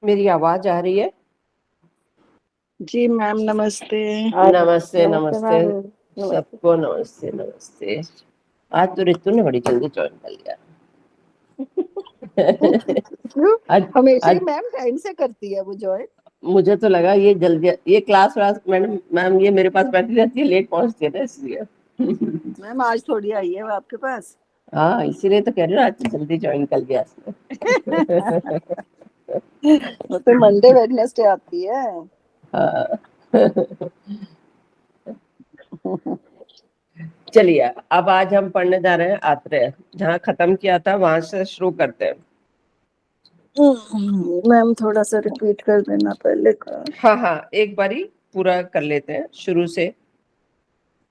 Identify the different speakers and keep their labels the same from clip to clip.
Speaker 1: मेरी आवाज आ रही है?
Speaker 2: जी मैम, नमस्ते।
Speaker 1: नमस्ते
Speaker 3: नमस्ते
Speaker 1: नमस्ते।
Speaker 3: मैम। नमस्ते।
Speaker 1: सबको नमस्ते नमस्ते। आज तो रितु ने बड़ी जल्दी ज्वाइन कर लिया।
Speaker 2: क्यों?
Speaker 1: आज
Speaker 2: हमेशा ही
Speaker 1: आज
Speaker 2: मैम टाइम से करती है वो ज्वाइन।
Speaker 1: मुझे तो लगा ये जल्दी, ये क्लास व्लास मैडम मैम ये मेरे पास बैठी रहती है, लेट पहुंचती है ना इसलिए।
Speaker 2: मैम आज थोड़ी आई है वो आपके पास।
Speaker 1: हाँ, इसीलिए तो कह रही हूँ आज तो जल्दी ज्वाइन कर लिया इसने।
Speaker 2: वो तो मंडे वेडनेसडे आती है।
Speaker 1: हाँ। चलिए, अब आज हम पढ़ने जा रहे हैं आत्रेय। जहाँ खत्म किया था वहां से शुरू करते हैं।
Speaker 2: मैम थोड़ा सा रिपीट कर देना पहले का।
Speaker 1: हाँ हाँ, एक बारी पूरा कर लेते हैं शुरू से,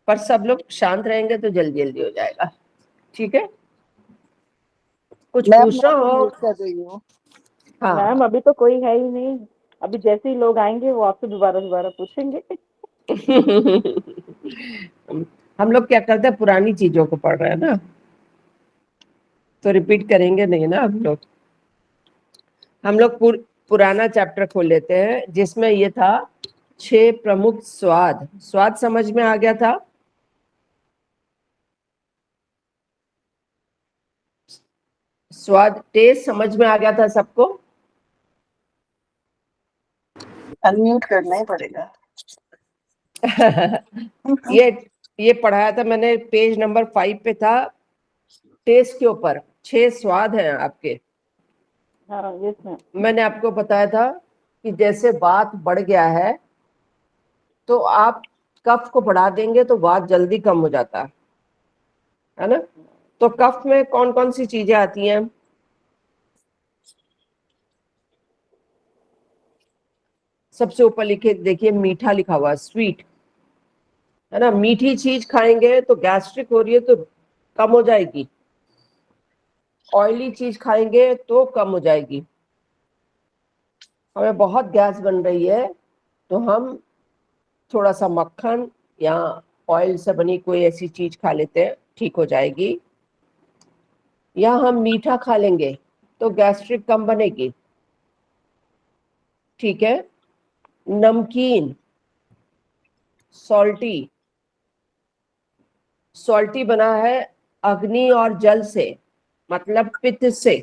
Speaker 1: पर सब लोग शांत रहेंगे तो जल्दी जल्दी हो जाएगा। ठीक है, कुछ
Speaker 2: मैम
Speaker 1: पूछना
Speaker 2: मैं तो
Speaker 1: हो?
Speaker 2: म्यूट कर रही हूँ।
Speaker 3: मैम
Speaker 1: हाँ।
Speaker 3: अभी तो कोई है ही नहीं। अभी जैसे ही लोग आएंगे वो आपसे दोबारा दोबारा पूछेंगे।
Speaker 1: हम लोग क्या करते हैं, पुरानी चीजों को पढ़ रहे हैं ना, तो रिपीट करेंगे नहीं ना हम लोग पुराना चैप्टर खोल लेते हैं जिसमें ये था 6 प्रमुख स्वाद। स्वाद समझ में आ गया था? स्वाद टेस्ट समझ में आ गया था सबको?
Speaker 2: अनम्यूट करना ही पड़ेगा।
Speaker 1: ये ये पढ़ाया था मैंने, पेज नंबर 5 पे था। टेस्ट के ऊपर 6 स्वाद हैं आपके।
Speaker 3: हाँ यस मैम।
Speaker 1: मैंने आपको बताया था कि जैसे वात बढ़ गया है तो आप कफ को बढ़ा देंगे तो वात जल्दी कम हो जाता है ना। तो कफ में कौन कौन सी चीजें आती हैं? सबसे ऊपर लिखे देखिए, मीठा लिखा हुआ है, स्वीट, है ना। मीठी चीज खाएंगे तो गैस्ट्रिक हो रही है तो कम हो जाएगी। ऑयली चीज खाएंगे तो कम हो जाएगी। हमें बहुत गैस बन रही है तो हम थोड़ा सा मक्खन या ऑयल से बनी कोई ऐसी चीज खा लेते हैं, ठीक हो जाएगी। या हम मीठा खा लेंगे तो गैस्ट्रिक कम बनेगी। ठीक है। नमकीन, सॉल्टी, सॉल्टी बना है अग्नि और जल से, मतलब पित्त से।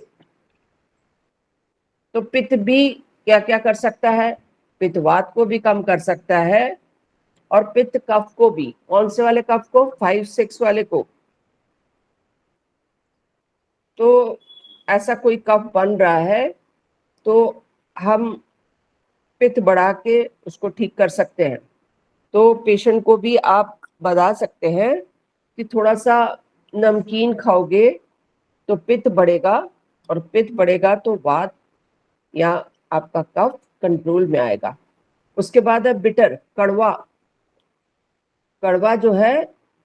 Speaker 1: तो पित्त भी क्या क्या कर सकता है? पित्तवात को भी कम कर सकता है, और पित्त कफ को भी। कौन से वाले कफ को? 5-6 वाले को। तो ऐसा कोई कफ बन रहा है तो हम पित्त बढ़ा के उसको ठीक कर सकते हैं। तो पेशेंट को भी आप बता सकते हैं कि थोड़ा सा नमकीन खाओगे तो पित्त बढ़ेगा, और पित्त बढ़ेगा तो वात या आपका कफ कंट्रोल में आएगा। उसके बाद है बिटर, कड़वा। कड़वा जो है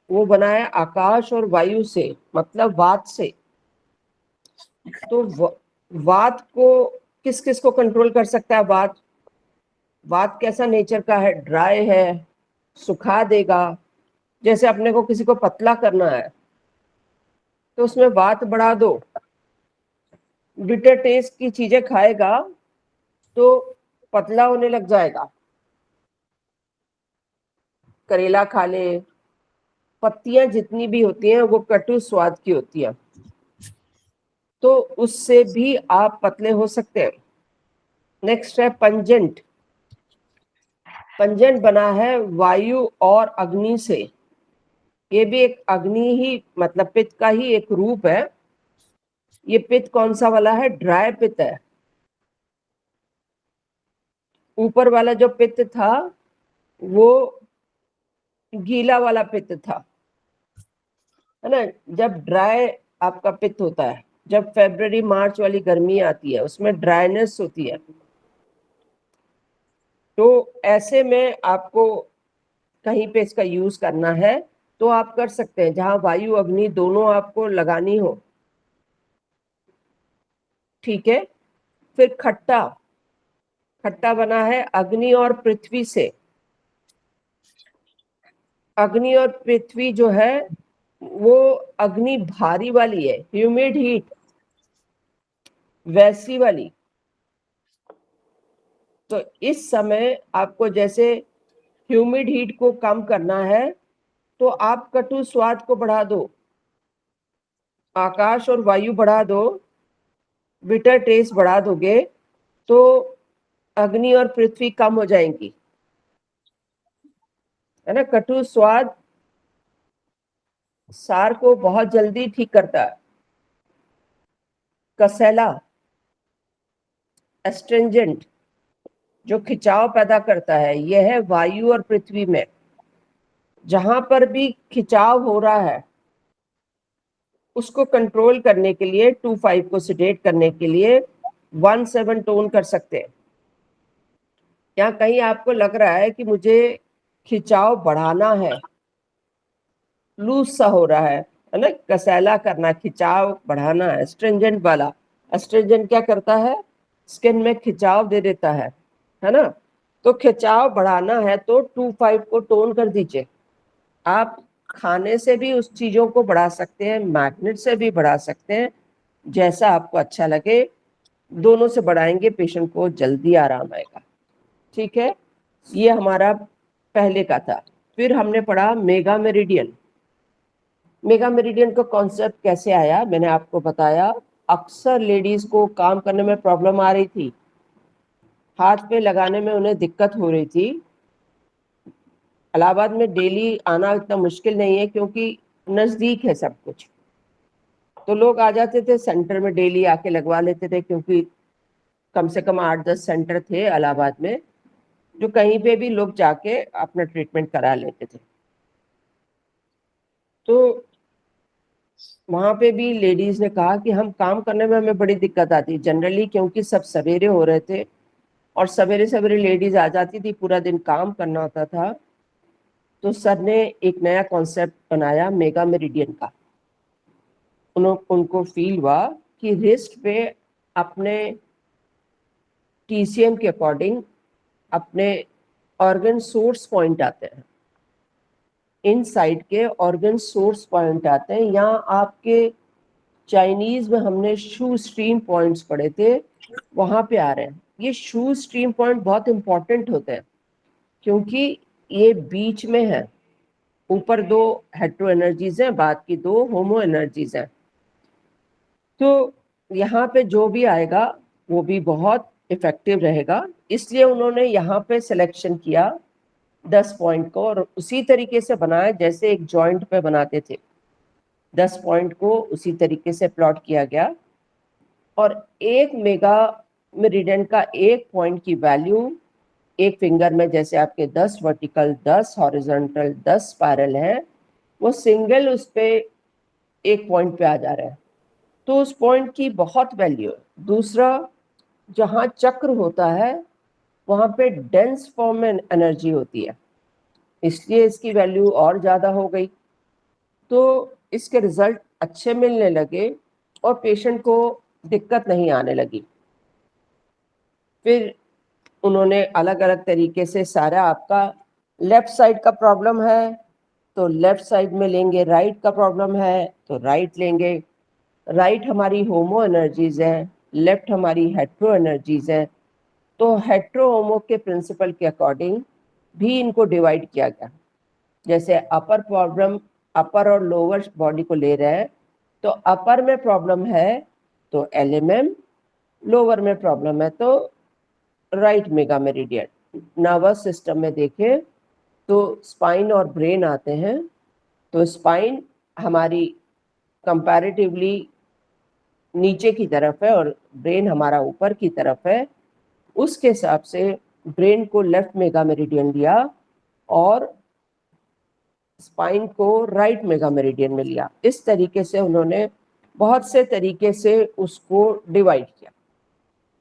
Speaker 1: वो बना है आकाश और वायु से, मतलब वात से। तो वात को किस किस को कंट्रोल कर सकता है? वात, वात कैसा नेचर का है? ड्राई है, सुखा देगा। जैसे अपने को किसी को पतला करना है तो उसमें वात बढ़ा दो। बिटर टेस्ट की चीजें खाएगा तो पतला होने लग जाएगा। करेला खा ले। पत्तियां जितनी भी होती हैं वो कटु स्वाद की होती है, तो उससे भी आप पतले हो सकते हैं। नेक्स्ट है पंजेंट। पंजेंट बना है वायु और अग्नि से। ये भी एक अग्नि ही, मतलब पित्त का ही एक रूप है। ये पित्त कौन सा वाला है? ड्राई पित्त है। ऊपर वाला जो पित्त था वो गीला वाला पित्त था, है ना। जब ड्राई आपका पित्त होता है, जब फरवरी मार्च वाली गर्मी आती है उसमें ड्राइनेस होती है, तो ऐसे में आपको कहीं पे इसका यूज करना है तो आप कर सकते हैं, जहां वायु अग्नि दोनों आपको लगानी हो। ठीक है। फिर खट्टा। खट्टा बना है अग्नि और पृथ्वी से। अग्नि और पृथ्वी जो है वो अग्नि भारी वाली है, ह्यूमिड हीट, वैसी वाली। तो इस समय आपको जैसे ह्यूमिड हीट को कम करना है तो आप कटु स्वाद को बढ़ा दो, आकाश और वायु बढ़ा दो, बिटर टेस्ट बढ़ा दोगे तो अग्नि और पृथ्वी कम हो जाएंगी, है ना। कटु स्वाद सार को बहुत जल्दी ठीक करता है। कसैला एस्ट्रेंजेंट जो खिंचाव पैदा करता है, यह है वायु और पृथ्वी में। जहां पर भी खिंचाव हो रहा है उसको कंट्रोल करने के लिए 2-5 को सिडेट करने के लिए 1-7 टोन कर सकते हैं। या कहीं आपको लग रहा है कि मुझे खिंचाव बढ़ाना है, लूज सा हो रहा है ना, कसैला करना, खिंचाव बढ़ाना है, एस्ट्रेंजेंट वाला। एस्ट्रेंजेंट क्या करता है, स्किन में खिंचाव दे देता है ना। तो खिंचाव बढ़ाना है तो 2-5 को टोन कर दीजिए। आप खाने से भी उस चीजों को बढ़ा सकते हैं, मैग्नेट से भी बढ़ा सकते हैं, जैसा आपको अच्छा लगे। दोनों से बढ़ाएंगे, पेशेंट को जल्दी आराम आएगा। ठीक है, ये हमारा पहले का था। फिर हमने पढ़ा मेगा मेरिडियन। मेगा मेरिडियन का कॉन्सेप्ट कैसे आया, मैंने आपको बताया। अक्सर लेडीज को काम करने में प्रॉब्लम आ रही थी, हाथ पे लगाने में उन्हें दिक्कत हो रही थी। इलाहाबाद में डेली आना इतना मुश्किल नहीं है क्योंकि नज़दीक है सब कुछ, तो लोग आ जाते थे सेंटर में, डेली आके लगवा लेते थे, क्योंकि कम से कम 8-10 सेंटर थे इलाहाबाद में जो कहीं पे भी लोग जाके अपना ट्रीटमेंट करा लेते थे। तो वहां पे भी लेडीज ने कहा कि हम काम करने में हमें बड़ी दिक्कत आती जनरली, क्योंकि सब सवेरे हो रहे थे और सवेरे सवेरे लेडीज आ जाती थी, पूरा दिन काम करना होता था। तो सर ने एक नया कॉन्सेप्ट बनाया मेगा मेरिडियन का। उनको फील हुआ कि रिस्ट पे अपने टीसीएम के अकॉर्डिंग अपने ऑर्गन सोर्स पॉइंट आते हैं, इन साइड के ऑर्गन सोर्स पॉइंट आते हैं। यहाँ आपके चाइनीज में हमने शू स्ट्रीम पॉइंट्स पढ़े थे, वहां पे आ रहे हैं। ये शू स्ट्रीम पॉइंट बहुत इंपॉर्टेंट होते हैं क्योंकि ये बीच में है। ऊपर 2 हेट्रो एनर्जीज हैं, बाद की 2 होमो एनर्जीज हैं। तो यहाँ पे जो भी आएगा वो भी बहुत इफेक्टिव रहेगा, इसलिए उन्होंने यहाँ पे सिलेक्शन किया 10 पॉइंट को, और उसी तरीके से बनाया जैसे एक जॉइंट पे बनाते थे। 10 पॉइंट को उसी तरीके से प्लॉट किया गया, और एक मेगा मेरिडियन का एक पॉइंट की वैल्यू एक फिंगर में, जैसे आपके 10 वर्टिकल, 10 हॉरिजॉन्टल, 10 स्पाइरल है, वो सिंगल उस पे एक पॉइंट पे आ जा रहा है, तो उस पॉइंट की बहुत वैल्यू है। दूसरा, जहाँ चक्र होता है वहाँ पे डेंस फॉर्म में एनर्जी होती है, इसलिए इसकी वैल्यू और ज़्यादा हो गई। तो इसके रिजल्ट अच्छे मिलने लगे और पेशेंट को दिक्कत नहीं आने लगी। फिर उन्होंने अलग अलग तरीके से सारा, आपका लेफ्ट साइड का प्रॉब्लम है तो लेफ्ट साइड में लेंगे, राइट का प्रॉब्लम है तो राइट लेंगे। राइट हमारी होमो एनर्जीज है, लेफ्ट हमारी हेट्रो एनर्जीज है। तो हेट्रो होमो के प्रिंसिपल के अकॉर्डिंग भी इनको डिवाइड किया गया। जैसे अपर प्रॉब्लम, अपर और लोअर बॉडी को ले रहे हैं, तो अपर में प्रॉब्लम है तो एलएमएम, लोअर में प्रॉब्लम है तो right mega meridian. Nervous system में देखें तो स्पाइन और ब्रेन आते हैं, तो स्पाइन हमारी कंपैरेटिवली नीचे की तरफ है और ब्रेन हमारा ऊपर की तरफ है। उसके हिसाब से ब्रेन को लेफ्ट मेगा मेरिडियन दिया और स्पाइन को राइट मेगा मेरिडियन में लिया। इस तरीके से उन्होंने बहुत से तरीके से उसको डिवाइड किया।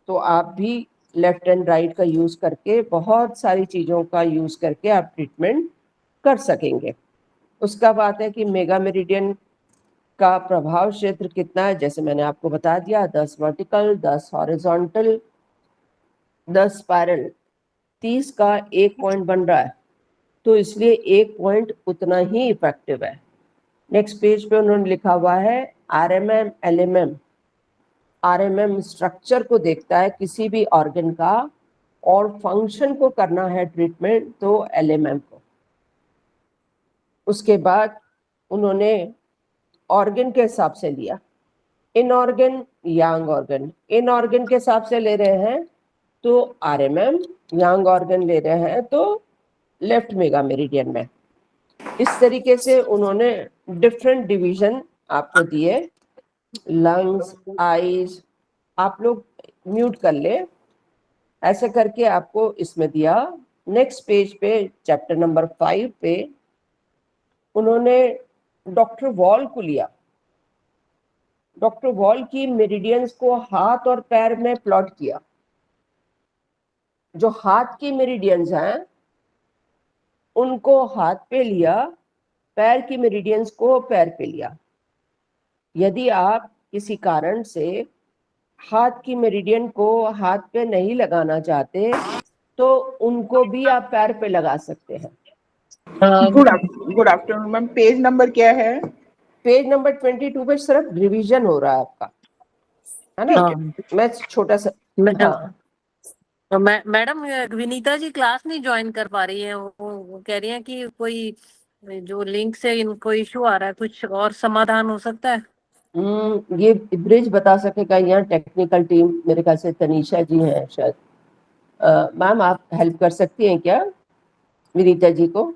Speaker 1: तो आप भी लेफ्ट एंड राइट का यूज करके, बहुत सारी चीजों का यूज करके आप ट्रीटमेंट कर सकेंगे। उसका बात है कि मेगा मेरिडियन का प्रभाव क्षेत्र कितना है, जैसे मैंने आपको बता दिया, 10 वर्टिकल, 10 हॉरिजॉन्टल, 10 स्पाइरल, 30 का एक पॉइंट बन रहा है, तो इसलिए एक पॉइंट उतना ही इफेक्टिव है। नेक्स्ट पेज पे उन्होंने लिखा हुआ है आरएमएम एलएमएम। आरएमएम स्ट्रक्चर को देखता है किसी भी ऑर्गन का, और फंक्शन को करना है ट्रीटमेंट तो एलएमएम को। उसके बाद उन्होंने ऑर्गन के हिसाब से लिया, इन ऑर्गन यांग ऑर्गन, इन ऑर्गन के हिसाब से ले रहे हैं तो आरएमएम, यांग ऑर्गन ले रहे हैं तो लेफ्ट मेगा मेरिडियन में। इस तरीके से उन्होंने डिफरेंट डिवीजन आपको दिए, लंग्स, आईज, आप लोग म्यूट कर ले, ऐसे करके आपको इसमें दिया। नेक्स्ट पेज पे चैप्टर नंबर 5 पे उन्होंने डॉक्टर वॉल को लिया, डॉक्टर वॉल की मेरिडियंस को हाथ और पैर में प्लॉट किया। जो हाथ की मेरिडियंस हैं उनको हाथ पे लिया, पैर की मेरिडियंस को पैर पे लिया। यदि आप किसी कारण से हाथ की मेरिडियन को हाथ पे नहीं लगाना चाहते तो उनको भी आप पैर पे लगा सकते हैं।
Speaker 4: Good afternoon ma'am, page number क्या है?
Speaker 1: पेज नंबर 22 पे सिर्फ रिवीजन हो रहा है आपका, है ना? मैं छोटा सा, हाँ
Speaker 5: मैडम विनीता जी क्लास नहीं ज्वाइन कर पा रही है, वो कह रही है कि कोई जो लिंक से इनको इशू आ रहा है, कुछ और समाधान हो सकता है?
Speaker 1: ये ब्रिज बता सकेगा, यहाँ टेक्निकल टीम मेरे ख्याल से तनीषा जी हैं शायद। मैम आप हेल्प कर सकती हैं क्या विनीता जी को?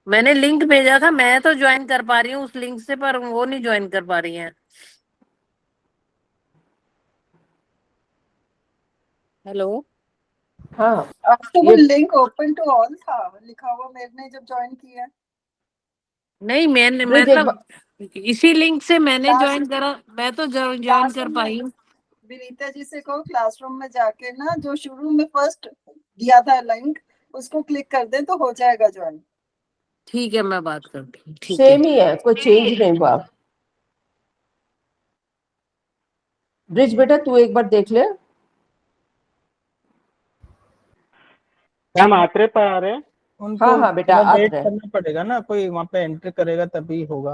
Speaker 5: मैंने लिंक भेजा था, मैं तो ज्वाइन कर पा रही हूँ उस लिंक से, पर वो नहीं ज्वाइन कर पा रही हैं। हेलो,
Speaker 1: हाँ
Speaker 2: आपको वो लिंक ओपन टू ऑल था लिखा हुआ, मैंने जब ज्वाइन किया।
Speaker 5: नहीं मैंने
Speaker 1: ब्रिज
Speaker 5: मतलब इसी लिंक से मैंने
Speaker 2: Class-
Speaker 5: ज्वाइन करा, मैं तो ज्वाइन कर
Speaker 2: क्लासरूम
Speaker 5: पाई हूँ।
Speaker 2: विनीता जी से कहो क्लासरूम में जाके ना, जो शुरू में फर्स्ट दिया था लिंक, उसको क्लिक कर दे तो हो जाएगा ज्वाइन।
Speaker 5: ठीक है, मैं बात करती हूँ। ठीक
Speaker 1: सेम ही है, कोई चेंज नहीं हुआ। ब्रिज बेटा तू एक बार देख ले।
Speaker 6: मैम आत्रे पर आ रहे हैं
Speaker 4: उनको
Speaker 1: हाँ हाँ बेटा,
Speaker 4: थोड़ा वेट
Speaker 1: आत्रे।
Speaker 4: करना पड़ेगा ना, कोई वहाँ पे एंटर करेगा तभी होगा।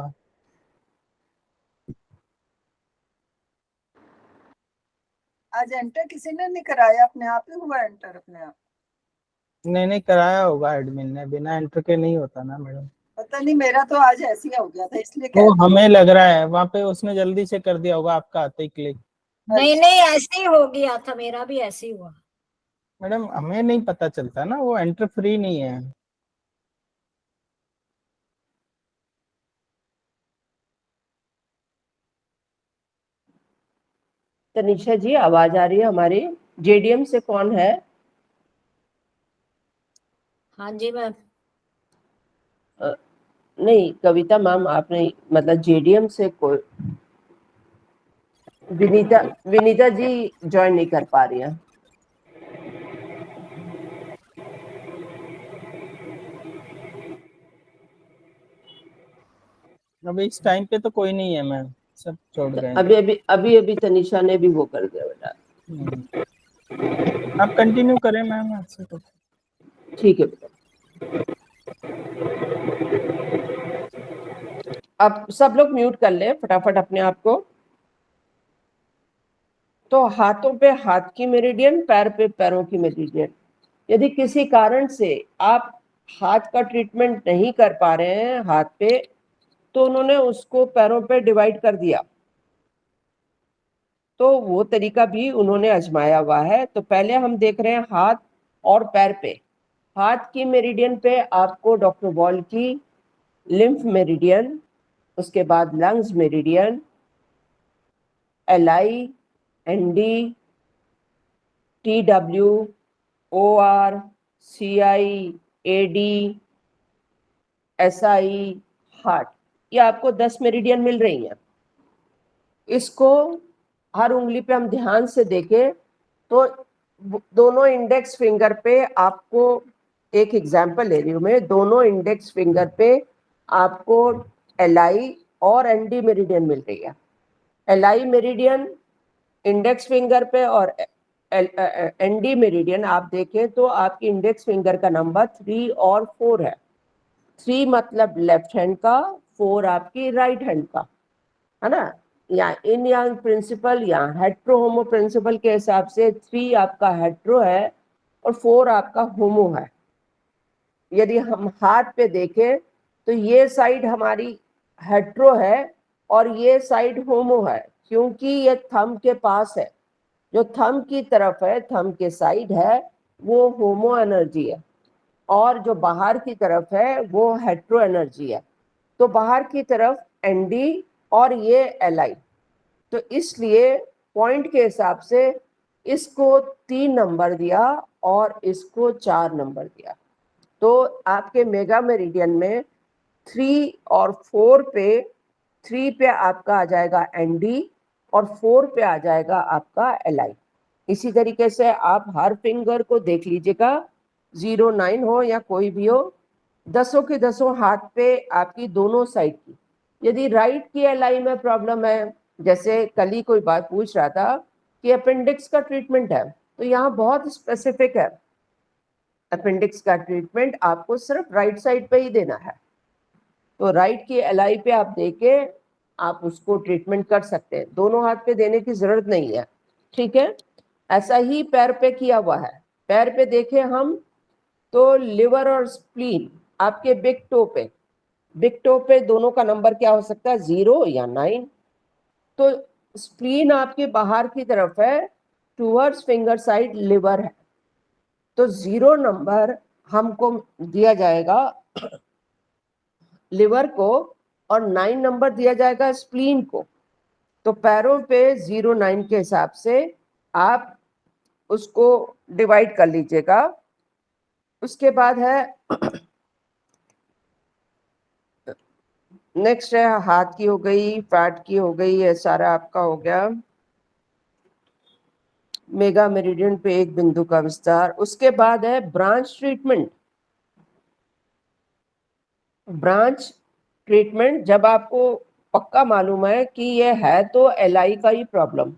Speaker 2: आज एंटर किसी ने नहीं कराया, अपने आप ही हुआ एंटर अपने आप।
Speaker 4: नहीं कराया होगा एडमिन ने, बिना एंटर के नहीं होता ना मैडम।
Speaker 2: पता नहीं, मेरा तो आज ऐसे ही हो गया था इसलिए
Speaker 4: वो
Speaker 2: कह
Speaker 4: हमें लग रहा है वहाँ पे उसने जल्दी से कर दिया होगा, आपका आते ही क्लिक।
Speaker 7: नहीं नहीं, ऐसे ही हो गया था, मेरा भी ऐसे ही हुआ।
Speaker 4: मैडम हमें नहीं पता चलता ना, वो एंटर फ्री नहीं है।
Speaker 1: तनीषा जी आवाज आ रही है हमारी? जेडीएम से कौन है?
Speaker 7: हाँ जी मैम।
Speaker 1: नहीं कविता मैम आपने, मतलब जेडीएम से कोई? विनीता जी ज्वाइन नहीं कर पा रही है।
Speaker 4: अभी इस टाइम पे तो कोई नहीं है मैम, सब छोड़ गए।
Speaker 1: अभी तनीषा ने भी वो कर दिया बेटा।
Speaker 4: आप कंटिन्यू करें मैम आपसे तो।
Speaker 1: ठीक है बेटा। अब सब लोग म्यूट कर ले फटाफट अपने आप को। तो हाथों पे हाथ की मेरिडियन, पैर पे पैरों की मेरिडियन। यदि किसी कारण से आप हाथ का ट्रीटमेंट नहीं कर पा रहे हैं हाथ पे, तो उन्होंने उसको पैरों पे डिवाइड कर दिया। तो वो तरीका भी उन्होंने आजमाया हुआ है। तो पहले हम देख रहे हैं हाथ और पैर पे। हाथ की मेरिडियन पे आपको डॉक्टर वॉल की लिम्फ मेरिडियन, उसके बाद lungs meridian, LI, ND, TW, OR, CI, AD, SI, heart, ये आपको 10 मेरिडियन मिल रही हैं। इसको हर उंगली पे हम ध्यान से देखें तो दोनों इंडेक्स फिंगर पे आपको, एक एग्जांपल ले रही हूं मैं, दोनों इंडेक्स फिंगर पे आपको एलआई और एनडी मेरिडियन मिल रही है। एलआई मेरिडियन इंडेक्स फिंगर पे और एनडी मेरिडियन आप देखें तो आपकी इंडेक्स फिंगर का नंबर 3 और 4 है। 3 मतलब लेफ्ट हैंड का, 4 आपकी राइट हैंड का, है ना? या इन यांग प्रिंसिपल या हेट्रो होमो प्रिंसिपल के हिसाब से 3 आपका हेट्रो है और 4 आपका होमो है। यदि हम हाथ पे देखें तो ये साइड हमारी हेट्रो है और ये साइड होमो है, क्योंकि ये थंब के पास है। जो थंब की तरफ है, थंब के साइड है, वो होमो एनर्जी है और जो बाहर की तरफ है वो हेट्रो एनर्जी है। तो बाहर की तरफ एनडी और ये एलआई, तो इसलिए पॉइंट के हिसाब से इसको 3 नंबर दिया और इसको 4 नंबर दिया। तो आपके मेगा मेरिडियन में 3 और 4 पे, 3 पे आपका आ जाएगा एनडी और 4 पे आ जाएगा आपका एलआई। इसी तरीके से आप हर फिंगर को देख लीजिएगा, 0 9 हो या कोई भी हो, 10 के 10 हाथ पे आपकी दोनों साइड की। यदि राइट की एलआई में प्रॉब्लम है, जैसे कल ही कोई बात पूछ रहा था कि अपेंडिक्स का ट्रीटमेंट है, तो यहाँ बहुत स्पेसिफिक है। अपेंडिक्स का ट्रीटमेंट आपको सिर्फ राइट साइड पे ही देना है। तो राइट की एलआई पे आप देके आप उसको ट्रीटमेंट कर सकते हैं, दोनों हाथ पे देने की जरूरत नहीं है, ठीक है। ऐसा ही पैर पे किया हुआ है। पैर पे देखें हम तो लिवर और स्प्लीन आपके बिग टो पे दोनों का नंबर क्या हो सकता है, 0 या 9। तो स्प्लीन आपके बाहर की तरफ है, टूवर्ड्स फिंगर साइड लिवर है, तो 0 नंबर हमको दिया जाएगा लिवर को और 9 नंबर दिया जाएगा स्प्लीन को। तो पैरों पे 0 9 के हिसाब से आप उसको डिवाइड कर लीजिएगा। उसके बाद है नेक्स्ट है हाथ की हो गई, पैट की हो गई, ये सारा आपका हो गया मेगा मेरिडियन पे एक बिंदु का विस्तार। उसके बाद है ब्रांच ट्रीटमेंट। ब्रांच ट्रीटमेंट जब आपको पक्का मालूम है कि ये है तो एलआई का ही प्रॉब्लम,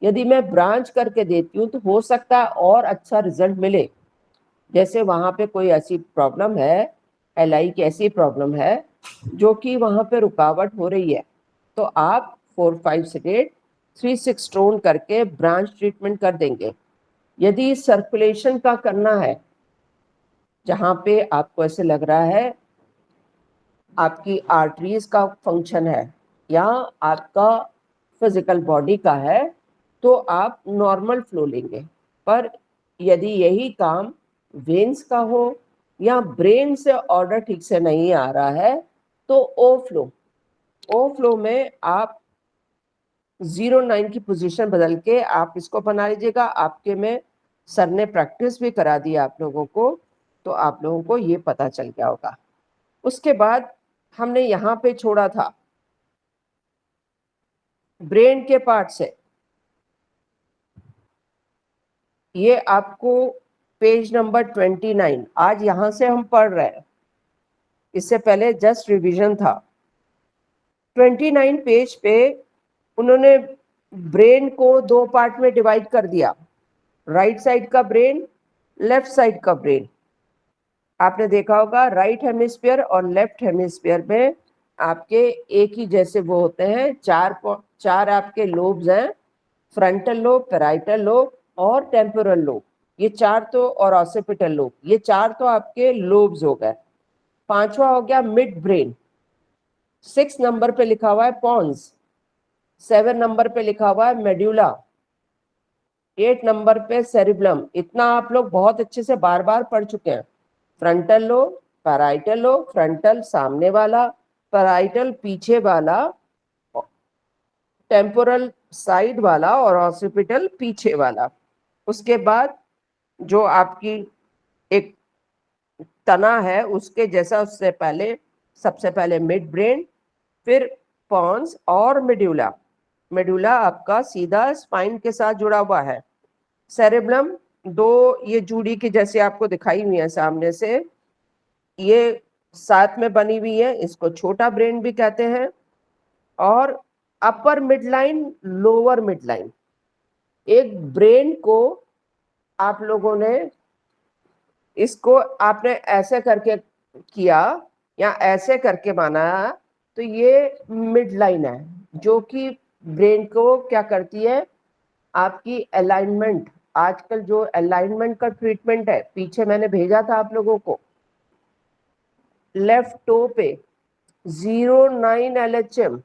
Speaker 1: यदि मैं ब्रांच करके देती हूँ तो हो सकता है और अच्छा रिजल्ट मिले। जैसे वहाँ पे कोई ऐसी प्रॉब्लम है, एलआई की ऐसी प्रॉब्लम है जो कि वहाँ पे रुकावट हो रही है, तो आप 4 5 सेडेट 3 6 स्टोन करके ब्रांच ट्रीटमेंट कर देंगे। यदि सर्कुलेशन का करना है, जहाँ पे आपको ऐसे लग रहा है आपकी आर्टरीज का फंक्शन है या आपका फिजिकल बॉडी का है, तो आप नॉर्मल फ्लो लेंगे। पर यदि यही काम वेन्स का हो या ब्रेन से ऑर्डर ठीक से नहीं आ रहा है, तो ओ फ्लो में आप 0 9 की पोजीशन बदल के आप इसको बना लीजिएगा। आपके में सर ने प्रैक्टिस भी करा दी आप लोगों को, तो आप लोगों को ये पता चल गया होगा। उसके बाद हमने यहाँ पे छोड़ा था ब्रेन के पार्ट से, ये आपको पेज नंबर 29, आज यहाँ से हम पढ़ रहे हैं, इससे पहले जस्ट रिवीजन था। 29 पेज पे उन्होंने ब्रेन को 2 पार्ट में डिवाइड कर दिया, राइट साइड का ब्रेन, लेफ्ट साइड का ब्रेन। आपने देखा होगा राइट हेमिस्फीयर और लेफ्ट हेमिस्फीयर में आपके एक ही जैसे वो होते हैं, चार आपके लोब्स हैं, फ्रंटल लोब, पैराइटल लोब और टेम्पोरल लोब। ये 4 तो, और ऑसिपिटल लोब, ये 4 तो आपके लोब्स हो गए। 5वां हो गया मिड ब्रेन, 6 नंबर पे लिखा हुआ है पॉन्स, 7 नंबर पे लिखा हुआ है मेड्यूला, 8 नंबर पे सेरिब्लम। इतना आप लोग बहुत अच्छे से बार बार पढ़ चुके हैं। Frontal lobe, parietal lobe, frontal सामने वाला, पैराइटल पीछे वाला, टेम्पोरल साइड वाला और ऑसिपिटल पीछे वाला। उसके बाद जो आपकी एक तना है उसके जैसा, उससे पहले सबसे पहले मिड ब्रेन, फिर पॉन्स और मेड्यूला। मेडुला आपका सीधा स्पाइन के साथ जुड़ा हुआ है। सेरेब्रम 2 ये जूड़ी की जैसे आपको दिखाई हुई है सामने से, ये साथ में बनी हुई है, इसको छोटा ब्रेन भी कहते हैं। और upper mid line, lower mid line, एक ब्रेन को आप लोगों ने इसको आपने ऐसे करके किया या ऐसे करके बनाया, तो ये मिड लाइन है, जो कि ब्रेन को क्या करती है, आपकी अलाइनमेंट, आजकल जो अलाइनमेंट का ट्रीटमेंट है, पीछे मैंने भेजा था आप लोगों को, लेफ्ट टो पे 09 LHM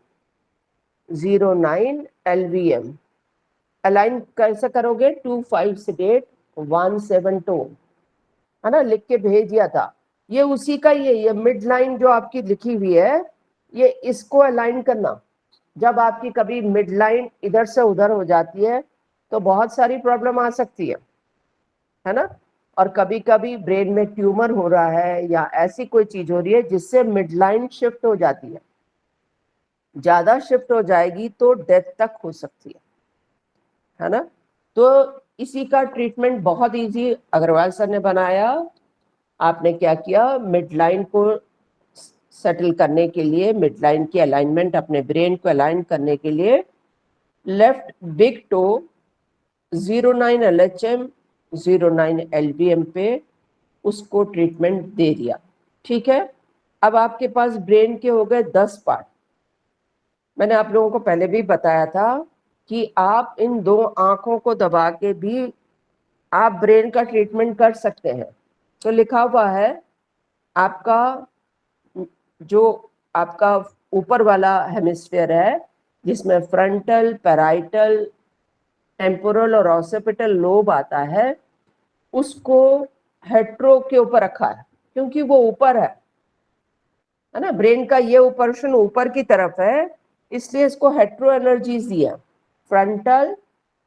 Speaker 1: 09 LVM अलाइन कैसे करोगे, 25 सेडेट 17 टोन, है ना, लिख के भेज दिया था। ये उसी का ही है, ये मिड लाइन जो आपकी लिखी हुई है, ये इसको अलाइन करना। जब आपकी कभी मिड लाइन इधर से उधर हो जाती है तो बहुत सारी प्रॉब्लम आ सकती है ना। और कभी कभी ब्रेन में ट्यूमर हो रहा है या ऐसी कोई चीज हो रही है जिससे मिड लाइन शिफ्ट हो जाती है, ज्यादा शिफ्ट हो जाएगी तो डेथ तक हो सकती है ना। तो इसी का ट्रीटमेंट बहुत इजी अग्रवाल सर ने बनाया। आपने क्या किया, मिड लाइन को सेटल करने के लिए, मिड लाइन की अलाइनमेंट, अपने ब्रेन को अलाइन करने के लिए left big toe 09 LHM 09 LVM पे उसको ट्रीटमेंट दे दिया। ठीक है, अब आपके पास ब्रेन के हो गए 10 पार्ट। मैंने आप लोगों को पहले भी बताया था कि आप इन 2 आंखों को दबा के भी आप ब्रेन का ट्रीटमेंट कर सकते हैं। तो लिखा हुआ है आपका जो आपका ऊपर वाला हेमिस्फीयर है, जिसमें फ्रंटल, पैराइटल, टेम्पोरल और ऑसिपिटल लोब आता है, उसको हेट्रो के ऊपर रखा है क्योंकि वो ऊपर है ना। ब्रेन का ये पोर्शन ऊपर की तरफ है, इसलिए इसको हेट्रो एनर्जीज दी है, फ्रंटल,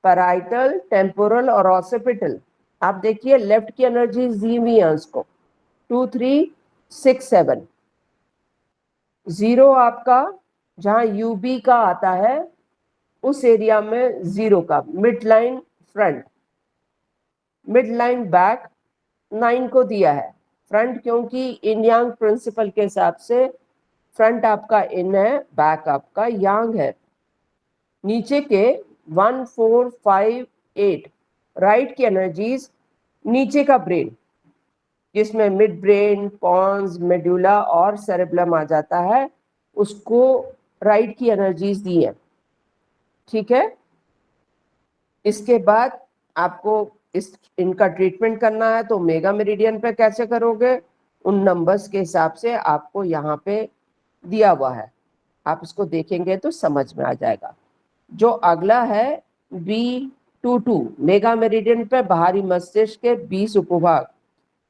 Speaker 1: पैराइटल, टेम्पोरल और ऑसिपिटल। आप देखिए लेफ्ट की एनर्जीज दी हुई है उसको 2, 3, 6, 7। 0 आपका जहां यूबी का आता है उस एरिया में 0 का mid line front, mid line back 9 को दिया है। फ्रंट क्योंकि इन यांग प्रिंसिपल के हिसाब से फ्रंट आपका इन है, बैक आपका यांग है। नीचे के 1, 4, 5, 8 राइट की एनर्जीज नीचे का ब्रेन, जिसमें मिड ब्रेन, पॉन्स, मेडुला और सेरेब्रम आ जाता है, उसको राइट की एनर्जीज दी है। ठीक है, इसके बाद आपको इनका ट्रीटमेंट करना है तो मेगा मेरिडियन पे कैसे करोगे, उन नंबर्स के हिसाब से आपको यहाँ पे दिया हुआ है, आप इसको देखेंगे तो समझ में आ जाएगा। जो अगला है B22 मेगा मेरिडियन पे बाहरी मस्तिष्क के 20 उपभाग,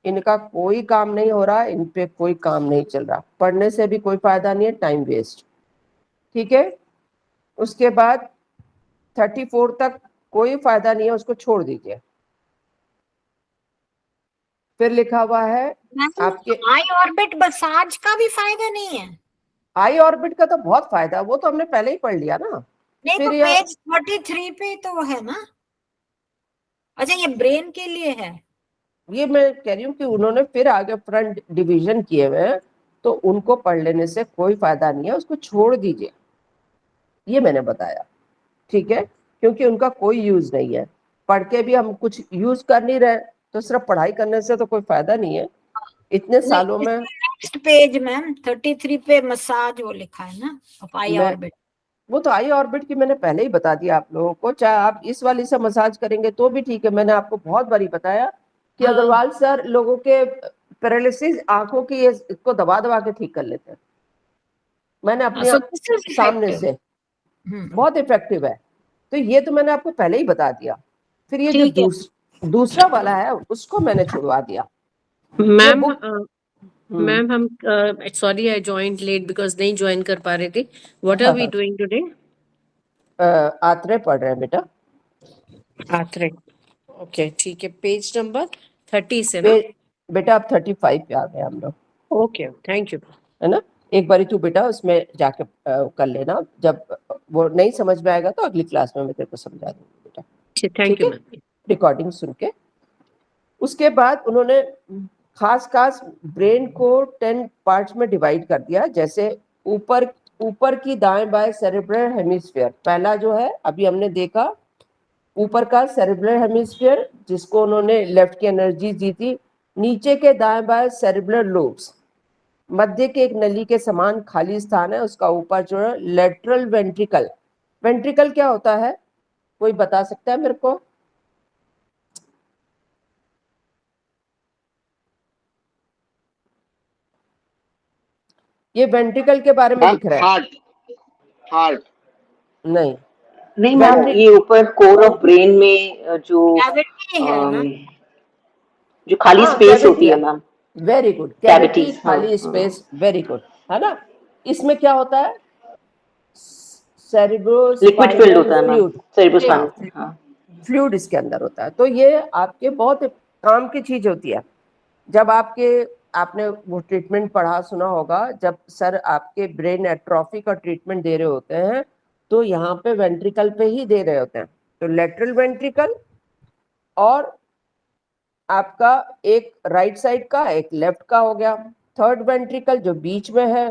Speaker 1: इनका कोई काम नहीं हो रहा, इन पे कोई काम नहीं चल रहा, पढ़ने से भी कोई फायदा नहीं है, टाइम वेस्ट। ठीक है, उसके बाद 34 तक कोई फायदा नहीं है, उसको छोड़ दीजिए। फिर लिखा हुआ है आपके
Speaker 7: आई ऑर्बिट मसाज का भी फायदा नहीं है?
Speaker 1: आई ऑर्बिट का तो बहुत फायदा, वो तो हमने पहले ही पढ़ लिया ना।
Speaker 7: नहीं
Speaker 1: फिर
Speaker 7: तो
Speaker 1: यहाँ
Speaker 7: पेज 43 पे तो है ना। अच्छा ये ब्रेन के लिए है।
Speaker 1: ये मैं कह रही हूँ कि उन्होंने फिर आगे फ्रंट डिवीजन किए हुए हैं, तो उनको पढ़ लेने से कोई फायदा नहीं है, उसको छोड़ दीजिए, ये मैंने बताया। ठीक है, क्योंकि उनका कोई यूज नहीं है, पढ़ के भी हम कुछ यूज कर नहीं रहे, तो सिर्फ पढ़ाई करने से तो कोई फायदा नहीं है इतने सालों में।
Speaker 7: नेक्स्ट पेज मैम 33 पे मसाज वो लिखा है ना, ऑफ आई
Speaker 1: मैं-
Speaker 7: ऑर्बिट।
Speaker 1: वो तो आई ऑर्बिट की मैंने पहले ही बता दिया आप लोगों को, चाहे आप इस वाली से मसाज करेंगे तो भी ठीक है। मैंने आपको बहुत बारी बताया कि
Speaker 7: हाँ।
Speaker 1: अग्रवाल सर लोगों के पैरालिसिस आंखों की ये इसको दबा दबा के ठीक कर लेते हैं, मैंने अपने
Speaker 7: So this is
Speaker 1: सामने
Speaker 7: effective.
Speaker 1: से, बहुत इफेक्टिव है। तो ये तो मैंने आपको पहले ही बता दिया। फिर ये जो
Speaker 7: ठीक है।
Speaker 1: दूसरा वाला है उसको मैंने छुड़वा दिया।
Speaker 5: मैम
Speaker 1: book-
Speaker 5: मैम हम sorry I joined late because नहीं ज्वाइन कर पा रहे थे। What are we doing today?
Speaker 1: आत्रे पढ़ रहे हैं बेटा।
Speaker 5: आत्रे, ओके ठीक है। पेज नंबर 30 से ना?
Speaker 1: बेटा आप 35 पे आ गए हम लोग,
Speaker 5: ओके थैंक यू।
Speaker 1: है ना। एक बारी तू बेटा उसमें जाके कर लेना, जब वो नहीं समझ में आएगा तो अगली क्लास में मैं तेरे को समझा दूंगी बेटा।
Speaker 5: थैंक यू
Speaker 1: है?
Speaker 5: मैम।
Speaker 1: रिकॉर्डिंग सुन के। उसके बाद उन्होंने खास ब्रेन को 10 पार्ट्स में डिवाइड कर दिया, जैसे ऊपर की दाएं बाएं सेरेब्रल हेमिस्फीयर, पहला जो है अभी हमने देखा ऊपर का सेरेब्रल हेमिस्फीयर जिसको उन्होंने लेफ्ट की एनर्जी दी थी, नीचे के दाएं बाएं सेरेब्रल लोब्स, मध्य के एक नली के समान खाली स्थान है, उसका ऊपर जो है लेटरल वेंट्रिकल। वेंट्रिकल क्या होता है, कोई बता सकता है मेरे को? ये वेंट्रिकल के बारे में
Speaker 6: मैम
Speaker 1: लिख रहा है।
Speaker 6: हार्ट, हार्ट
Speaker 1: नहीं,
Speaker 8: नहीं मैम,
Speaker 1: वेंट्रिक
Speaker 8: ये ऊपर कोर ऑफ ब्रेन में जो
Speaker 7: कैविटी है ना?
Speaker 8: जो खाली
Speaker 1: हाँ,
Speaker 8: स्पेस
Speaker 1: कैविटी
Speaker 8: होती है
Speaker 1: है।
Speaker 8: Ma'am,
Speaker 1: very good, cavity,
Speaker 8: cavities. हाँ
Speaker 1: खाली
Speaker 8: हाँ,
Speaker 1: स्पेस, वेरी गुड, है ना। इसमें क्या होता है,
Speaker 8: लिक्विड फिल्ड
Speaker 1: सेरिब्रोस्पाइनल
Speaker 8: होता है मैम,
Speaker 1: फ्लूइड। हाँ,
Speaker 8: सेरिब्रोस्पाइनल। हाँ
Speaker 1: फ्लूइड इसके अंदर होता है। तो ये आपके बहुत काम की चीज होती है। जब आपने वो ट्रीटमेंट पढ़ा सुना होगा, जब सर आपके ब्रेन एट्रोफी का ट्रीटमेंट दे रहे होते हैं तो यहाँ पे वेंट्रिकल पे ही दे रहे होते हैं। तो लेटरल वेंट्रिकल और आपका एक राइट साइड का, एक लेफ्ट का हो गया। थर्ड वेंट्रिकल जो बीच में है,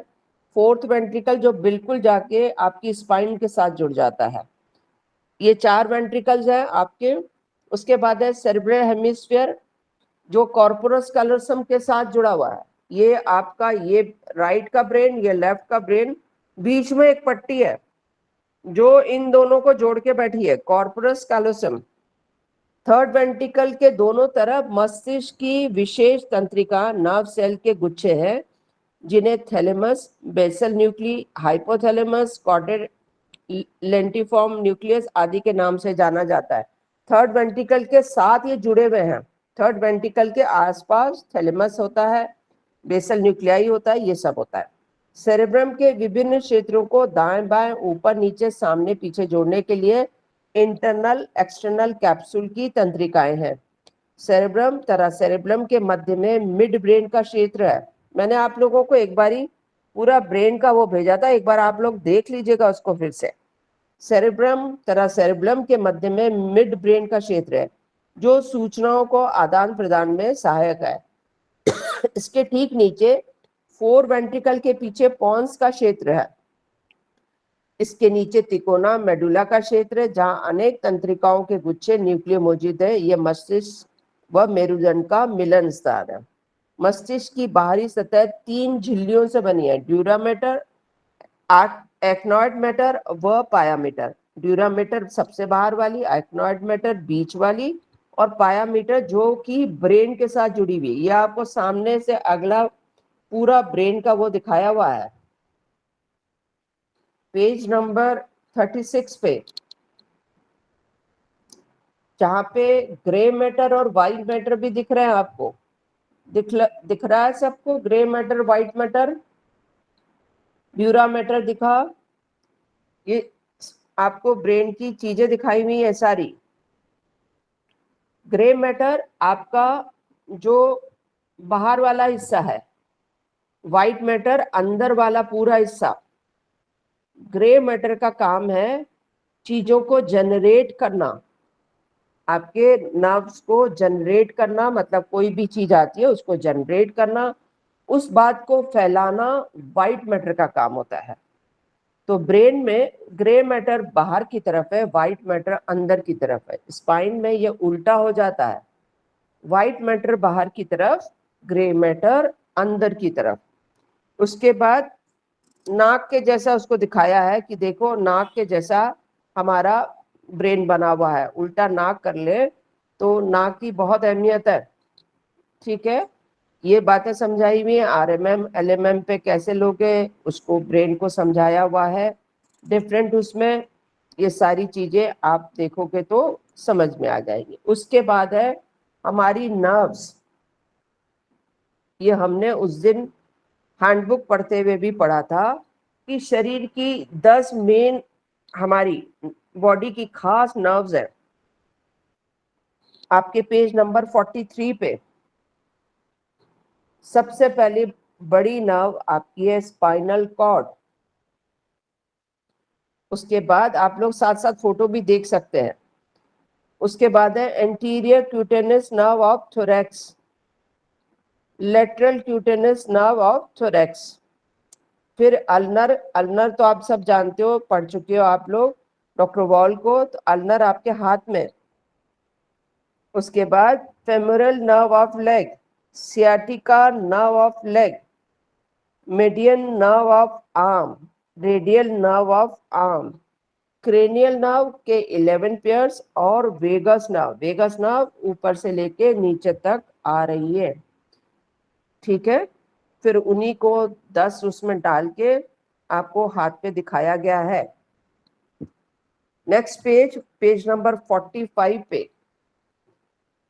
Speaker 1: फोर्थ वेंट्रिकल जो बिल्कुल जाके आपकी स्पाइन के साथ जुड़ जाता है। ये 4 वेंट्रिकल्स हैं आपके। उसके बाद है सेरेब्रल हेमिस्फीयर जो कॉर्पोरस कैलोसम के साथ जुड़ा हुआ है। ये आपका, ये राइट का ब्रेन, ये लेफ्ट का ब्रेन, बीच में एक पट्टी है जो इन दोनों को जोड़ के बैठी है, कॉर्पोरस कैलोसम। थर्ड वेंट्रिकल के दोनों तरफ मस्तिष्क की विशेष तंत्रिका नर्व सेल के गुच्छे हैं जिन्हें thalamus, basal nuclei, hypothalamus, caudate lentiform nucleus आदि के नाम से जाना जाता है। थर्ड वेंट्रिकल के साथ ये जुड़े हुए हैं। थर्ड वेंट्रिकल के आसपास थैलेमस होता है, बेसल न्यूक्लियाई होता है, ये सब होता है। सेरेब्रम के विभिन्न क्षेत्रों को दाएं बाएं, ऊपर नीचे, सामने पीछे जोड़ने के लिए इंटरनल एक्सटर्नल कैप्सूल की तंत्रिकाएं हैं। सेरेब्रम तथा सेरेब्रम के मध्य में मिड ब्रेन का क्षेत्र है। मैंने आप लोगों को एक बारी पूरा ब्रेन का वो भेजा था, एक बार आप लोग देख लीजिएगा उसको फिर से। सेरेब्रम तथा सेरेब्रम के मध्य में मिड ब्रेन का क्षेत्र है जो सूचनाओं को आदान प्रदान में सहायक है। इसके ठीक नीचे फोर वेंट्रिकल के पीछे पॉन्स का क्षेत्र है। इसके नीचे तिकोना मेडुला का क्षेत्र है जहां अनेक तंत्रिकाओं के गुच्छे न्यूक्लियो मौजूद है। यह मस्तिष्क व मेरुदंड का मिलन स्थान है। मस्तिष्क की बाहरी सतह 3 झिल्लियों से बनी है, ड्यूरामेटर, एक्नॉइड मैटर व पायामीटर। ड्यूरामेटर सबसे बाहर वाली, एक्नॉइड मैटर बीच वाली और पायामीटर जो कि ब्रेन के साथ जुड़ी हुई है। ये आपको सामने से अगला पूरा ब्रेन का वो दिखाया हुआ है पेज नंबर 36 पे, जहां पे ग्रे मैटर और व्हाइट मैटर भी दिख रहे हैं आपको। दिख रहा है सबको, grey matter, white matter, dura mater दिखा। ये आपको ब्रेन की चीजें दिखाई हुई है सारी। ग्रे मैटर आपका जो बाहर वाला हिस्सा है, व्हाइट मैटर अंदर वाला पूरा हिस्सा। ग्रे मैटर का काम है चीजों को जनरेट करना, आपके नर्व्स को जनरेट करना, मतलब कोई भी चीज आती है उसको जनरेट करना, उस बात को फैलाना व्हाइट मैटर का काम होता है। तो ब्रेन में ग्रे मैटर बाहर की तरफ है, व्हाइट मैटर अंदर की तरफ है। स्पाइन में ये उल्टा हो जाता है, व्हाइट मैटर बाहर की तरफ, ग्रे मैटर अंदर की तरफ। उसके बाद नाक के जैसा उसको दिखाया है कि देखो नाक के जैसा हमारा ब्रेन बना हुआ है। उल्टा नाक कर ले तो नाक की बहुत अहमियत है, ठीक है। ये बातें समझाई हुई है, आरएमएम एलएमएम पे कैसे लोगे उसको, ब्रेन को समझाया हुआ है डिफरेंट उसमें। ये सारी चीजें आप देखोगे तो समझ में आ जाएगी। उसके बाद है हमारी नर्व्स। ये हमने उस दिन हैंडबुक पढ़ते हुए भी पढ़ा था कि शरीर की 10 मेन हमारी बॉडी की खास नर्व्स है। आपके पेज नंबर 43 पे सबसे पहले बड़ी नर्व आपकी है स्पाइनल कॉर्ड। उसके बाद आप लोग साथ साथ फोटो भी देख सकते हैं। उसके बाद है anterior क्यूटेनस nerve of thorax, lateral क्यूटेनस nerve of thorax. फिर अल्नर, अल्नर तो आप सब जानते हो, पढ़ चुके हो आप लोग डॉक्टर वॉल को, तो अल्नर आपके हाथ में। उसके बाद femoral nerve of leg, sciatica nerve of leg, median nerve of arm, radial nerve of arm, cranial nerve के 11 पेयर्स और वेगस नर्व ऊपर से लेके नीचे तक आ रही है, ठीक है। फिर उन्हीं को 10 उसमें डाल के आपको हाथ पे दिखाया गया है। नेक्स्ट पेज नंबर 45 पे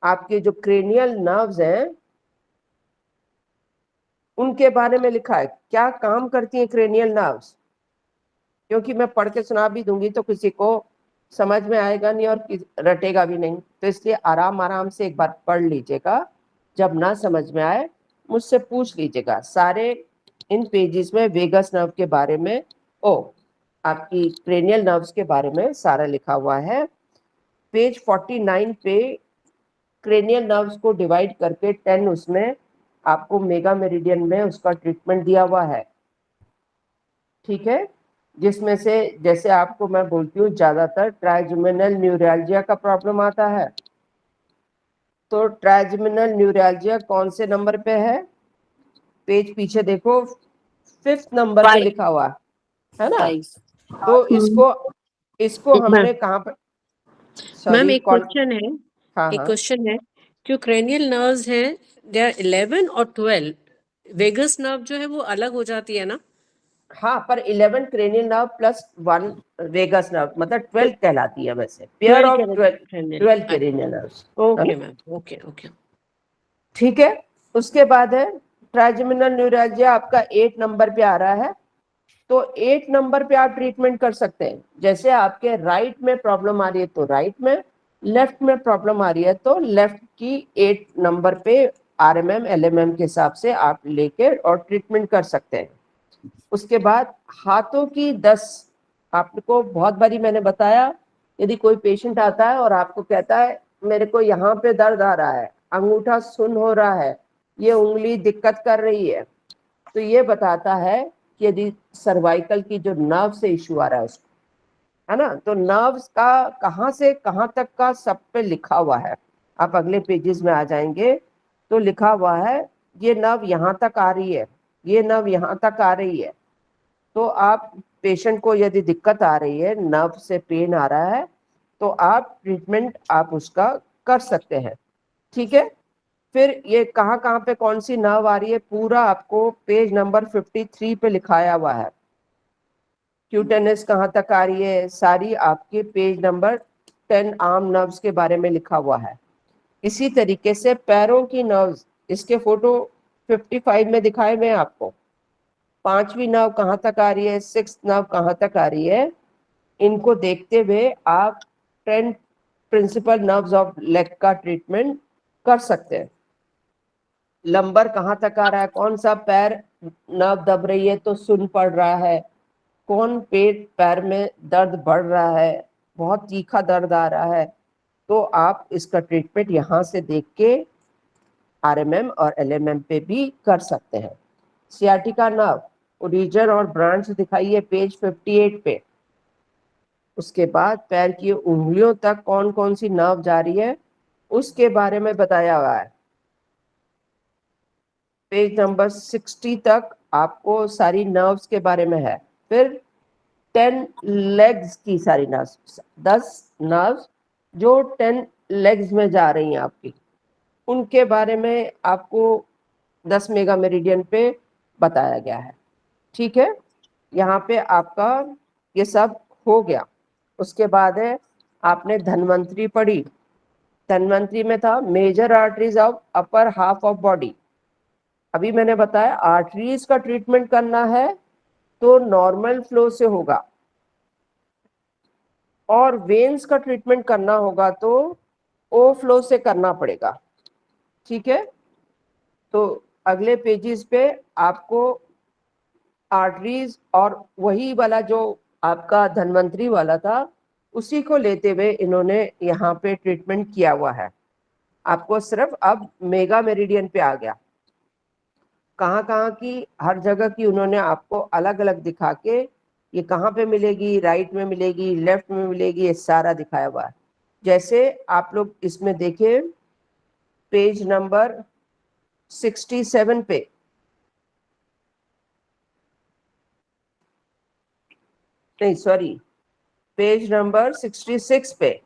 Speaker 1: आपके जो क्रेनियल नर्व्स हैं उनके बारे में लिखा है, क्या काम करती हैं क्रेनियल नर्व्स, क्योंकि मैं पढ़ के सुना भी दूंगी तो किसी को समझ में आएगा नहीं और रटेगा भी नहीं, तो इसलिए आराम से एक बार पढ़ लीजिएगा, जब ना समझ में आए मुझसे पूछ लीजिएगा। सारे इन पेजेस में वेगस नर्व के बारे में, आपकी क्रेनियल नर्व्स के बारे में सारा लिखा हुआ है। पेज 49 पे क्रेनियल नर्व्स को डिवाइड करके 10 उसमें आपको मेगा मेरिडियन में उसका ट्रीटमेंट दिया हुआ है, ठीक है। जिसमें से जैसे आपको मैं बोलती हूँ ज्यादातर ट्राइजेमिनल न्यूरैल्जिया का प्रॉब्लम आता है, तो ट्राइजेमिनल न्यूरैल्जिया कौन से नंबर पे है, पेज पीछे देखो 5th नंबर पे लिखा हुआ है ना। तो इसको हमने कहाँ पे,
Speaker 9: मैम
Speaker 1: सॉरी
Speaker 9: एक
Speaker 1: कौन,
Speaker 9: क्वेश्चन है,
Speaker 1: हाँ
Speaker 9: एक
Speaker 1: हाँ
Speaker 9: क्वेश्चन है, जो क्रेनियल नर्व्स हैं दे आर 11 और 12, वेगस नर्व जो है वो अलग हो जाती है ना?
Speaker 1: हाँ, पर 11 cranial nerve plus 1 vagus nerve मतलब 12 कहलाती है वैसे, pair
Speaker 9: 12
Speaker 1: of 12
Speaker 9: cranial.
Speaker 1: Cranial nerves,
Speaker 9: okay ma'am, okay okay.
Speaker 1: ठीक है। उसके बाद है ट्राइजेमिनल न्यूरैल्जिया, आपका 8 नंबर पे आ रहा है, तो 8 नंबर पे आप ट्रीटमेंट कर सकते हैं। जैसे आपके राइट में प्रॉब्लम आ रही है तो राइट में, लेफ्ट में प्रॉब्लम आ रही है तो लेफ्ट की 8 नंबर पे RMM LMM के हिसाब से आप लेके और ट्रीटमेंट कर सकते हैं। उसके बाद हाथों की 10, आपको बहुत बारी मैंने बताया, यदि कोई पेशेंट आता है और आपको कहता है मेरे को यहाँ पे दर्द आ रहा है, अंगूठा सुन्न हो रहा है, ये उंगली दिक्कत कर रही है, तो ये बताता है कि यदि सर्वाइकल की जो नर्व से इश्यू आ रहा है उसको, है ना। तो नर्व्स का कहाँ से कहाँ तक का सब पे लिखा हुआ है, आप अगले पेजेस में आ जाएंगे तो लिखा हुआ है ये नर्व यहाँ तक आ रही है, ये नर्व यहाँ तक आ रही है। तो आप पेशेंट को यदि दिक्कत आ रही है, नर्व से पेन आ रहा है, तो आप ट्रीटमेंट आप उसका कर सकते हैं, ठीक है। फिर ये कहाँ पे कौन सी नर्व आ रही है पूरा आपको पेज नंबर 53 पे लिखाया हुआ है। क्यूटेनस कहाँ तक आ रही है सारी आपके पेज नंबर 10 आर्म नर्व्स के बारे में लिखा हुआ है। इसी तरीके से पैरों की नर्व्स, इसके फोटो 55 में दिखाए हुए हैं आपको। 5वीं नर्व कहाँ तक आ रही है, 6th नर्व कहाँ तक आ रही है, इनको देखते हुए आप 10 प्रिंसिपल नर्व्स ऑफ लेग का ट्रीटमेंट कर सकते हैं। लंबर कहाँ तक आ रहा है, कौन सा पैर नर्व दब रही है तो सुन पड़ रहा है, कौन पैर में दर्द बढ़ रहा है, बहुत तीखा दर्द आ रहा है, तो आप इसका ट्रीटमेंट यहाँ से देख के RMM और LMM पे भी कर सकते हैं। सियाटिका नर्व, ओरिजिन और ब्रांच दिखाइए पेज 58 पे। उसके बाद पैर की उंगलियों तक कौन कौन सी नर्व जा रही है उसके बारे में बताया हुआ है। पेज नंबर 60 तक आपको सारी नर्व्स के बारे में है। फिर 10 लेग्स की सारी नर्व्स, 10 नर्व्स जो 10 लेग्स में जा रही हैं आपकी, उनके बारे में आपको 10 मेगा मेरिडियन पे बताया गया है, ठीक है। यहाँ पे आपका ये सब हो गया। उसके बाद है आपने धन्वंतरी पढ़ी, धन्वंतरी में था major arteries of upper half of body. अभी मैंने बताया आर्टरीज का ट्रीटमेंट करना है तो नॉर्मल फ्लो से होगा, और वेन्स का ट्रीटमेंट करना होगा तो ओ फ्लो से करना पड़ेगा, ठीक है। तो अगले पेजेस पे आपको आर्टरीज और वही वाला जो आपका धन्वंतरी वाला था उसी को लेते हुए इन्होंने यहाँ पे ट्रीटमेंट किया हुआ है। आपको सिर्फ अब मेगा मेरिडियन पे आ गया, कहाँ की हर जगह की उन्होंने आपको अलग अलग दिखा के ये कहाँ पे मिलेगी, राइट में मिलेगी, लेफ्ट में मिलेगी, ये सारा दिखाया हुआ है। जैसे आप लोग इसमें देखिए पेज नंबर 67 पे नहीं सॉरी, पेज नंबर 66 पे,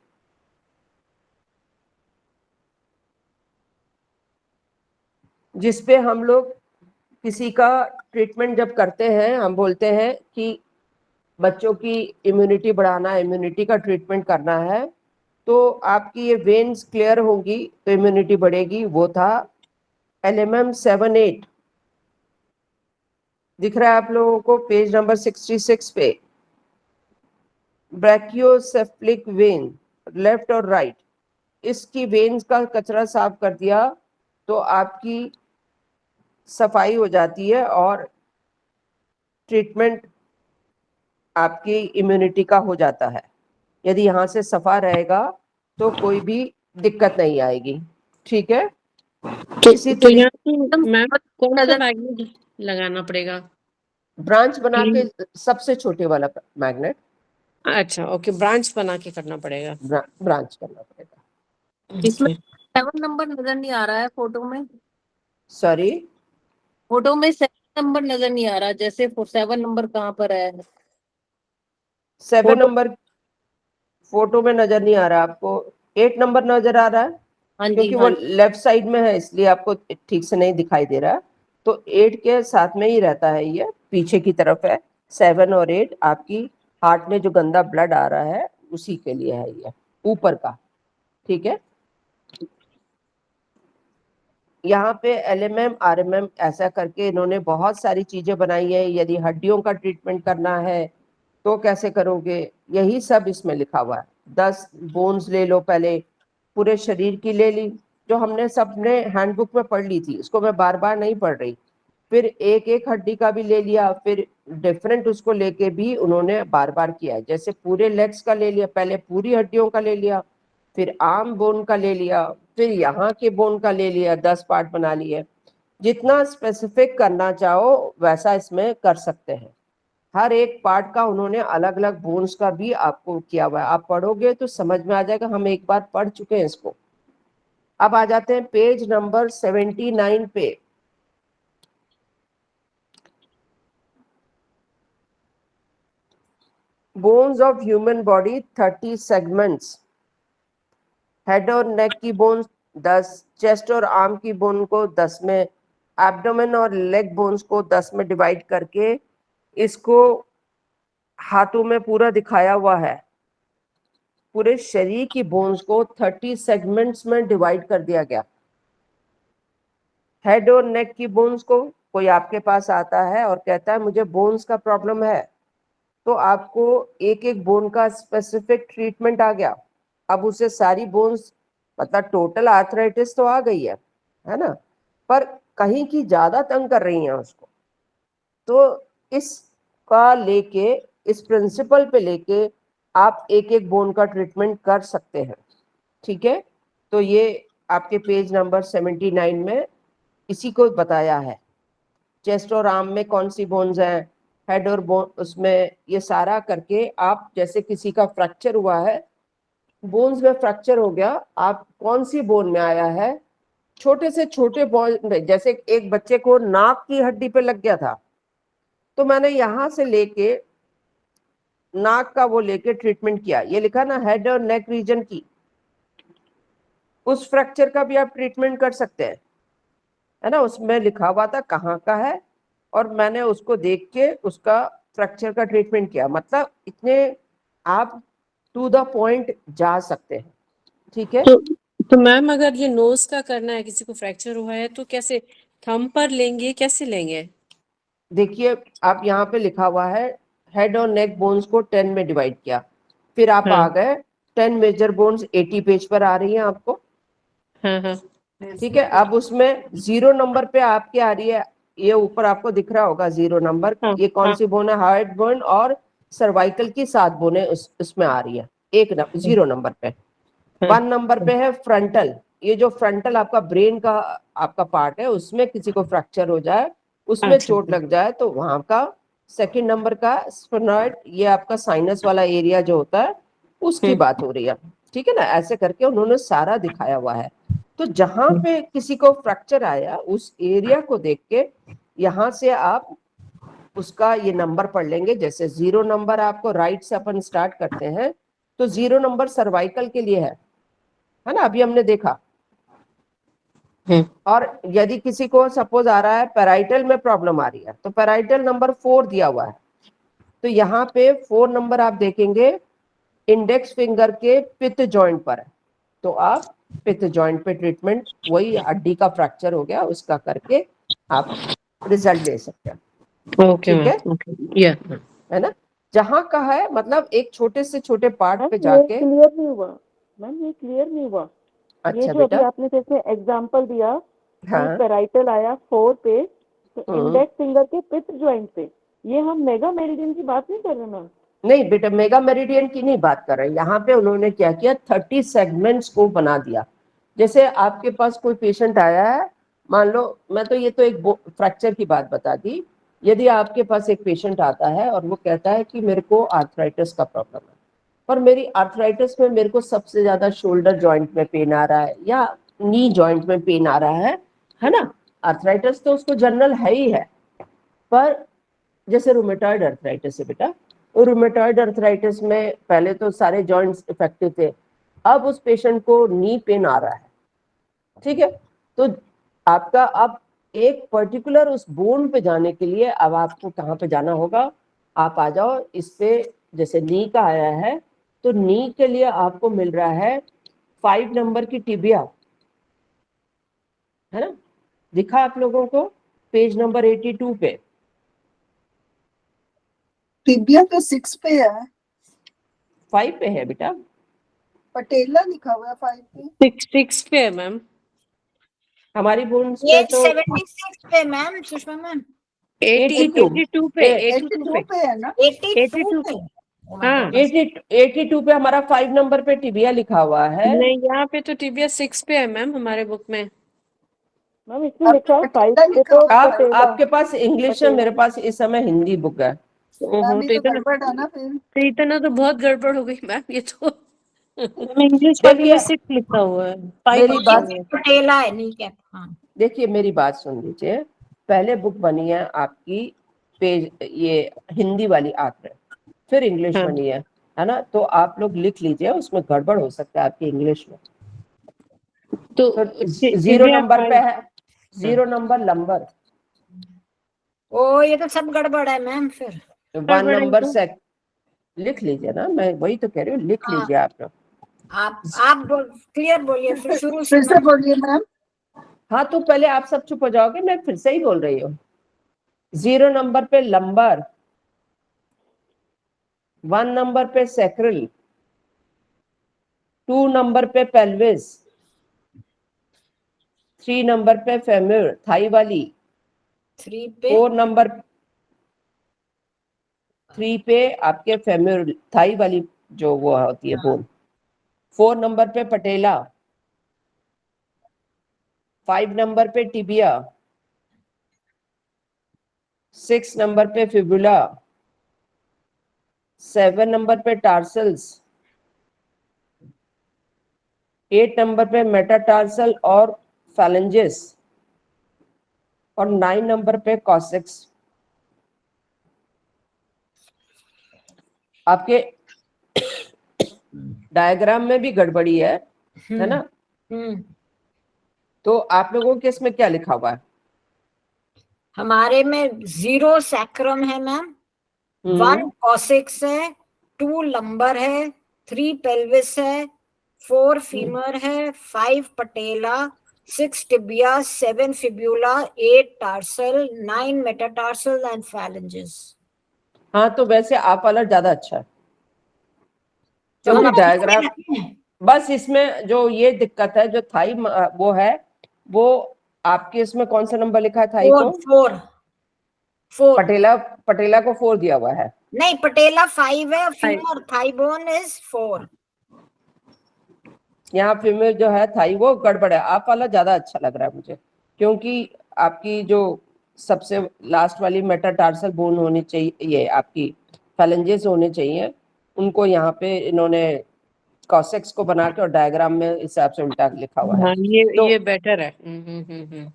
Speaker 1: जिसपे हम लोग किसी का ट्रीटमेंट जब करते हैं, हम बोलते हैं कि बच्चों की इम्यूनिटी बढ़ाना, इम्यूनिटी का ट्रीटमेंट करना है, तो आपकी ये वेन्स क्लियर होंगी तो इम्यूनिटी बढ़ेगी। वो था LMM 7-8, दिख रहा है आप लोगों को पेज नंबर 66 पे। ब्रैकियोसेफलिक वेन, लेफ्ट और राइट, इसकी वेन्स का कचरा साफ कर दिया तो आपकी सफाई हो जाती है और ट्रीटमेंट आपकी इम्यूनिटी का हो जाता है। यदि यहाँ से सफा रहेगा तो कोई भी दिक्कत नहीं आएगी, ठीक है। इसी
Speaker 9: तो
Speaker 1: तरीके
Speaker 9: यहाँ पे मैम कौन सा मैग्नेट लगाना पड़ेगा?
Speaker 1: ब्रांच बना के, सबसे छोटे वाला मैग्नेट
Speaker 9: अच्छा, ओके, ब्रांच बना के करना पड़ेगा।
Speaker 1: ब्रांच करना पड़ेगा।
Speaker 5: इसमें 7 नंबर नजर नहीं आ रहा है फोटो में।
Speaker 1: सॉरी,
Speaker 5: फोटो में 7 नंबर नजर नहीं आ रहा, जैसे 7 नंबर कहाँ पर है?
Speaker 1: 7 नंबर फोटो में नजर नहीं आ रहा आपको, 8 नंबर नजर आ रहा है।
Speaker 5: हाँ जी,
Speaker 1: क्योंकि वो लेफ्ट साइड में है इसलिए आपको ठीक से नहीं दिखाई दे रहा है। तो 8 के साथ में ही रहता है, ये पीछे की तरफ है। 7 और 8 आपकी हार्ट में जो गंदा ब्लड आ रहा है उसी के लिए है, ये ऊपर का, ठीक है। यहाँ पे LMM RMM ऐसा करके इन्होंने बहुत सारी चीजें बनाई है। यदि हड्डियों का ट्रीटमेंट करना है तो कैसे करोगे, यही सब इसमें लिखा हुआ है। 10 बोन्स ले लो, पहले पूरे शरीर की ले ली, जो हमने सबने हैंडबुक में पढ़ ली थी, इसको मैं बार बार नहीं पढ़ रही। फिर एक एक हड्डी का भी ले लिया, फिर डिफरेंट उसको लेके भी उन्होंने बार बार किया है। जैसे पूरे लेग्स का ले लिया, पहले पूरी हड्डियों का ले लिया, फिर आर्म बोन का ले लिया, फिर यहाँ के बोन का ले लिया, 10 पार्ट बना लिए। जितना स्पेसिफिक करना चाहो वैसा इसमें कर सकते हैं। हर एक पार्ट का उन्होंने अलग अलग बोन्स का भी आपको किया हुआ है। आप पढ़ोगे तो समझ में आ जाएगा, हम एक बार पढ़ चुके हैं इसको। अब आ जाते हैं पेज नंबर 79 पे। Bones of human body 30 segments. Head और नेक की बोन्स 10, चेस्ट और आर्म की बोन को 10 में, एब्डोमेन और लेग बोन्स को 10 में डिवाइड करके इसको हाथों में पूरा दिखाया हुआ है। पूरे शरीर की बोन्स को 30 सेगमेंट्स में डिवाइड कर दिया गया। हेड और नेक की बोन्स को, कोई आपके पास आता है और कहता है मुझे बोन्स का प्रॉब्लम है, तो आपको एक एक बोन का स्पेसिफिक ट्रीटमेंट आ गया। अब उसे सारी बोन्स, मतलब टोटल आर्थराइटिस तो आ गई है ना, पर कहीं की ज्यादा तंग कर रही हैं उसको, तो इसका लेके, इस प्रिंसिपल पे लेके आप एक एक बोन का ट्रीटमेंट कर सकते हैं, ठीक है। तो ये आपके पेज नंबर 79 में इसी को बताया है। चेस्ट और आर्म में कौन सी बोन्स हैं, हेड और बोन, उसमें ये सारा करके आप, जैसे किसी का फ्रैक्चर हुआ है, बोन्स में फ्रैक्चर हो गया, आप कौन सी बोन में आया है, छोटे से छोटे बोन में, जैसे एक बच्चे को नाक की हड्डी पे लग गया था, तो मैंने यहाँ से लेके नाक का वो लेके ट्रीटमेंट किया। ये लिखा ना हेड और नेक रीजन की, उस फ्रैक्चर का भी आप ट्रीटमेंट कर सकते हैं, है ना। उसमें लिखा हुआ था कहाँ का है और मैंने उसको देख के उसका फ्रैक्चर का ट्रीटमेंट किया। मतलब इतने आप टू द पॉइंट जा सकते हैं, ठीक है।
Speaker 9: तो मैम अगर ये नोज का करना है, किसी को फ्रैक्चर हुआ है, तो कैसे, थंब पर लेंगे, कैसे लेंगे?
Speaker 1: देखिए आप यहाँ पे लिखा हुआ है हेड और नेक बोन्स को 10 में डिवाइड किया, फिर आप आ गए 10 मेजर बोन्स 80 पेज पर आ रही हैं आपको,
Speaker 9: हाँ,
Speaker 1: ठीक है। अब उसमें 0 नंबर पे आपकी आ रही है, ये ऊपर आपको दिख रहा होगा 0 नंबर, ये कौन सी बोन है, हार्ट बोन और सर्वाइकल की 7 बोने उसमें आ रही है, 0 नंबर पे। 1 नंबर पे है फ्रंटल, ये जो फ्रंटल आपका ब्रेन का आपका पार्ट है, उसमें किसी को फ्रैक्चर हो जाए, उसमें चोट लग जाए, तो वहां का। सेकंड नंबर का स्फेनॉइड, ये आपका साइनस वाला एरिया जो होता है उसकी बात हो रही है, ठीक है ना। ऐसे करके उन्होंने सारा दिखाया हुआ है। तो जहां पे किसी को फ्रैक्चर आया उस एरिया को देख के यहाँ से आप उसका ये नंबर पढ़ लेंगे। जैसे 0 नंबर आपको राइट से अपन स्टार्ट करते हैं, तो 0 नंबर सर्वाइकल के लिए है ना, अभी हमने देखा। और यदि किसी को सपोज आ रहा है पैराइटल में प्रॉब्लम आ रही है, तो पैराइटल नंबर 4 दिया हुआ है, तो यहाँ पे 4 नंबर आप देखेंगे इंडेक्स फिंगर के पित्त जॉइंट पर है, तो आप पित्त जॉइंट पे ट्रीटमेंट, वही हड्डी का फ्रैक्चर हो गया उसका करके आप रिजल्ट दे सकते हैं।
Speaker 9: ओके
Speaker 1: ठीक है,
Speaker 9: या
Speaker 1: है ना। जहाँ का है मतलब एक छोटे से छोटे पार्ट पे
Speaker 3: ये
Speaker 1: जाके।
Speaker 3: क्लियर नहीं हुआ मैम, ये क्लियर नहीं हुआ। ये
Speaker 1: अच्छा
Speaker 3: जो अभी
Speaker 1: बेटा,
Speaker 3: आपने जैसे एग्जांपल दिया कि
Speaker 1: हाँ
Speaker 3: पेराइटल आया 4 पे, तो
Speaker 1: हम्म।
Speaker 3: इंडेक्स फिंगर के पिथ जॉइंट पे, ये हम मेगा मेरिडियन की बात नहीं कर रहे मैम।
Speaker 1: नहीं बेटा, मेगा मेरिडियन की नहीं बात कर रहे हैं। यहाँ पे उन्होंने क्या किया, 30 सेगमेंट्स को बना दिया। जैसे आपके पास कोई पेशेंट आया है, मान लो, मैं तो ये तो एक फ्रैक्चर की बात बता दी। यदि आपके पास एक पेशेंट आता है और वो कहता है कि मेरे को आर्थराइटिस का प्रॉब्लम है, पर मेरी आर्थराइटिस में मेरे को सबसे ज्यादा शोल्डर जॉइंट में पेन आ रहा है या नी जॉइंट में पेन आ रहा है ना। आर्थराइटिस तो उसको जनरल है ही है, पर जैसे रूमेटॉइड आर्थराइटिस है बेटा, रूमेटॉइड आर्थराइटिस में पहले तो सारे जॉइंट्स इफेक्टिव थे, अब उस पेशेंट को नी पेन आ रहा है। ठीक है, तो आपका अब एक पर्टिकुलर उस बोन पे जाने के लिए अब आपको कहाँ पे जाना होगा, आप आ जाओ इस पे। जैसे नी का आया है, तो नी के लिए आपको मिल रहा है 5 नंबर की टिबिया, है ना। दिखा आप लोगों को पेज नंबर 82 पे।
Speaker 2: टिबिया तो 6 पे है,
Speaker 1: 5 पे है बेटा।
Speaker 2: पटेला लिखा हुआ है 5 पे।
Speaker 9: 6 पे है मैम।
Speaker 1: हमारी बोन्स
Speaker 7: ये
Speaker 1: पे तो
Speaker 7: 76 पे मैम, सुषमा मैम
Speaker 9: 82 पे
Speaker 2: 82 पे है ना।
Speaker 7: 82 पे।
Speaker 9: हाँ
Speaker 1: 82 पे हमारा 5 नंबर पे टिबिया लिखा हुआ है।
Speaker 9: नहीं, यहाँ पे तो टिबिया 6 पे है मैम हमारे बुक में।
Speaker 3: मैम इसमें लिखा है 5
Speaker 2: पटेला
Speaker 3: पे,
Speaker 2: लिखा
Speaker 3: तो
Speaker 2: हुआ है।
Speaker 3: पटेला।
Speaker 1: आपके पास इंग्लिश है, मेरे पास इस समय हिंदी बुक है।
Speaker 2: मैम
Speaker 9: तो
Speaker 2: ये तो गड़बड़ है ना फिर।
Speaker 9: इतना तो बहुत गड़बड़ हो गई मैम, ये तो इंग्लिश वाले
Speaker 1: देखिए
Speaker 9: में 6 लिखा हुआ है, 5
Speaker 1: मेरी
Speaker 9: लिखा
Speaker 1: बात,
Speaker 9: हुआ है।
Speaker 7: पटेला है, नहीं क्या? हाँ
Speaker 1: देखिए मेरी बात सुन लीजिए। पहले बुक बनी है आपकी पेज ये हिंदी वाली आखिर, फिर इंग्लिश
Speaker 9: हाँ।
Speaker 1: बनी है ना। तो आप लोग लिख लीजिए, उसमें गड़बड़ हो सकता है आपकी इंग्लिश में।
Speaker 9: तो
Speaker 1: तो 0 नंबर पे है, 0 नंबर लंबर,
Speaker 7: ओ ये तो सब गड़बड़ है मैम फिर।
Speaker 1: 1 नंबर सेक, लिख लीजिए ना, मैं वही तो कह रही हूँ, लिख लीजिए आप लोग।
Speaker 7: आप क्लियर बोलिए फिर शुरू
Speaker 2: फिर से बोलिए मैम।
Speaker 1: हाँ, तो पहले आप सब चुप हो जाओगे, मैं फिर से ही बोल रही हूँ। 0 नंबर पे लंबर, 1 नंबर पे सैक्रल, 2 नंबर पे पेल्विस, 3 नंबर पे फेमर थाई वाली,
Speaker 7: 3 पे
Speaker 1: 4 नंबर 3 पे आपके फेमर थाई वाली जो वो होती है बोन, 4 नंबर पे पटेला, 5 नंबर पे टिबिया, 6 नंबर पे फिबुला, 7 नंबर पे टार्सल्स, 8 नंबर पे मेटाटार्सल और फैलेंजेस, और 9 नंबर पे कॉसेक्स। आपके डायग्राम में भी गड़बड़ी है ना। तो आप लोगों के इसमें क्या लिखा हुआ है?
Speaker 7: हमारे में 0 सैक्रम है मैम, 1 कॉसेक्स है, 2 लंबर है, 3 पेल्विस है, 4 फीमर है, 5 पटेला, 6 tibia, 7 fibula, 8 tarsal, 9 metatarsal and phalanges.
Speaker 1: हाँ, तो वैसे आप वाला ज्यादा अच्छा है,
Speaker 7: तो
Speaker 1: क्योंकि
Speaker 7: हम
Speaker 1: डायग्राम, बस इसमें जो ये दिक्कत है, जो थाई वो है, वो आपके इसमें कौन सा नंबर लिखा है थाई को?
Speaker 7: 4
Speaker 1: पटेला को 4 दिया हुआ है।
Speaker 7: नहीं, पटेला 5 है, फीमर थाई बोन इज 4।
Speaker 1: यहाँ फीमेल जो है थाई वो गड़बड़ है। आप वाला ज्यादा अच्छा लग रहा है मुझे, क्योंकि आपकी जो सबसे लास्ट वाली मेटाटार्सल बोन होनी चाहिए, ये आपकी फैलेंजेस होने चाहिए, उनको यहाँ पे इन्होंने कॉसेक्स को बना के और डायग्राम में इस हिसाब से उल्टा लिखा हुआ है।
Speaker 9: हाँ,
Speaker 1: तो
Speaker 9: ये बेटर है।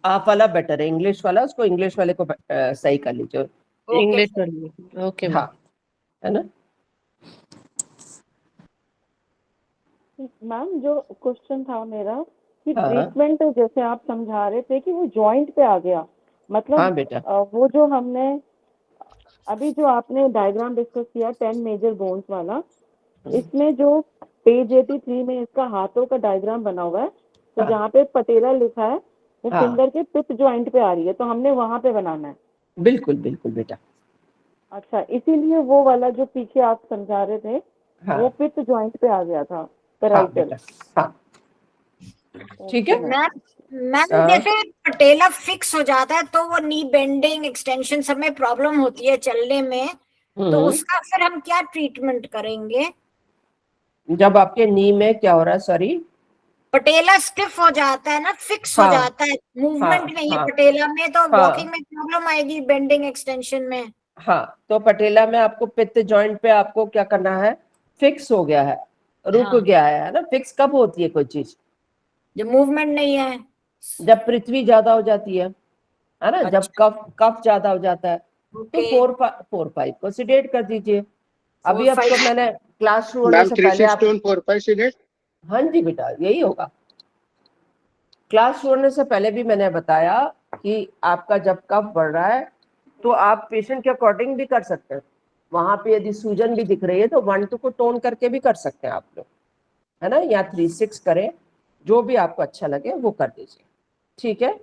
Speaker 1: आप वाला बेटर है, इंग्लिश वाला, उसको इंग्लिश वाले को सही कर लीजिए।
Speaker 7: ओके
Speaker 9: इंग्लिश वाली, ओके मैम।
Speaker 1: हाँ, है ना?
Speaker 3: मैम जो क्वेश्चन था मेरा कि
Speaker 1: हाँ
Speaker 3: ट्रीटमेंट जैसे आप समझा रहे थे कि वो जॉइंट पे आ गया, मतलब
Speaker 1: हाँ बेटा,
Speaker 3: वो जो हमने अभी जो आपने डायग्राम डिस्कस किया 10 मेजर बोन्स वाला, इसमें जो पेज 83 में इसका हाथों का डायग्राम बना हुआ है, तो
Speaker 1: हाँ
Speaker 3: जहाँ पे पटेला लिखा है वो
Speaker 1: हाँ,
Speaker 3: फिंगर के पिप जॉइंट पे आ रही है, तो हमने वहां पे बनाना है।
Speaker 1: बिल्कुल बिल्कुल बेटा।
Speaker 3: अच्छा, इसीलिए वो वाला जो पीछे आप समझा रहे थे
Speaker 1: हाँ
Speaker 3: वो पिप जॉइंट पे आ गया था,
Speaker 1: हाँ
Speaker 3: पेराइटल।
Speaker 1: बेटा, हाँ ठीक
Speaker 3: ओके
Speaker 1: है।
Speaker 3: मैम।
Speaker 7: मैम
Speaker 1: हाँ,
Speaker 7: जैसे पटेला फिक्स हो जाता है तो वो नी बेंडिंग एक्सटेंशन सब में प्रॉब्लम होती है चलने में, तो उसका फिर हम क्या ट्रीटमेंट करेंगे?
Speaker 1: जब आपके नी में क्या हो रहा है, सॉरी?
Speaker 7: पटेला स्टिफ हो जाता है ना, फिक्स हो
Speaker 1: हाँ
Speaker 7: जाता है, मूवमेंट
Speaker 1: हाँ
Speaker 7: नहीं है
Speaker 1: हाँ
Speaker 7: पटेला में, तो वॉकिंग
Speaker 1: हाँ
Speaker 7: में प्रॉब्लम आएगी बेंडिंग एक्सटेंशन में।
Speaker 1: हाँ, तो पटेला में आपको पित्त जॉइंट पे आपको क्या करना है? फिक्स हो गया है, रुक
Speaker 7: हाँ,
Speaker 1: गया है ना? फिक्स कब होती है कोई चीज?
Speaker 7: जब मूवमेंट नहीं है।
Speaker 1: जब पृथ्वी ज्यादा हो जाती है ना? जब
Speaker 7: अच्छा,
Speaker 1: कफ कफ ज्यादा हो जाता है, तो
Speaker 7: ओके।
Speaker 1: 4-5 को सिडेट कर दीजिए। अभी
Speaker 7: 4-5।
Speaker 1: आपको मैंने क्लास शुरू होने
Speaker 6: मैम
Speaker 1: से
Speaker 6: थ्री
Speaker 1: पहले
Speaker 6: सिक्स
Speaker 1: आप,
Speaker 6: टू 4-5 सीडेड।
Speaker 1: हाँ जी बेटा, यही होगा। क्लास शुरू होने से पहले भी मैंने बताया कि आपका जब कफ बढ़ रहा है तो आप पेशेंट के अकॉर्डिंग भी कर सकते हैं। वहां पे यदि सूजन भी दिख रही है तो 1-2 को टोन करके भी कर सकते हैं आप लोग, है ना? या 3-6 करें, जो भी आपको अच्छा लगे वो कर दीजिए, ठीक है?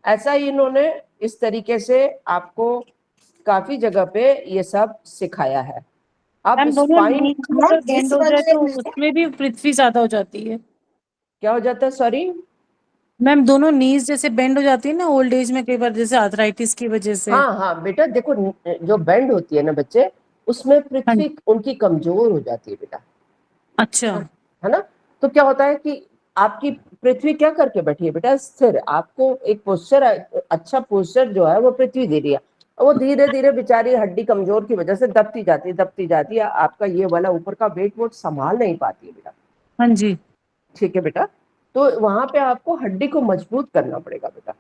Speaker 1: ऐसा ही इन्होंने इस तरीके से आपको काफी जगह पे ये सब सिखाया है। अब
Speaker 9: मैम दोनों
Speaker 1: स्पाइन
Speaker 9: नीज अगर बेंड
Speaker 2: इस
Speaker 9: हो जाए
Speaker 2: वाले
Speaker 9: तो
Speaker 2: में
Speaker 9: उसमें भी पृथ्वी ज्यादा हो जाती है।
Speaker 1: क्या हो जाता है, सॉरी?
Speaker 9: मैम दोनों नीज जैसे बेंड हो जाती है ना ओल्ड एज में, कई बार जैसे आर्थराइटिस की वजह से।
Speaker 1: हाँ हाँ बेटा, देखो जो बेंड होती है ना बच्चे, उसमें
Speaker 9: हाँ,
Speaker 1: पृथ्वी उनकी कमजोर हो जाती है बेटा,
Speaker 9: अच्छा
Speaker 1: है ना? तो क्या होता है कि आपकी पृथ्वी क्या करके बैठी है बेटा? स्थिर। आपको एक पोस्चर, अच्छा पोस्चर जो है वो पृथ्वी दे रही है, और वो धीरे धीरे बेचारी हड्डी कमजोर की वजह से दबती जाती है, आपका ये वाला ऊपर का वेट वोट संभाल नहीं पाती है बेटा,
Speaker 9: हाँ जी।
Speaker 1: ठीक है बेटा? तो वहां पे आपको हड्डी को मजबूत करना पड़ेगा बेटा।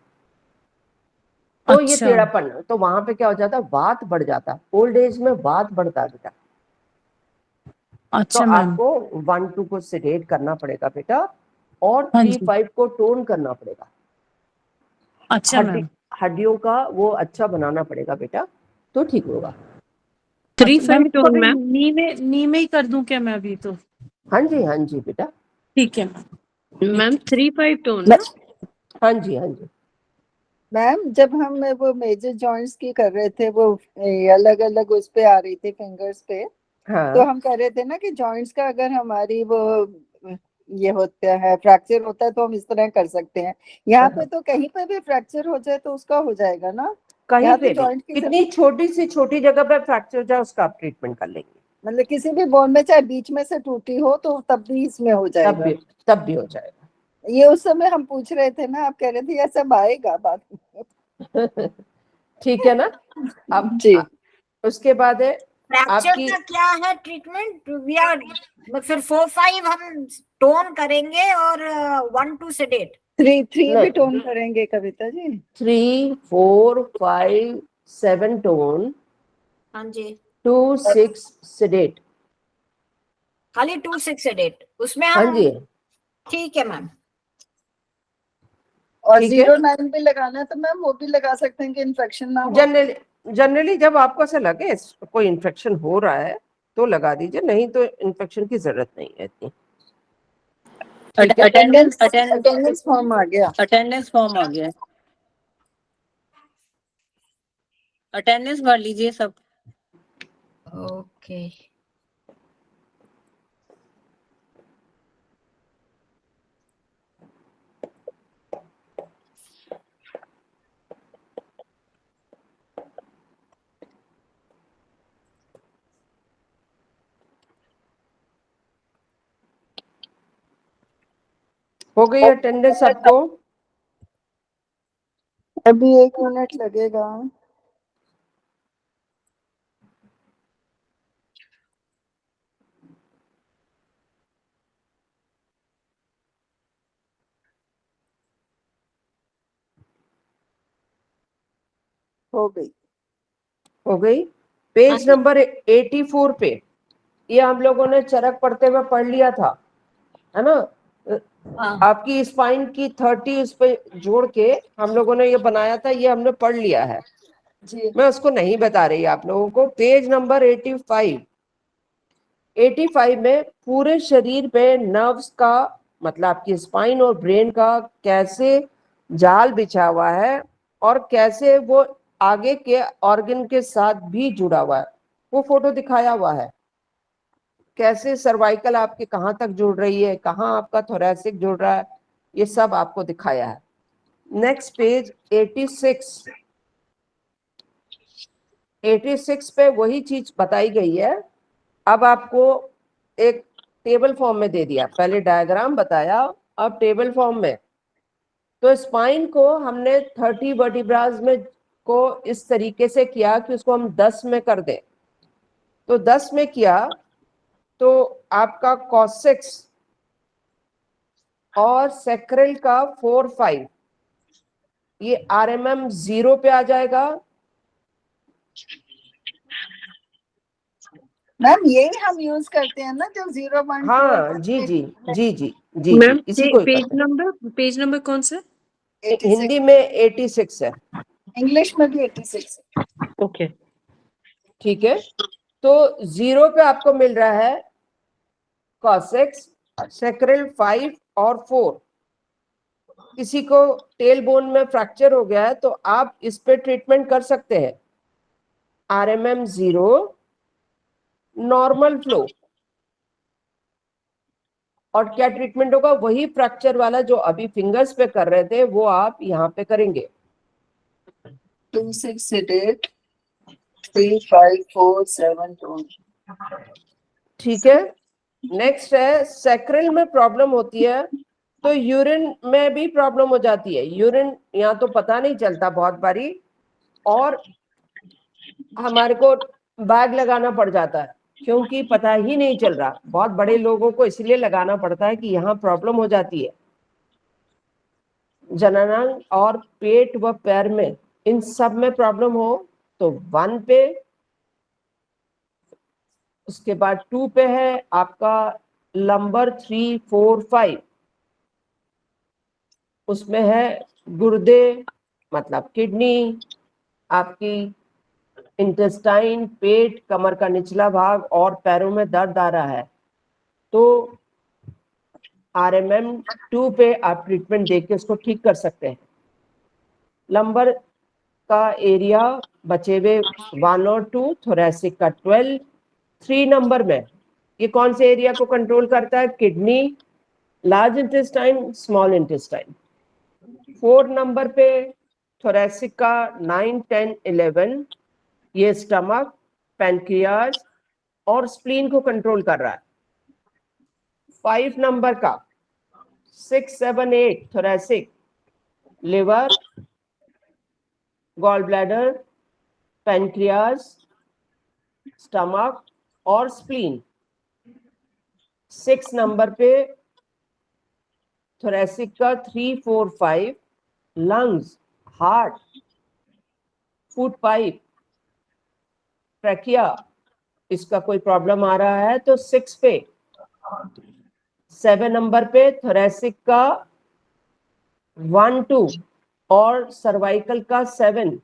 Speaker 1: तो ये
Speaker 9: अच्छा
Speaker 1: टेढ़ापन, तो वहां पे क्या हो जाता है, वात बढ़ जाता है, ओल्ड एज में वात बढ़ता है बेटा। तो
Speaker 9: अच्छा मैम।
Speaker 1: आपको 1-2 को सेडेट करना पड़ेगा बेटा, और
Speaker 9: हाँ जी,
Speaker 1: 3-5 को टोन करना पड़ेगा।
Speaker 9: अच्छा
Speaker 1: हड्डी
Speaker 9: मैम।
Speaker 1: हड्डियों का वो अच्छा बनाना पड़ेगा बेटा, तो ठीक होगा।
Speaker 9: 3-5
Speaker 5: मैम
Speaker 9: तो
Speaker 5: टोन
Speaker 9: अभी
Speaker 5: मैम।
Speaker 9: नी में ही कर दूं क्या मैं अभी तो?
Speaker 1: हाँ जी बेटा,
Speaker 9: ठीक है मैम।
Speaker 5: मैम 3-5 टोन ना।
Speaker 1: हाँ जी हाँ जी।
Speaker 2: मैम जब हम वो मेजर जॉइंट्स की कर रहे थे, वो अलग अलग उस पे आ रही थी फिंगर्स पे, तो
Speaker 1: हाँ
Speaker 2: हम कह रहे थे ना कि जॉइंट्स का अगर हमारी वो ये होता है, फ्रैक्चर होता है, तो हम इस तरह कर सकते हैं। यहाँ पे
Speaker 1: हाँ,
Speaker 2: तो कहीं पे भी फ्रैक्चर हो जाए तो उसका हो जाएगा ना?
Speaker 1: कहीं
Speaker 2: यहाँ तो
Speaker 1: पे भी
Speaker 2: जॉइंट की सिर्फ,
Speaker 1: कितनी छोटी से छोटी जगह पे फ्रैक्चर हो जाए उसका आप ट्रीटमेंट कर लेंगे,
Speaker 2: मतलब किसी भी बोन में चाहे बीच में से टूटी हो तो तब भी इसमें हो
Speaker 1: तब
Speaker 2: जाएगा।
Speaker 1: भी तब भी हो जाएगा।
Speaker 2: ये उस समय हम पूछ रहे थे ना, आप कह रहे थे ये सब आएगा बाद में।
Speaker 1: ठीक है ना? अब
Speaker 2: जी।
Speaker 1: उसके बाद है
Speaker 7: फ्रैक्चर
Speaker 1: आपकी,
Speaker 7: का क्या है ट्रीटमेंट? वी आर फिर 4-5 हम टोन करेंगे और 1-2 सेडेट।
Speaker 2: 3 भी
Speaker 1: नहीं,
Speaker 2: टोन करेंगे कविता जी?
Speaker 1: 3-4-5-7 टोन,
Speaker 7: हाँ जी,
Speaker 1: 2-6 सेडेट।
Speaker 7: खाली 2-6 सेडेट उसमें
Speaker 1: हाँ
Speaker 7: हम।
Speaker 1: जी,
Speaker 7: ठीक है मैम।
Speaker 2: और
Speaker 1: ठीक है।
Speaker 2: 0-9 भी लगाना है तो मैम वो भी लगा सकते हैं कि इन्फेक्शन ना हो।
Speaker 1: जनरली जब आपको ऐसा लगे कोई इन्फेक्शन हो रहा है तो लगा दीजिए, नहीं तो इन्फेक्शन की जरूरत नहीं है इतनी, ठीक है?
Speaker 2: अटेंडेंस अटेंडेंस फॉर्म आ गया।
Speaker 5: अटेंडेंस फॉर्म आ गया है, अटेंडेंस भर लीजिए सब।
Speaker 7: ओके।
Speaker 1: हो गई अटेंडेंस सबको?
Speaker 2: अभी 1 मिनट लगेगा। हो गई।
Speaker 1: हो गई। पेज नंबर 84 पे ये हम लोगों ने चरक पढ़ते हुए पढ़ लिया था, है ना।
Speaker 7: हाँ।
Speaker 1: आपकी स्पाइन की 30 उस पे जोड़ के हम लोगों ने ये बनाया था, ये हमने पढ़ लिया है।
Speaker 2: जी
Speaker 1: मैं उसको नहीं बता रही आप लोगों को। पेज नंबर 85 में पूरे शरीर पे नर्व्स का मतलब आपकी स्पाइन और ब्रेन का कैसे जाल बिछा हुआ है और कैसे वो आगे के ऑर्गन के साथ भी जुड़ा हुआ है, वो फोटो दिखाया हुआ है। कैसे सर्वाइकल आपके कहाँ तक जुड़ रही है, कहाँ आपका थोरैसिक जुड़ रहा है, ये सब आपको दिखाया है। नेक्स्ट पेज 86 पे वही चीज बताई गई है। अब आपको एक टेबल फॉर्म में दे दिया, पहले डायग्राम बताया, अब टेबल फॉर्म में। तो स्पाइन को हमने 30 वर्टिब्रास में को इस तरीके से किया कि उसको हम 10 में कर दें। तो 10 में किया तो आपका कॉसेक्स और सेक्रल का 4-5 ये RMM 0 पे आ जाएगा।
Speaker 2: मैम यही हम यूज करते हैं ना, जो 0-1-2
Speaker 1: हाँ जी जी जी जी जी
Speaker 9: मैम
Speaker 1: जी, इसी को ही
Speaker 9: पेज
Speaker 1: करते हैं।
Speaker 9: नंबर कौन सा?
Speaker 1: हिंदी में 86 है,
Speaker 2: इंग्लिश में भी 86 है।
Speaker 9: ओके।
Speaker 1: ठीक है। तो 0 पे आपको मिल रहा है कॉसेक्स, सेक्रल 5 और 4। किसी को टेल बोन में फ्रैक्चर हो गया है तो आप इस पे ट्रीटमेंट कर सकते हैं। RMM 0, normal flow. और क्या ट्रीटमेंट होगा? वही फ्रैक्चर वाला जो अभी फिंगर्स पे कर रहे थे वो आप यहाँ पे करेंगे।
Speaker 2: 2, 6, 8, 3, 5, 4, 7, 2।
Speaker 1: ठीक है। नेक्स्ट है सैक्रल में प्रॉब्लम होती है तो यूरिन में भी प्रॉब्लम हो जाती है। यूरिन यहाँ तो पता नहीं चलता बहुत बारी, और हमारे को बैग लगाना पड़ जाता है क्योंकि पता ही नहीं चल रहा। बहुत बड़े लोगों को इसलिए लगाना पड़ता है कि यहाँ प्रॉब्लम हो जाती है। जननांग और पेट व पैर में, इन सब में प्रॉब्लम हो तो 1 पे, उसके बाद 2 पे है आपका लंबर 3, 4, 5। उसमें है गुर्दे मतलब किडनी, आपकी इंटेस्टाइन, पेट, कमर का निचला भाग और पैरों में दर्द आ रहा है तो RMM 2 पे आप ट्रीटमेंट देके उसको ठीक कर सकते हैं। लंबर का एरिया बचे हुए 1 और 2, थोरैसिक का 12। 3 नंबर में ये कौन से एरिया को कंट्रोल करता है? Kidney, large intestine, small intestine. 4 number पे थोरैसिक का 9, 10, 11 ये स्टमक, पैनक्रियाज और स्प्लीन को कंट्रोल कर रहा है। 5 नंबर का 6, 7, 8 thoracic, liver, gall bladder, pancreas, stomach और स्प्लीन। 6 नंबर पे थोरैसिक का 3, 4, 5 lungs, heart, food pipe, trachea, इसका कोई प्रॉब्लम आ रहा है तो 6 पे। 7 नंबर पे थोरैसिक का 1, 2 और सर्वाइकल का 7,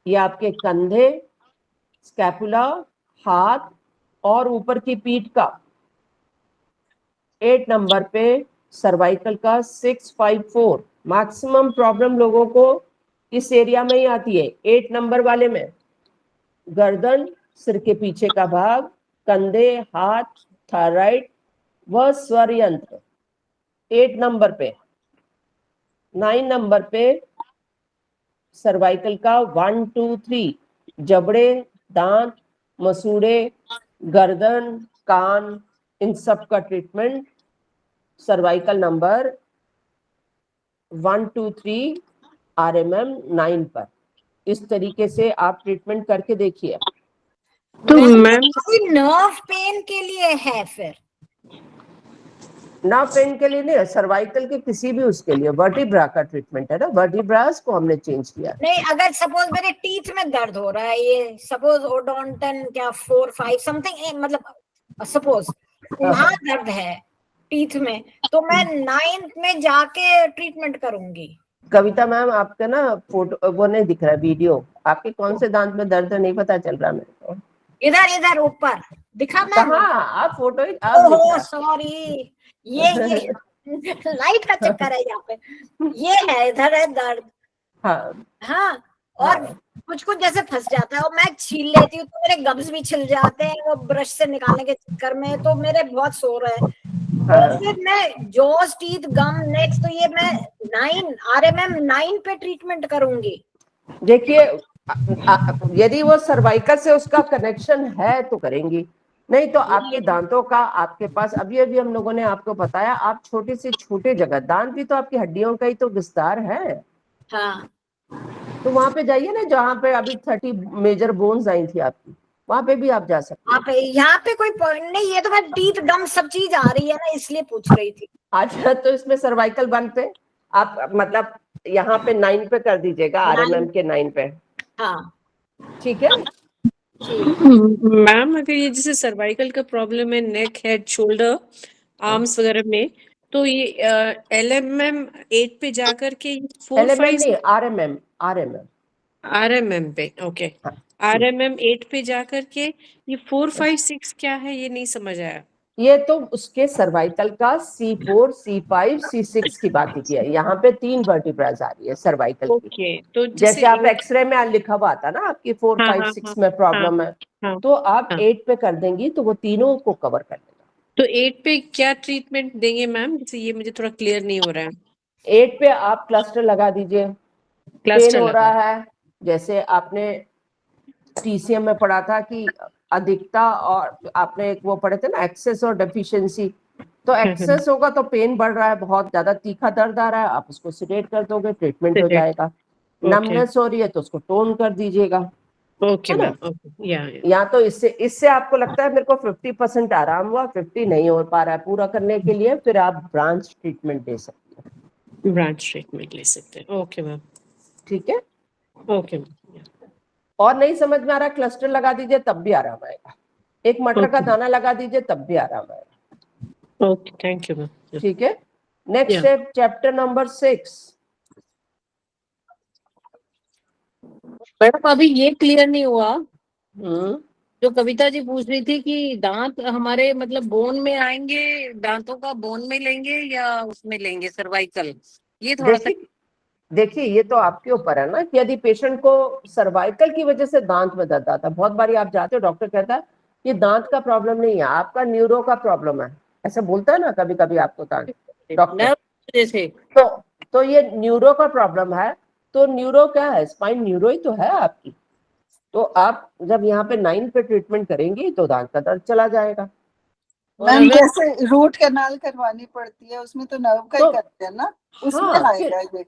Speaker 1: ये आपके कंधे, स्कैपुला, हाथ और ऊपर की पीठ का। 8 नंबर पे सर्वाइकल का 6, 5, 4। मैक्सिमम प्रॉब्लम लोगों को इस एरिया में ही आती है। 8 नंबर वाले में गर्दन, सिर के पीछे का भाग, कंधे, हाथ, थायराइड व स्वर यंत्र। 8 नंबर पे। 9 नंबर पे सर्वाइकल का 1, 2, 3 जबड़े, दांत, मसूड़े, गर्दन, कान, इन सब का ट्रीटमेंट सर्वाइकल नंबर 1, 2, 3 RMM 9 पर। इस तरीके से आप ट्रीटमेंट करके देखिए।
Speaker 9: तो
Speaker 7: मैम
Speaker 9: मैम
Speaker 7: कोई नर्व पेन के लिए है फिर?
Speaker 1: ना पेन के लिए नहीं, सर्वाइकल के किसी भी उसके लिए वर्टिब्रा का ट्रीटमेंट है ना, वर्टिब्रास को हमने चेंज किया।
Speaker 7: नहीं, अगर सपोज मेरे टीथ में दर्द हो रहा है, ये सपोज ओडोंटन क्या 4-5 समथिंग, मतलब सपोज वहां दर्द है टीथ में, तो मैं 9th में जाके ट्रीटमेंट करूंगी।
Speaker 1: कविता मैम आपका ना फोटो वो नहीं दिख रहा, वीडियो आपके कौन से दांत में दर्द है नहीं पता चल रहा मेरे को।
Speaker 7: इधर इधर ऊपर दिखा मैम?
Speaker 1: कहाँ आप फोटो ही आप दिख
Speaker 7: ओहो
Speaker 1: रहा।
Speaker 7: सॉरी, ये लाइट का चक्कर है यहाँ पे। ये है, इधर है दर्द।
Speaker 1: हाँ
Speaker 7: हाँ, और कुछ कुछ जैसे फंस जाता है और मैं छील लेती हूँ तो मेरे गम्स भी छिल जाते हैं वो ब्रश से निकालने के चक्कर में, तो मेरे बहुत शोर है। तो फिर मैं जॉस, टीथ, गम, नेक्स्ट, तो ये मैं 9 RMM 9 पे ट्रीटमेंट करूंगी।
Speaker 1: देखिए यदि वो सर्वाइकल से उसका कनेक्शन है तो करेंगी, नहीं तो आपके दांतों का आपके पास अभी अभी हम लोगों ने आपको बताया, आप छोटे से छोटे जगह, दांत भी तो आपकी हड्डियों का ही तो विस्तार है।
Speaker 7: हाँ,
Speaker 1: तो वहां पे जाइए ना जहाँ पे अभी 30 मेजर बोन्स आई थी आपकी, वहां पे भी आप जा सकते
Speaker 7: आप यहाँ पे कोई पॉइंट नहीं है, तो मैं टीथ, गम सब चीज आ रही है ना, इसलिए पूछ रही थी।
Speaker 1: अच्छा, तो इसमें सर्वाइकल 1 पे आप मतलब यहाँ पे 9 पे कर दीजिएगा, RMM के 9 पे।
Speaker 7: हाँ
Speaker 1: ठीक है
Speaker 9: मैम, अगर ये जैसे सर्वाइकल का प्रॉब्लम है, नेक, हेड, शोल्डर, आर्म्स वगैरह में, तो ये LMM 8 पे जाकर के 4,
Speaker 1: LMM
Speaker 9: 5,
Speaker 1: नहीं, RMM
Speaker 9: RMM पे, ओके, RMM 8 पे जाकर के ये 4, 5, 6 क्या है, ये नहीं समझ आया।
Speaker 1: ये तो उसके सर्वाइकल का C4, C5, C6 की बात की है। यहाँ पे 3 वर्टिब्रास आ रही है सर्वाइकल की।
Speaker 9: ओके, तो
Speaker 1: जैसे आप एक्सरे में लिखा हुआ आता ना आपकी 4, 5, 6 में प्रॉब्लम है, तो आप 8 पे कर देंगी तो वो तीनों को कवर कर लेगा।
Speaker 9: तो 8 पे क्या ट्रीटमेंट देंगे मैम, जैसे ये मुझे थोड़ा क्लियर नहीं हो रहा है।
Speaker 1: 8 पे आप क्लस्टर लगा दीजिए। पेन
Speaker 9: क्लस्टर
Speaker 1: हो
Speaker 9: लगा,
Speaker 1: रहा है, जैसे आपने TCM में पढ़ा था कि अधिकता, और आपने एक वो पढ़े थे ना एक्सेस और डेफिशिएंसी, तो एक्सेस होगा तो पेन बढ़ रहा है, बहुत ज्यादा तीखा दर्द आ रहा है, आप उसको सिडेट कर दोगे, ट्रीटमेंट हो जाएगा। नमनेस हो रही है तो उसको टोन कर दीजिएगा।
Speaker 9: ओके
Speaker 1: है ना?
Speaker 9: मैम, ओके,
Speaker 1: या तो इससे आपको लगता है मेरे को 50% आराम हुआ, 50 नहीं हो पा रहा है पूरा करने के लिए, फिर आप ब्रांच ट्रीटमेंट दे सकते हैं।
Speaker 9: ब्रांच ट्रीटमेंट ले सकते हैं, ओके मैम,
Speaker 1: ठीक है,
Speaker 9: ओके मैम।
Speaker 1: और नहीं समझ में आ रहा, क्लस्टर लगा दीजिए तब भी आराम आएगा, एक मटर का दाना लगा दीजिए तब भी आराम आएगा।
Speaker 9: Okay, thank you ma'am.
Speaker 1: ठीक है, next step, chapter number 6।
Speaker 5: Madam अभी ये क्लियर नहीं हुआ जो कविता जी पूछ रही थी कि दांत हमारे मतलब बोन में आएंगे, दांतों का बोन में लेंगे या उसमें लेंगे सर्वाइकल, ये थोड़ा सा।
Speaker 1: देखिए ये तो आपके ऊपर है ना कि यदि पेशेंट को सर्वाइकल की वजह से दांत में दर्द आता है, बहुत बारी आप जाते हो डॉक्टर कहता है ये दांत का प्रॉब्लम नहीं है, आपका न्यूरो का प्रॉब्लम है, ऐसा बोलता है ना कभी कभी आपको डॉक्टर।
Speaker 5: जैसे
Speaker 1: तो ये न्यूरो का प्रॉब्लम है, तो न्यूरो क्या है, स्पाइन न्यूरो ही तो है आपकी। तो आप जब यहाँ पे 9 पे ट्रीटमेंट करेंगी तो दांत का दर्द चला जाएगा।
Speaker 2: मैम जैसे रूट कैनाल करवानी पड़ती है उसमें तो नर्व का ही करते हैं ना, उसमें आएगा ये।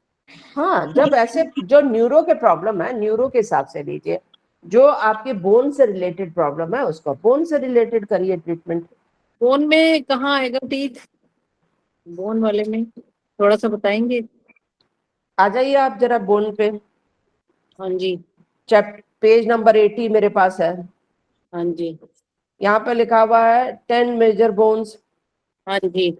Speaker 1: हाँ, जब ऐसे जो न्यूरो के प्रॉब्लम है, न्यूरो के हिसाब से लीजिए, जो आपके बोन से रिलेटेड प्रॉब्लम है उसका बोन से रिलेटेड करिए ट्रीटमेंट।
Speaker 5: बोन में कहाँ आएगा टीथ, बोन वाले में थोड़ा सा बताएंगे।
Speaker 1: आ जाइए आप जरा बोन पे।
Speaker 5: हाँ जी,
Speaker 1: पेज नंबर 80 मेरे पास है।
Speaker 5: हाँ जी,
Speaker 1: यहाँ पे लिखा हुआ है 10 मेजर बोन्स,
Speaker 5: हाँ जी,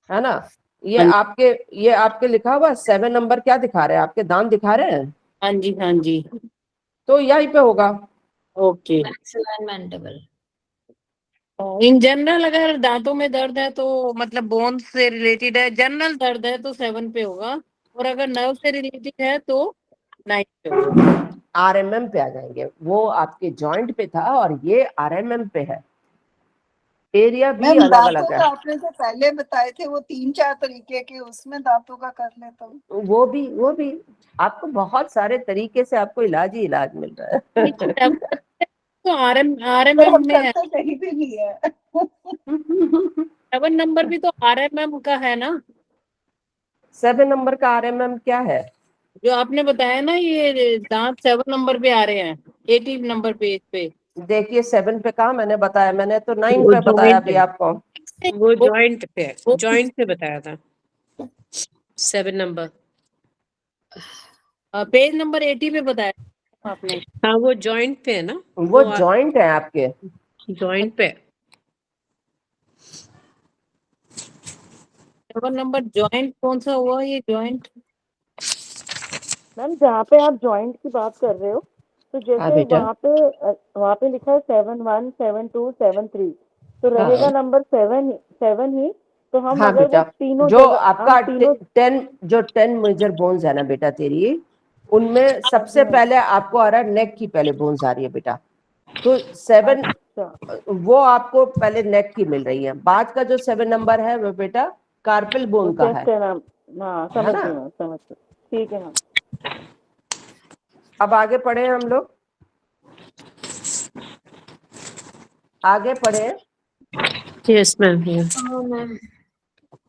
Speaker 1: है ना। ये आपके लिखा हुआ 7 नंबर क्या दिखा रहे हैं, आपके दांत दिखा रहे हैं।
Speaker 5: हाँ जी, हाँ जी,
Speaker 1: तो यहीं पे होगा।
Speaker 5: ओके। इन जनरल अगर दांतों में दर्द है तो मतलब बोन से रिलेटेड है, जनरल दर्द है तो 7 पे होगा, और अगर नर्व से रिलेटेड है तो 9 पे होगा।
Speaker 1: RMM पे आ जाएंगे, वो आपके जॉइंट पे था और ये RMM पे है। एरिया भी अलग अलग है।
Speaker 2: आपने जो पहले बताए थे वो 3-4 तरीके के, उसमें दांतों का कर ले तो
Speaker 1: वो भी आपको बहुत सारे तरीके से आपको इलाज ही इलाज मिल रहा है।
Speaker 5: तो RMM में है,
Speaker 2: कहीं भी नहीं है।
Speaker 5: 7 नंबर भी तो RMM का है ना।
Speaker 1: 7 नंबर का RMM क्या है,
Speaker 5: जो आपने बताया ना ये दांत 7 नंबर पे आ रहे हैं 18 नंबर पेज पे।
Speaker 1: देखिए 7 पे कहा मैंने बताया, मैंने तो 9 पे बताया अभी आपको।
Speaker 9: वो जॉइंट पे है, जॉइंट पे बताया था 7 नंबर।
Speaker 5: पेज नंबर 80 पे बताया आपने।
Speaker 9: हाँ वो जॉइंट पे है ना,
Speaker 1: वो जॉइंट है आपके।
Speaker 9: जॉइंट पे।
Speaker 5: 7 नंबर जॉइंट कौन सा हुआ ये जॉइंट?
Speaker 3: मैम जहाँ पे आप जॉइंट की बात कर रहे हो, तो
Speaker 1: हाँ
Speaker 3: जैसे
Speaker 1: बेटा।
Speaker 3: वहाँ पे लिखा है 7-1, 7-2, 7-3, तो
Speaker 1: हाँ।
Speaker 3: रहेगा नंबर 7 ही। तो हम
Speaker 1: हाँ
Speaker 3: अगर
Speaker 1: बेटा,
Speaker 3: वो तीनों
Speaker 1: जो
Speaker 3: जगह
Speaker 1: आपका
Speaker 3: हम तीनों
Speaker 1: 10 मेजर बोन्स है ना बेटा तेरी, उनमें सबसे पहले आपको आ रहा है नेक की पहले बोन्स आ रही है बेटा। तो 7
Speaker 3: अच्छा
Speaker 1: वो आपको पहले नेक की मिल रही है। बाद का जो 7 नंबर है वो बेटा कार्पल
Speaker 3: वो
Speaker 1: बोन का है
Speaker 3: चेस्ट है मैम। हाँ समझ
Speaker 1: ना।
Speaker 3: गई मैम, समझ गई। ठीक है मैम।
Speaker 1: अब आगे पढ़े हम लोग, आगे पढ़े।
Speaker 9: Yes ma'am.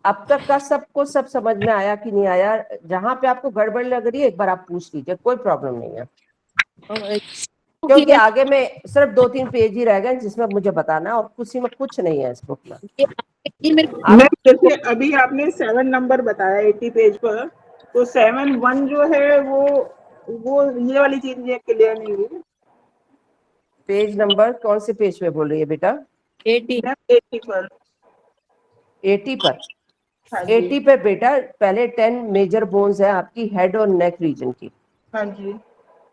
Speaker 1: अब तक का सबको सब समझ में आया कि नहीं आया? जहां पे आपको गड़बड़ लग रही है एक बार आप पूछ लीजिए, कोई प्रॉब्लम नहीं है। क्योंकि आगे में सिर्फ 2-3 पेज ही रह गए जिसमें मुझे बताना है, और उसी में कुछ नहीं है इस बुक में।
Speaker 4: मैम जैसे अभी आपने 7 नंबर बताया 80 पेज पर, तो 7-1 जो है वो ये वाली चीज मुझे क्लियर नहीं हुई।
Speaker 1: पेज नंबर कौन से पेज पे बोल रही है बेटा?
Speaker 5: 80।
Speaker 4: मैम 80 पर।
Speaker 1: 80 पर।
Speaker 4: हाँ जी
Speaker 1: 80 पे बेटा पहले 10 मेजर बोन्स है आपकी हेड और नेक रीजन की,
Speaker 4: हाँ जी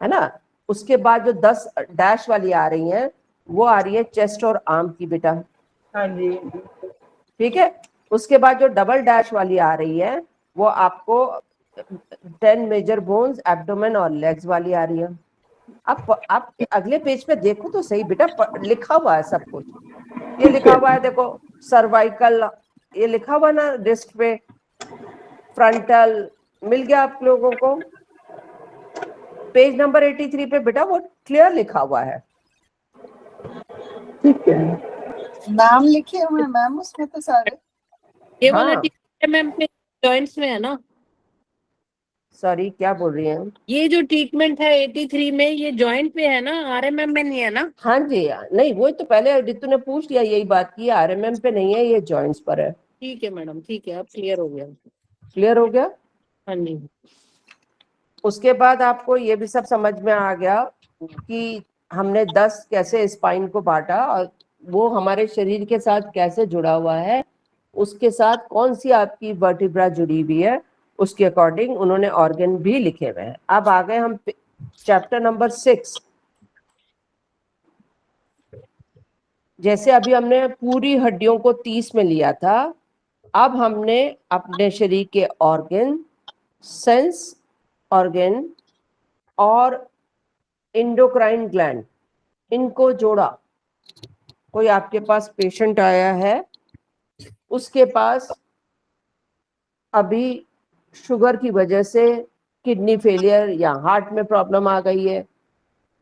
Speaker 1: है ना। उसके बाद जो 10 डैश वाली आ रही हैं वो आ रही है चेस्ट और आर्म की बेटा,
Speaker 4: हाँ जी
Speaker 1: ठीक है। उसके बाद जो डबल डैश वाली आ रही है वो आपको 10 मेजर बोन्स एब्डोमेन और लेग्स वाली आ रही है। आप अगले पेज पे देखो तो सही बेटा, लिखा हुआ है सब कुछ। ये लिखा हुआ है देखो, सर्वाइकल ये लिखा हुआ ना डिस्क पे, फ्रंटल मिल गया आप लोगों को। पेज नंबर 83 पे बेटा वो क्लियर लिखा हुआ है।
Speaker 4: ठीक है।
Speaker 2: नाम लिखे हुए हैं मैम उसमें तो सारे।
Speaker 5: ये वाला
Speaker 1: हाँ
Speaker 5: ट्रीटमेंट में जॉइंट्स में है ना?
Speaker 1: सॉरी क्या बोल रही हैं?
Speaker 5: ये जो ट्रीटमेंट है 83 में ये जॉइंट पे है ना, आरएमएम में नहीं है ना?
Speaker 1: हाँ जी, नहीं वही तो पहले रितु ने पूछ लिया, यही बात की आरएमएम पे नहीं है, ये जॉइंट्स पर है।
Speaker 5: ठीक है मैडम, ठीक है, अब क्लियर हो गया।
Speaker 1: क्लियर हो गया।
Speaker 5: हाँ जी।
Speaker 1: उसके बाद आपको ये भी सब समझ में आ गया कि हमने 10 कैसे स्पाइन को बांटा और वो हमारे शरीर के साथ कैसे जुड़ा हुआ है, उसके साथ कौन सी आपकी वर्टिब्रा जुड़ी हुई है, उसके अकॉर्डिंग उन्होंने ऑर्गन भी लिखे हुए हैं। अब आ गए हम चैप्टर नंबर 6। जैसे अभी हमने पूरी हड्डियों को 30 में लिया था, अब हमने अपने शरीर के ऑर्गन, सेंस ऑर्गन और इंडोक्राइन ग्लैंड इनको जोड़ा। कोई आपके पास पेशेंट आया है, उसके पास अभी शुगर की वजह से किडनी फेलियर या हार्ट में प्रॉब्लम आ गई है,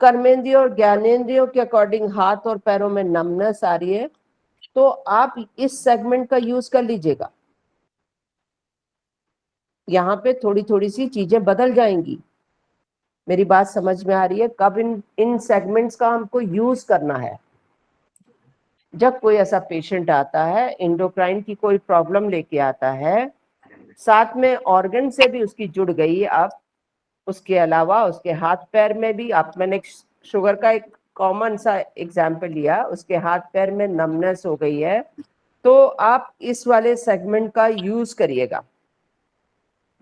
Speaker 1: कर्मेंद्रियों और ज्ञानेंद्रियों के अकॉर्डिंग हाथ और पैरों में नमनेस आ रही है, तो आप इस सेगमेंट का यूज कर लीजिएगा। यहाँ पे थोड़ी थोड़ी सी चीजें बदल जाएंगी। मेरी बात समझ में आ रही है? कब इन सेगमेंट्स का हमको यूज करना है? जब कोई ऐसा पेशेंट आता है, इंडोक्राइन की कोई प्रॉब्लम लेके आता है, साथ में ऑर्गन से भी उसकी जुड़ गई अब, उसके अलावा उसके हाथ पैर में भी आप, मैंने शुगर का एक कॉमन सा एग्जाम्पल लिया, उसके हाथ पैर में नमनेस हो गई है, तो आप इस वाले सेगमेंट का यूज करिएगा,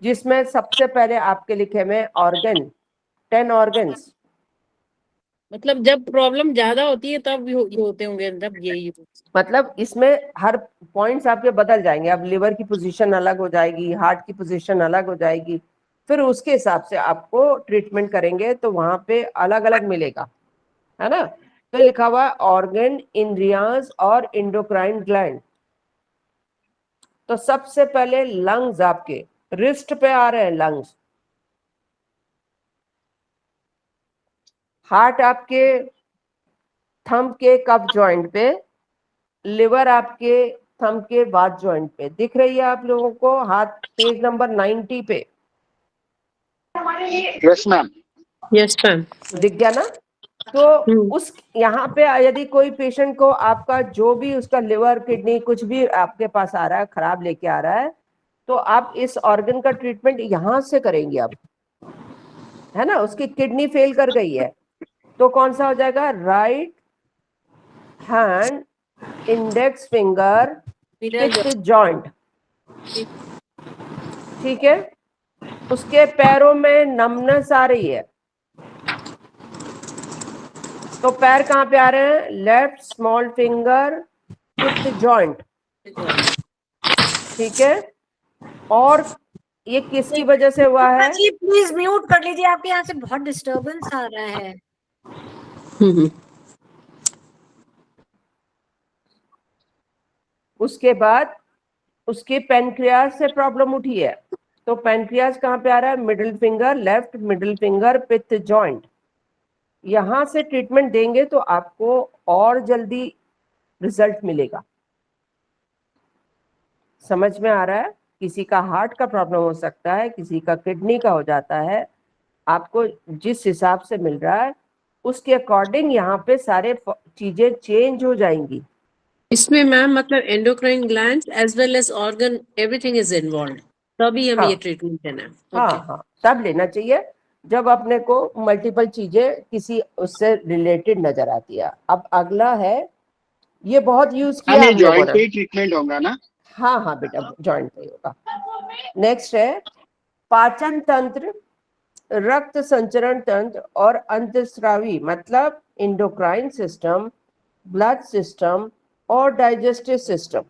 Speaker 1: जिसमें सबसे पहले आपके लिखे हुए ऑर्गन, 10 ऑर्गन्स।
Speaker 5: मतलब जब प्रॉब्लम ज्यादा होती है तब ये होते होंगे, तब यही
Speaker 1: मतलब इसमें हर पॉइंट्स आपके बदल जाएंगे। अब लिवर की पोजीशन अलग हो जाएगी, हार्ट की पोजीशन अलग हो जाएगी, फिर उसके हिसाब से आपको ट्रीटमेंट करेंगे तो वहां पे अलग अलग मिलेगा, है ना। तो लिखा हुआ ऑर्गन, इंद्रियाज और इंडोक्राइन ग्लैंड। तो सबसे पहले लंग्स आपके रिस्ट पे आ रहे हैं, लंग्स। हार्ट आपके थंब के कफ जॉइंट पे, लिवर आपके थंब के बाद जॉइंट पे। दिख रही है आप लोगों को हाथ पेज नंबर 90 पे?
Speaker 6: Yes ma'am.
Speaker 9: Yes ma'am.
Speaker 1: दिख गया ना? तो उस यहाँ पे यदि कोई पेशेंट को आपका जो भी उसका लिवर किडनी कुछ भी आपके पास आ रहा है खराब लेके आ रहा है, तो आप इस ऑर्गन का ट्रीटमेंट यहां से करेंगे अब, है ना। उसकी किडनी फेल कर गई है तो कौन सा हो जाएगा, right hand index finger pith joint, ठीक है। उसके पैरों में नमनेस आ रही है, तो पैर कहाँ पे आ रहे हैं, left small finger pith joint, ठीक है। और ये किसकी वजह से हुआ है,
Speaker 7: जी प्लीज म्यूट कर लीजिए, आपके यहाँ से बहुत डिस्टरबेंस आ रहा है।
Speaker 1: उसके बाद उसके पेनक्रियास से प्रॉब्लम उठी है, तो पेनक्रियास कहाँ पे आ रहा है, middle finger, left middle finger pith joint. यहां से ट्रीटमेंट देंगे तो आपको और जल्दी रिजल्ट मिलेगा। समझ में आ रहा है। किसी का हार्ट का प्रॉब्लम हो सकता है, किसी का किडनी का हो जाता है, आपको जिस हिसाब से मिल रहा है उसके अकॉर्डिंग यहाँ पे सारे चीजें चेंज हो जाएंगी।
Speaker 9: इसमें मैम मतलब endocrine glands as well as organ everything is involve, तभी हमें
Speaker 1: हाँ।
Speaker 9: ये ट्रीटमेंट देना है।
Speaker 1: हाँ
Speaker 9: ओके
Speaker 1: हाँ, तब लेना चाहिए जब अपने को मल्टीपल चीजें किसी उससे रिलेटेड नजर आती है। अब अगला है, ये बहुत यूज किया
Speaker 6: मैम ये
Speaker 1: हम लोगों
Speaker 6: जॉइंट पे
Speaker 1: ने।
Speaker 6: ही ट्रीटमेंट होगा ना?
Speaker 1: हाँ हाँ बेटा, जॉइंट पे ही होगा। नेक्स्ट है पाचन तंत्र, रक्त संचरण तंत्र और अंतस्रावी मतलब इंडोक्राइन सिस्टम, ब्लड सिस्टम और डाइजेस्टिव सिस्टम।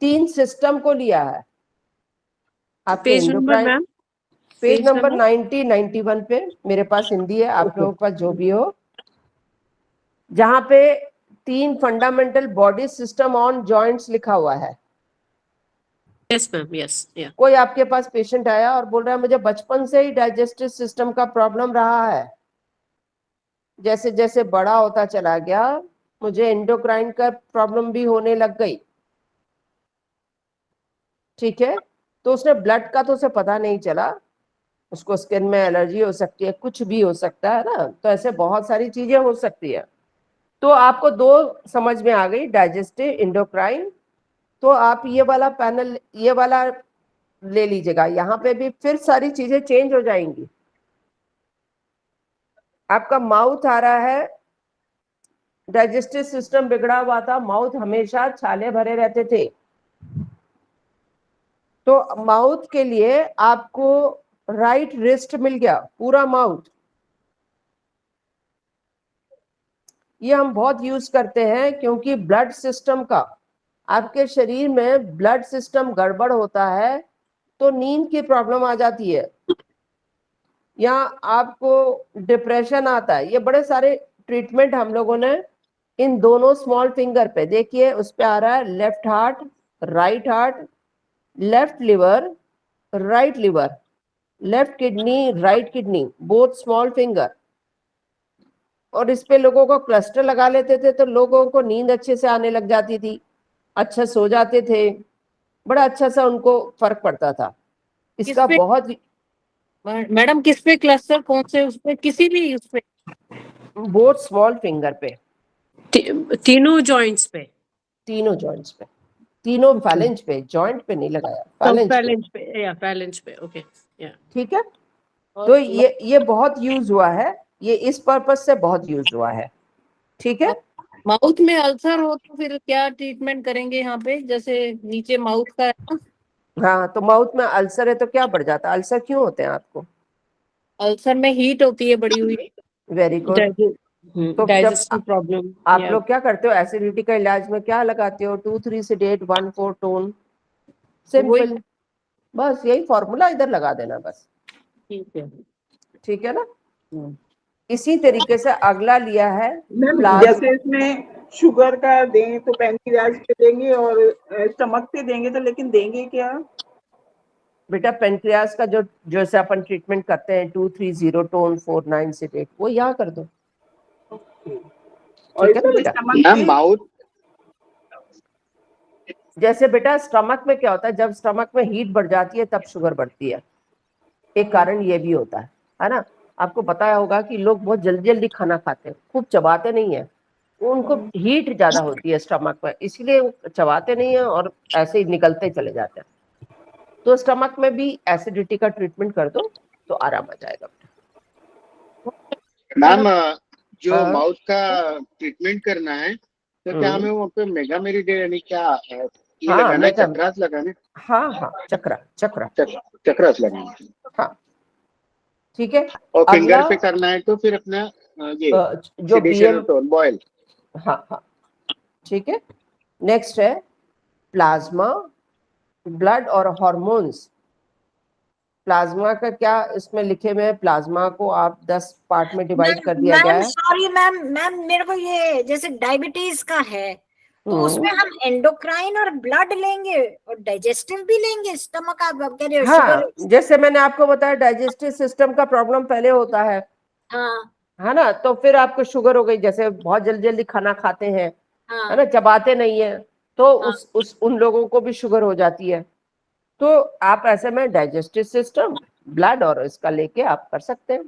Speaker 1: 3 सिस्टम को लिया है आपके
Speaker 9: page number
Speaker 1: endocrine.
Speaker 9: Ma'am,
Speaker 1: page
Speaker 9: page
Speaker 1: number
Speaker 9: number
Speaker 1: 90 91 पे, मेरे पास हिंदी है, आप
Speaker 9: ओके
Speaker 1: लोगों के पास जो भी हो, जहां पे 3 fundamental body system on joints लिखा हुआ है।
Speaker 9: यस मैम, यस या
Speaker 1: कोई आपके पास पेशेंट आया और बोल रहा है मुझे बचपन से ही डाइजेस्टिव सिस्टम का प्रॉब्लम रहा है, जैसे जैसे बड़ा होता चला गया मुझे एंडोक्राइन का प्रॉब्लम भी होने लग गई, ठीक है। तो उसने ब्लड का तो उसे पता नहीं चला, उसको स्किन में एलर्जी हो सकती है, कुछ भी हो सकता है ना, तो ऐसे बहुत सारी चीजें हो सकती है। तो आपको 2 समझ में आ गई, डाइजेस्टिव, इंडोक्राइन। तो आप ये वाला पैनल, ये वाला ले लीजिएगा, यहाँ पे भी फिर सारी चीजें चेंज हो जाएंगी। आपका माउथ आ रहा है, डाइजेस्टिव सिस्टम बिगड़ा हुआ था, माउथ हमेशा छाले भरे रहते थे, तो माउथ के लिए आपको राइट रिस्ट मिल गया, पूरा माउथ। ये हम बहुत यूज करते हैं क्योंकि ब्लड सिस्टम का, आपके शरीर में ब्लड सिस्टम गड़बड़ होता है तो नींद की प्रॉब्लम आ जाती है, या आपको डिप्रेशन आता है। ये बड़े सारे ट्रीटमेंट हम लोगों ने इन दोनों स्मॉल फिंगर पे, देखिए उस पे आ रहा है left heart, right heart, left liver, right liver, left kidney, right kidney, both small finger. और इस पे लोगों को क्लस्टर लगा लेते थे तो लोगों को नींद अच्छे से आने लग जाती थी, अच्छा सो जाते थे, बड़ा अच्छा सा उनको फर्क पड़ता था। इसका
Speaker 5: किस पे
Speaker 1: बहुत,
Speaker 5: मैडम, किस पे क्लस्टर, कौन से उस पे, किसी भी उस पे?
Speaker 1: बोथ स्मॉल फिंगर पे,
Speaker 9: तीनों जॉइंट्स पे?
Speaker 1: तीनों जॉइंट्स पे, तीनों
Speaker 9: ओके
Speaker 1: फैलेंज पे, जॉइंट पे नहीं लगाया,
Speaker 9: तो
Speaker 1: फैलेंज पे,
Speaker 9: फैलेंज पे या फैलेंज पे, ओके या
Speaker 1: ठीक है।
Speaker 5: और
Speaker 1: तो ये बहुत यूज हुआ है, ये इस पर्पज से बहुत यूज हुआ है, ठीक है।
Speaker 5: माउथ में अल्सर हो तो फिर क्या ट्रीटमेंट करेंगे यहाँ पे, जैसे नीचे माउथ का है ना?
Speaker 1: हाँ, तो माउथ में अल्सर है तो क्या बढ़ जाता है, अल्सर क्यों होते हैं आपको,
Speaker 5: अल्सर में हीट होती है बड़ी हुई।
Speaker 1: Very good. तो जब
Speaker 9: डाइजेस्टिव प्रॉब्लम
Speaker 1: आप
Speaker 9: या
Speaker 1: लोग क्या करते हो एसिडिटी का इलाज में, क्या लगाते हो, 2-3 सेडेट 1-4 टोन, सिंपल, बस यही फॉर्मूला इधर लगा देना बस,
Speaker 5: ठीक है।
Speaker 1: ठीक है ना। इसी तरीके से अगला लिया है
Speaker 4: मैम
Speaker 1: प्लाज्मा।
Speaker 4: जैसे इसमें शुगर का दें तो पैंक्रियाज पे देंगे और स्टमक पे देंगे, तो लेकिन देंगे क्या?
Speaker 1: बेटा पेनक्रियास का जो जैसे अपन ट्रीटमेंट करते हैं 2-3-0 टोन 4-9 सेडेट, वो यहाँ कर दो,
Speaker 4: और
Speaker 1: ठीक है ना
Speaker 4: इसमें
Speaker 1: बेटा।
Speaker 4: स्टमक
Speaker 6: मैम
Speaker 4: पे
Speaker 6: माउथ,
Speaker 1: जैसे बेटा स्टमक में क्या होता है, जब स्टमक में हीट बढ़ जाती है तब शुगर बढ़ती है, एक कारण ये भी होता है ना। आपको बताया होगा कि लोग बहुत जल्दी जल्दी खाना खाते हैं, खूब चबाते नहीं है, उनको हीट ज्यादा होती है स्टमक में, इसलिए वो चबाते नहीं है और ऐसे ही निकलते चले जाते हैं। तो स्टमक में भी एसिडिटी का ट्रीटमेंट कर दो तो आराम आ जाएगा।
Speaker 6: मैम जो
Speaker 1: हाँ।
Speaker 6: माउथ का ट्रीटमेंट करना है तो क्या हमें वहाँ पे मेगा मेरिडियन यानी क्या ये
Speaker 1: हाँ,
Speaker 6: लगाना है,
Speaker 1: मेगा-
Speaker 6: चक्रास लगाना है?
Speaker 1: हाँ, चक्रा
Speaker 6: चक्रास लगाना है।
Speaker 1: हाँ, ठीक है।
Speaker 6: और फिंगर
Speaker 1: अगला
Speaker 6: पे करना है तो फिर अपना ये
Speaker 1: जो
Speaker 6: सेडेशन
Speaker 1: BM,
Speaker 6: टोन बॉयल।
Speaker 1: हाँ, ठीक है। नेक्स्ट है प्लाज्मा, ब्लड और हॉर्मोन्स। प्लाज्मा का क्या इसमें लिखे हुए है, प्लाज्मा को आप 10 पार्ट में डिवाइड कर दिया गया
Speaker 7: मैम
Speaker 1: है।
Speaker 7: सॉरी मैम मेरे को ये जैसे डायबिटीज का है तो उसमें हम एंडोक्राइन और ब्लड लेंगे और डाइजेस्टिव भी लेंगे, स्टमक आप कह रहे हो
Speaker 1: हाँ,
Speaker 7: शुगर।
Speaker 1: जैसे मैंने आपको बताया डाइजेस्टिव सिस्टम का प्रॉब्लम पहले होता है
Speaker 7: हाँ
Speaker 1: है ना, तो फिर आपको शुगर हो गई, जैसे बहुत जल्दी जल्दी खाना खाते हैं है ना,
Speaker 7: हाँ
Speaker 1: चबाते नहीं है, तो
Speaker 7: हाँ।
Speaker 1: उन लोगों को भी शुगर हो जाती है। तो आप ऐसे में डाइजेस्टिव सिस्टम, ब्लड और इसका लेके आप कर सकते हैं।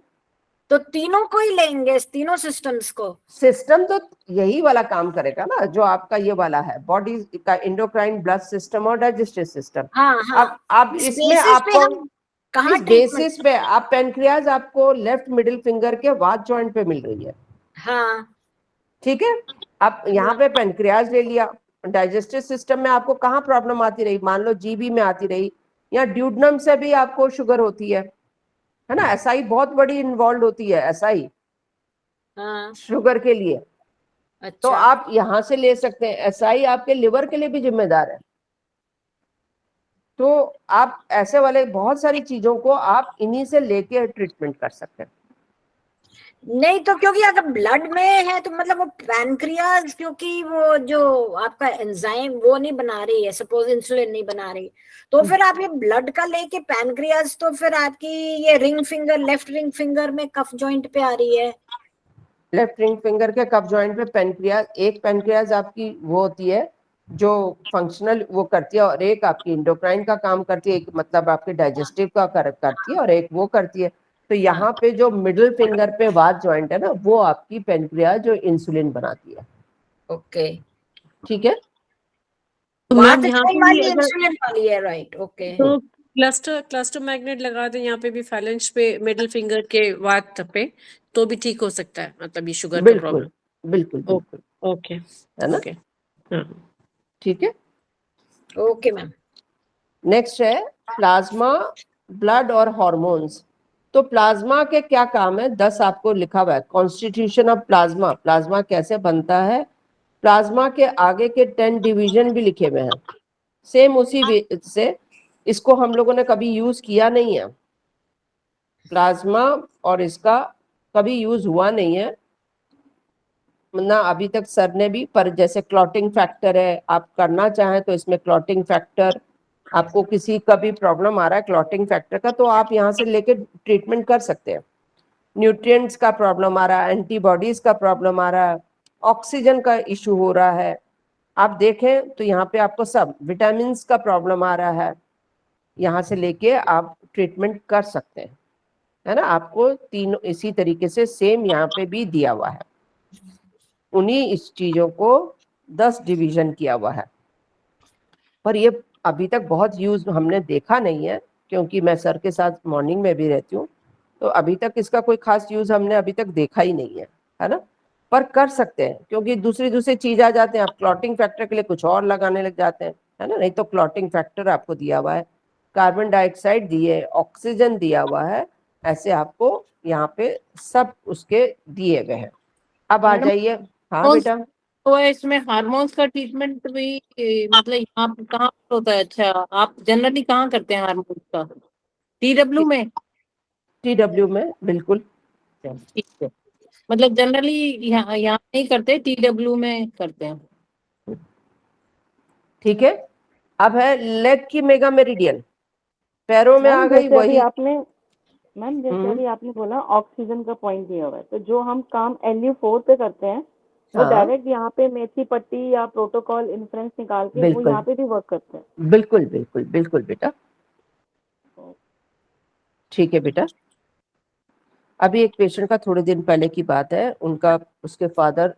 Speaker 7: तो तीनों को ही लेंगे, तीनों सिस्टम्स को।
Speaker 1: सिस्टम तो यही वाला काम करेगा ना, जो आपका ये वाला है, बॉडी का एंडोक्राइन, ब्लड सिस्टम और डाइजेस्टिव सिस्टम।
Speaker 7: हाँ हाँ।
Speaker 1: अब आप
Speaker 7: इस
Speaker 1: इसमें
Speaker 7: बेसिस पे
Speaker 1: आपको
Speaker 7: हम कहाँ
Speaker 1: इस
Speaker 7: ट्रीटमेंट?
Speaker 1: बेसिस पे आप पेनक्रियाज आपको लेफ्ट मिडिल फिंगर के वात जॉइंट पे मिल रही है,
Speaker 7: हाँ
Speaker 1: ठीक है। आप यहाँ पे पेनक्रियाज ले लिया, डाइजेस्टिव सिस्टम में आपको कहाँ प्रॉब्लम आती रही, मान लो जीबी में आती रही या ड्यूडनम से भी आपको शुगर होती है ना, एसआई बहुत बड़ी इन्वॉल्व होती है, एसआई
Speaker 7: हाँ।
Speaker 1: शुगर के लिए। तो
Speaker 7: अच्छा
Speaker 1: आप यहां से ले सकते हैं, एसआई आपके लिवर के लिए भी जिम्मेदार है। तो आप ऐसे वाले बहुत सारी चीजों को आप इन्हीं से लेके ट्रीटमेंट कर सकते हैं।
Speaker 7: नहीं तो क्योंकि अगर ब्लड में है तो मतलब वो पैनक्रियाज, क्योंकि वो जो आपका एंजाइम वो नहीं बना रही है, सपोज इंसुलिन नहीं बना रही, तो फिर आप ये ब्लड का लेके पैनक्रियाज, तो फिर आपकी ये ring finger, left ring finger में कफ जॉइंट पे आ रही है।
Speaker 1: लेफ्ट रिंग फिंगर के कफ जॉइंट पे पेनक्रियाज, एक पेनक्रियाज आपकी वो होती है जो फंक्शनल वो करती है, और एक आपकी इंडोक्राइन का काम करती है, एक मतलब आपके डाइजेस्टिव का करती है, और एक वो करती है। तो यहाँ पे जो मिडिल फिंगर पे वात जॉइंट है ना, वो आपकी पेनक्रियाज जो इंसुलिन बनाती है,
Speaker 7: ओके।
Speaker 1: ठीक है।
Speaker 9: तो
Speaker 7: वात
Speaker 9: मैम यहाँ
Speaker 7: जॉइंट
Speaker 9: पे भी
Speaker 7: वाली
Speaker 9: अगर
Speaker 7: इंसुलिन वाली है, राइट? ओके।
Speaker 9: तो क्लस्टर मैग्नेट लगा दें यहाँ पे भी, फैलेंज पे, मिडिल फिंगर के वात पे, तो भी ठीक हो सकता है, मतलब ये शुगर का
Speaker 1: बिल्कुल
Speaker 9: प्रॉब्लम।
Speaker 1: बिल्कुल बिल्कुल,
Speaker 9: ओके
Speaker 1: है ना,
Speaker 9: ओके। हाँ
Speaker 1: ठीक है।
Speaker 7: Okay ma'am.
Speaker 1: नेक्स्ट है प्लाज्मा, ब्लड और हॉर्मोन्स। तो प्लाज्मा के क्या काम है, 10 आपको लिखा हुआ है, कॉन्स्टिट्यूशन ऑफ प्लाज्मा, प्लाज्मा कैसे बनता है, प्लाज्मा के आगे के 10 डिवीजन भी लिखे हुए हैं, सेम उसी से। इसको हम लोगों ने कभी यूज किया नहीं है, प्लाज्मा और इसका कभी यूज हुआ नहीं है ना अभी तक सर ने भी। पर जैसे क्लॉटिंग फैक्टर है, आप करना चाहें तो इसमें क्लॉटिंग फैक्टर, आपको किसी का भी प्रॉब्लम आ रहा है क्लॉटिंग फैक्टर का, तो आप यहाँ से लेके ट्रीटमेंट कर सकते हैं। न्यूट्रिएंट्स का प्रॉब्लम आ रहा है, एंटीबॉडीज का प्रॉब्लम आ रहा है, ऑक्सीजन का इशू हो रहा है, आप देखें तो यहाँ पे आपको सब विटामिन का प्रॉब्लम आ रहा है, यहाँ से लेके आप ट्रीटमेंट कर सकते हैं, है ना। आपको तीनों इसी तरीके से सेम यहाँ पे भी दिया हुआ है, उन्हीं इस चीजों को 10 डिवीजन किया हुआ है। पर ये अभी तक बहुत यूज हमने देखा नहीं है, क्योंकि मैं सर के साथ मॉर्निंग में भी रहती हूँ, तो अभी तक इसका कोई खास यूज हमने अभी तक देखा ही नहीं है ना। पर कर सकते हैं, क्योंकि दूसरी चीज आ जाते हैं, आप क्लॉटिंग फैक्टर के लिए कुछ और लगाने लग जाते हैं, है ना। नहीं तो क्लॉटिंग फैक्टर आपको दिया हुआ है, कार्बन डाइऑक्साइड दिए, ऑक्सीजन दिया हुआ है, ऐसे आपको यहाँ पे सब उसके दिए गए हैं। अब आ
Speaker 5: मैडम,
Speaker 1: जाइए। हाँ
Speaker 5: कौन
Speaker 1: बेटा।
Speaker 5: तो है इसमें हार्मोन्स का ट्रीटमेंट भी मतलब यहाँ पे कहाँ पर होता है? अच्छा, आप जनरली कहाँ करते हैं हार्मोन्स का? TW में?
Speaker 1: TW में बिल्कुल।
Speaker 5: ठीक है, मतलब जनरली यहाँ यहाँ नहीं करते, TW में करते हैं।
Speaker 1: ठीक है। अब है लेग की मेगा मेरिडियन, पैरों में आ
Speaker 3: मैम
Speaker 1: गई
Speaker 3: जैसे अभी
Speaker 1: वही।
Speaker 3: आपने मैम जैसे अभी आपने बोला ऑक्सीजन का पॉइंट दिया हुआ है, तो जो हम काम LU4 पे करते हैं वो
Speaker 1: हाँ
Speaker 3: डायरेक्ट यहाँ पे मेथी पट्टी या प्रोटोकॉल इन्फ्रेंस निकाल के वो
Speaker 1: बिल्कुल
Speaker 3: यहाँ पे भी वर्क करते हैं।
Speaker 1: बिल्कुल बिल्कुल बिल्कुल बेटा, ठीक है बेटा। अभी एक पेशेंट का थोड़े दिन पहले की बात है, उनका उसके फादर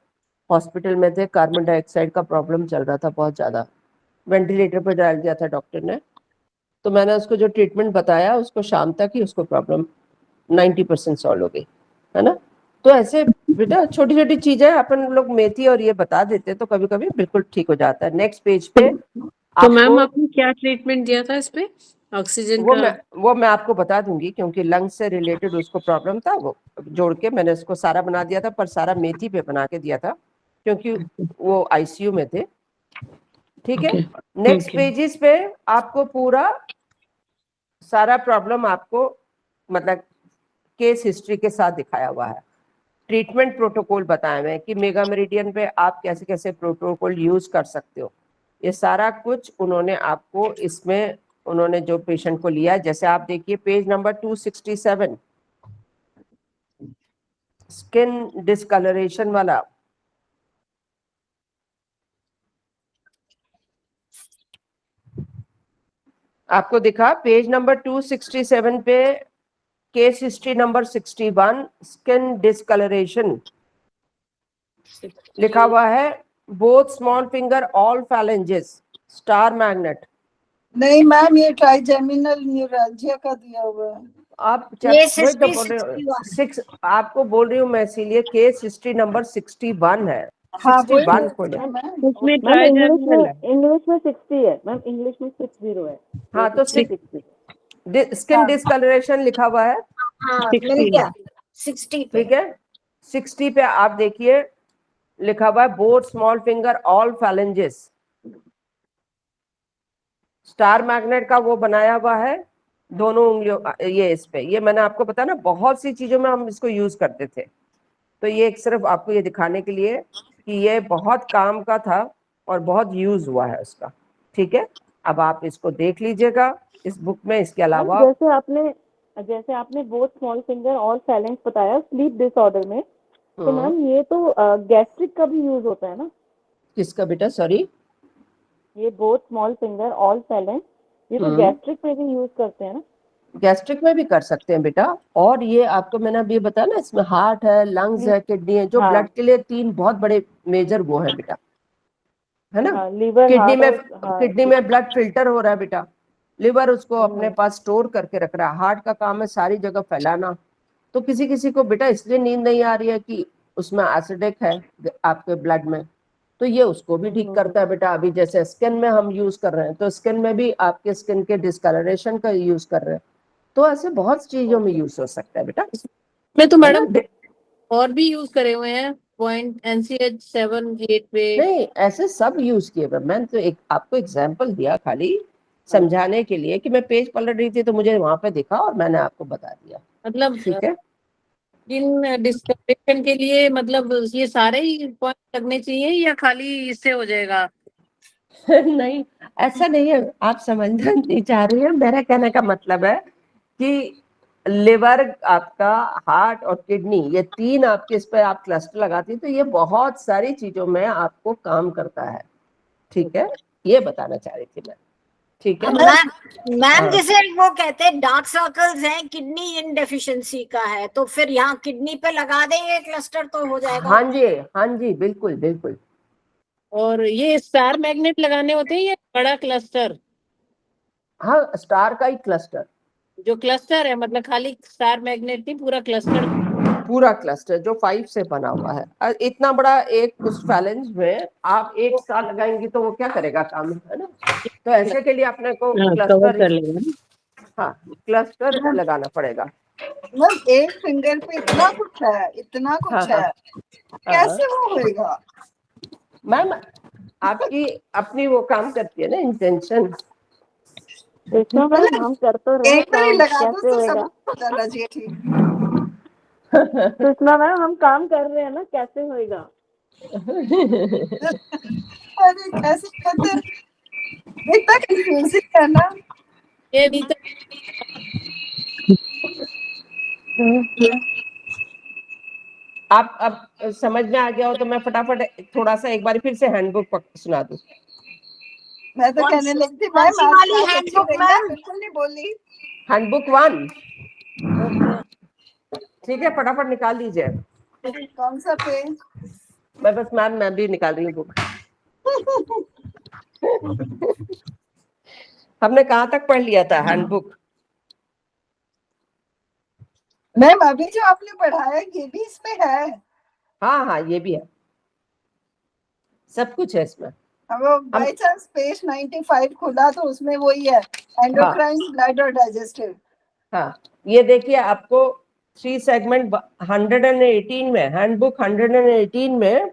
Speaker 1: हॉस्पिटल में थे, कार्बन डाइऑक्साइड का प्रॉब्लम चल रहा था बहुत ज़्यादा, वेंटिलेटर पर डाल दिया था डॉक्टर ने। तो मैंने उसको जो ट्रीटमेंट बताया, उसको शाम तक ही उसको प्रॉब्लम 90% सॉल्व हो गई, है ना। तो ऐसे बेटा छोटी छोटी चीजें अपन लोग मेथी और ये बता देते तो कभी कभी बिल्कुल ठीक हो जाता है। नेक्स्ट पेज पे
Speaker 9: तो मैम
Speaker 1: आपको
Speaker 9: आपने क्या ट्रीटमेंट दिया था इस पे, ऑक्सीजन
Speaker 1: वो
Speaker 9: का?
Speaker 1: मैं आपको बता दूंगी, क्योंकि लंग्स से रिलेटेड उसको प्रॉब्लम था, वो जोड़ के मैंने उसको सारा बना दिया था, पर सारा मेथी पे बना के दिया था क्योंकि वो आईसीयू में थे। ठीक है, नेक्स्ट पेजेस पे आपको पूरा सारा प्रॉब्लम आपको मतलब केस हिस्ट्री के साथ दिखाया हुआ है। ट्रीटमेंट प्रोटोकॉल बताए हुए हैं कि मेगा मेरिडियन पे आप कैसे कैसे प्रोटोकॉल यूज कर सकते हो। ये सारा कुछ उन्होंने आपको इसमें उन्होंने जो पेशेंट को लिया है, जैसे आप देखिए पेज नंबर 267 स्किन डिस्कलरेशन वाला, आपको दिखा पेज नंबर 267 पे case history number 61 skin discoloration लिखा हुआ है, both small finger all phalanges star magnet.
Speaker 2: नहीं मैम, ये ट्राइजेमिनल न्यूरल्जिया का दिया हुआ है।
Speaker 1: आप
Speaker 7: ये
Speaker 1: वही तो
Speaker 7: 60,
Speaker 1: बोल रहे हो
Speaker 7: 61।
Speaker 1: आपको बोल रही हूँ मैं, इसीलिए केस हिस्ट्री नंबर 61 है।
Speaker 2: हाँ, वही
Speaker 1: 61 खोले।
Speaker 9: उसमें
Speaker 3: मैम
Speaker 9: ट्राइजेमिनल है।
Speaker 3: इंग्लिश में 60 है मैम, इंग्लिश में 60 है।
Speaker 1: हाँ तो
Speaker 3: 60।
Speaker 1: स्किन डिस्कलरेशन लिखा हुआ है,
Speaker 7: हाँ मिल
Speaker 9: 60
Speaker 7: गया 60 पे।
Speaker 1: ठीक है। 60 पे आप देखिए लिखा हुआ है both small finger all phalanges star magnet का वो बनाया हुआ है दोनों उंगलियों, ये इस पे, ये मैंने आपको बताया ना, बहुत सी चीजों में हम इसको यूज करते थे। तो ये एक सिर्फ आपको ये दिखाने के लिए कि ये बहुत काम का था और बहुत यूज हुआ है उसका। ठीक है, अब आप इसको देख लीजिएगा इस बुक में। इसके अलावा
Speaker 3: जैसे आपने both small finger all phalange बताया स्लीप डिसऑर्डर में, तो मैम ये तो गैस्ट्रिक का भी यूज होता है ना?
Speaker 1: किसका बेटा, सॉरी?
Speaker 3: ये both small finger all phalange, ये तो गैस्ट्रिक में भी यूज करते हैं ना?
Speaker 1: गैस्ट्रिक में भी कर सकते हैं बेटा। और ये आपको मैंने अभी बताया ना, इसमें हार्ट है, लंग्स है, किडनी है, जो ब्लड के लिए 3 बहुत बड़े मेजर वो है बेटा, है ना।
Speaker 3: लीवर,
Speaker 1: किडनी में ब्लड फिल्टर हो रहा है बेटा, लिवर उसको अपने पास स्टोर करके रख रहा है, हार्ट का काम है सारी जगह फैलाना। तो किसी किसी को बेटा इसलिए नींद नहीं आ रही है कि उसमें एसिडिक है आपके ब्लड में, तो ये उसको भी ठीक करता है बेटा। अभी जैसे स्किन में हम यूज कर रहे हैं, तो स्किन में भी आपके स्किन के डिस्कलरेशन का यूज कर रहे हैं, तो ऐसे बहुत चीजों में यूज हो सकता है बेटा।
Speaker 5: मैं तो मैडम और भी यूज करे हुए हैं, पॉइंट NCH 7 8 पे।
Speaker 1: नहीं, ऐसे सब यूज किए हुए। मैंने तो एक आपको एग्जांपल दिया खाली समझाने के लिए कि मैं पेज पलट रही थी तो मुझे वहां पे दिखा और मैंने आपको बता दिया।
Speaker 5: मतलब
Speaker 1: ठीक है,
Speaker 5: इन डिस्कलेशन के लिए मतलब ये सारे ही पॉइंट लगने चाहिए या खाली इससे हो जाएगा?
Speaker 1: नहीं ऐसा नहीं है, आप समझना नहीं चाह रही है। मेरा कहने का मतलब है कि लिवर आपका, हार्ट और किडनी, ये 3 आपके इस पे आप क्लस्टर लगाती है तो ये बहुत सारी चीजों में आपको काम करता है। ठीक है, ये बताना चाह रही थी मैं। ठीक है
Speaker 7: मैम जैसे वो कहते हैं डार्क सर्कल्स हैं, किडनी इन डेफिशिएंसी का है, तो फिर यहाँ किडनी पे लगा देंगे क्लस्टर तो हो जाएगा।
Speaker 1: हाँ जी बिल्कुल बिल्कुल।
Speaker 5: और ये स्टार मैग्नेट लगाने होते हैं या बड़ा क्लस्टर?
Speaker 1: हाँ, स्टार का ही क्लस्टर,
Speaker 5: जो क्लस्टर है मतलब खाली स्टार मैग्नेट नहीं, पूरा क्लस्टर
Speaker 1: जो 5 से बना हुआ है। इतना बड़ा एक उस फैलेंज में आप 1 साल लगाएंगी तो वो क्या करेगा काम, है ना। तो ऐसे के लिए अपने को
Speaker 9: कवर कर लेगा।
Speaker 1: हाँ क्लस्टर लगाना पड़ेगा।
Speaker 2: मतलब एक फिंगर पे इतना कुछ है, इतना कुछ है, कैसे वो होएगा?
Speaker 1: मैम आपकी अपनी वो काम करती है ना इंटेंशन।
Speaker 3: हम करते रहे
Speaker 2: एक बार ही लगा दो
Speaker 3: कैसे
Speaker 2: तो
Speaker 3: होएगा?
Speaker 2: सब हो जाना चाहिए ठीक।
Speaker 3: सुषमा मैम हम काम कर रहे हैं ना, कैसे होएगा?
Speaker 2: अरे कैसे करते, इतना कंफ्यूजिंग है ना
Speaker 5: ये भी तो
Speaker 1: आप अब समझ में आ गया हो तो मैं फटाफट थोड़ा सा एक बार फिर से हैंडबुक सुना दूं।
Speaker 2: मैं तो कहने लगी थी मैम आज
Speaker 7: वाली
Speaker 2: क्लास अच्छी
Speaker 7: हैंडबुक
Speaker 2: रही है,
Speaker 7: मैम?
Speaker 2: बिल्कुल नहीं बोली।
Speaker 1: हैंडबुक 1 ठीक है, फटाफट निकाल लीजिए।
Speaker 2: कौन सा पेज?
Speaker 1: मैं भी निकाल रही हूँ बुक। हमने कहाँ तक पढ़ लिया था हैंडबुक?
Speaker 2: मैम अभी जो आपने पढ़ाया ये भी इसमें है।
Speaker 1: हाँ हाँ, ये भी है, सब कुछ है इसमें।
Speaker 2: वो बाई चांस पेज 95 खुला तो उसमें वही है, एंडोक्राइन, ब्लड और डाइजेस्टिव।
Speaker 1: हाँ, ये देखिए आपको 3 सेगमेंट 118 में, हैंडबुक 118 में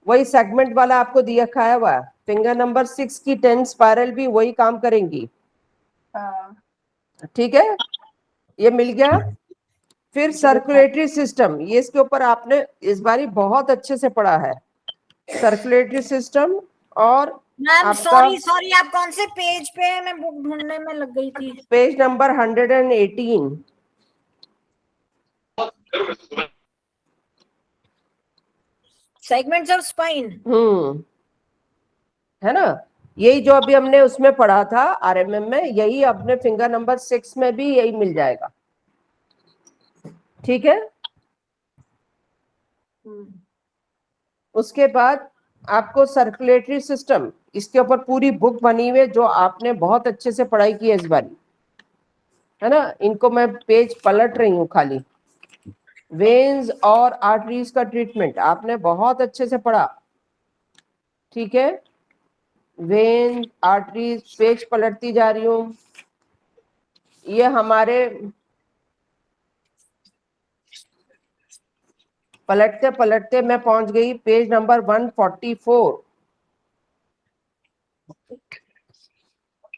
Speaker 1: वही सेगमेंट वाला आपको दिया खाया हुआ है। फिंगर नंबर 6 की 10 स्पाइरल भी वही काम करेंगी।
Speaker 2: हाँ
Speaker 1: ठीक है, ये मिल गया। फिर सर्कुलेटरी सिस्टम, ये इसके ऊपर आपने इस बारी बहुत अच्छे से पढ़ा है, सर्कुलेटरी सिस्टम। और
Speaker 7: मैम
Speaker 1: आपका
Speaker 7: सॉरी आप कौन से पेज पे हैं? मैं बुक ढूंढने में लग गई थी।
Speaker 1: Page number 118।
Speaker 7: Segments of spine.
Speaker 1: है ना, यही जो अभी हमने उसमें पढ़ा था आरएमएम में, यही अपने फिंगर नंबर 6 में भी यही मिल जाएगा। ठीक है, उसके बाद आपको सर्कुलेटरी सिस्टम, इसके ऊपर पूरी बुक बनी हुई है जो आपने बहुत अच्छे से पढ़ाई की है इस बारी, है ना। इनको मैं पेज पलट रही हूँ खाली। वेन्स और आर्टरीज का ट्रीटमेंट आपने बहुत अच्छे से पढ़ा। ठीक है, वेन, आर्टरीज, पेज पलटती जा रही हूँ। ये हमारे पलटते पलटते मैं पहुंच गई पेज नंबर 144।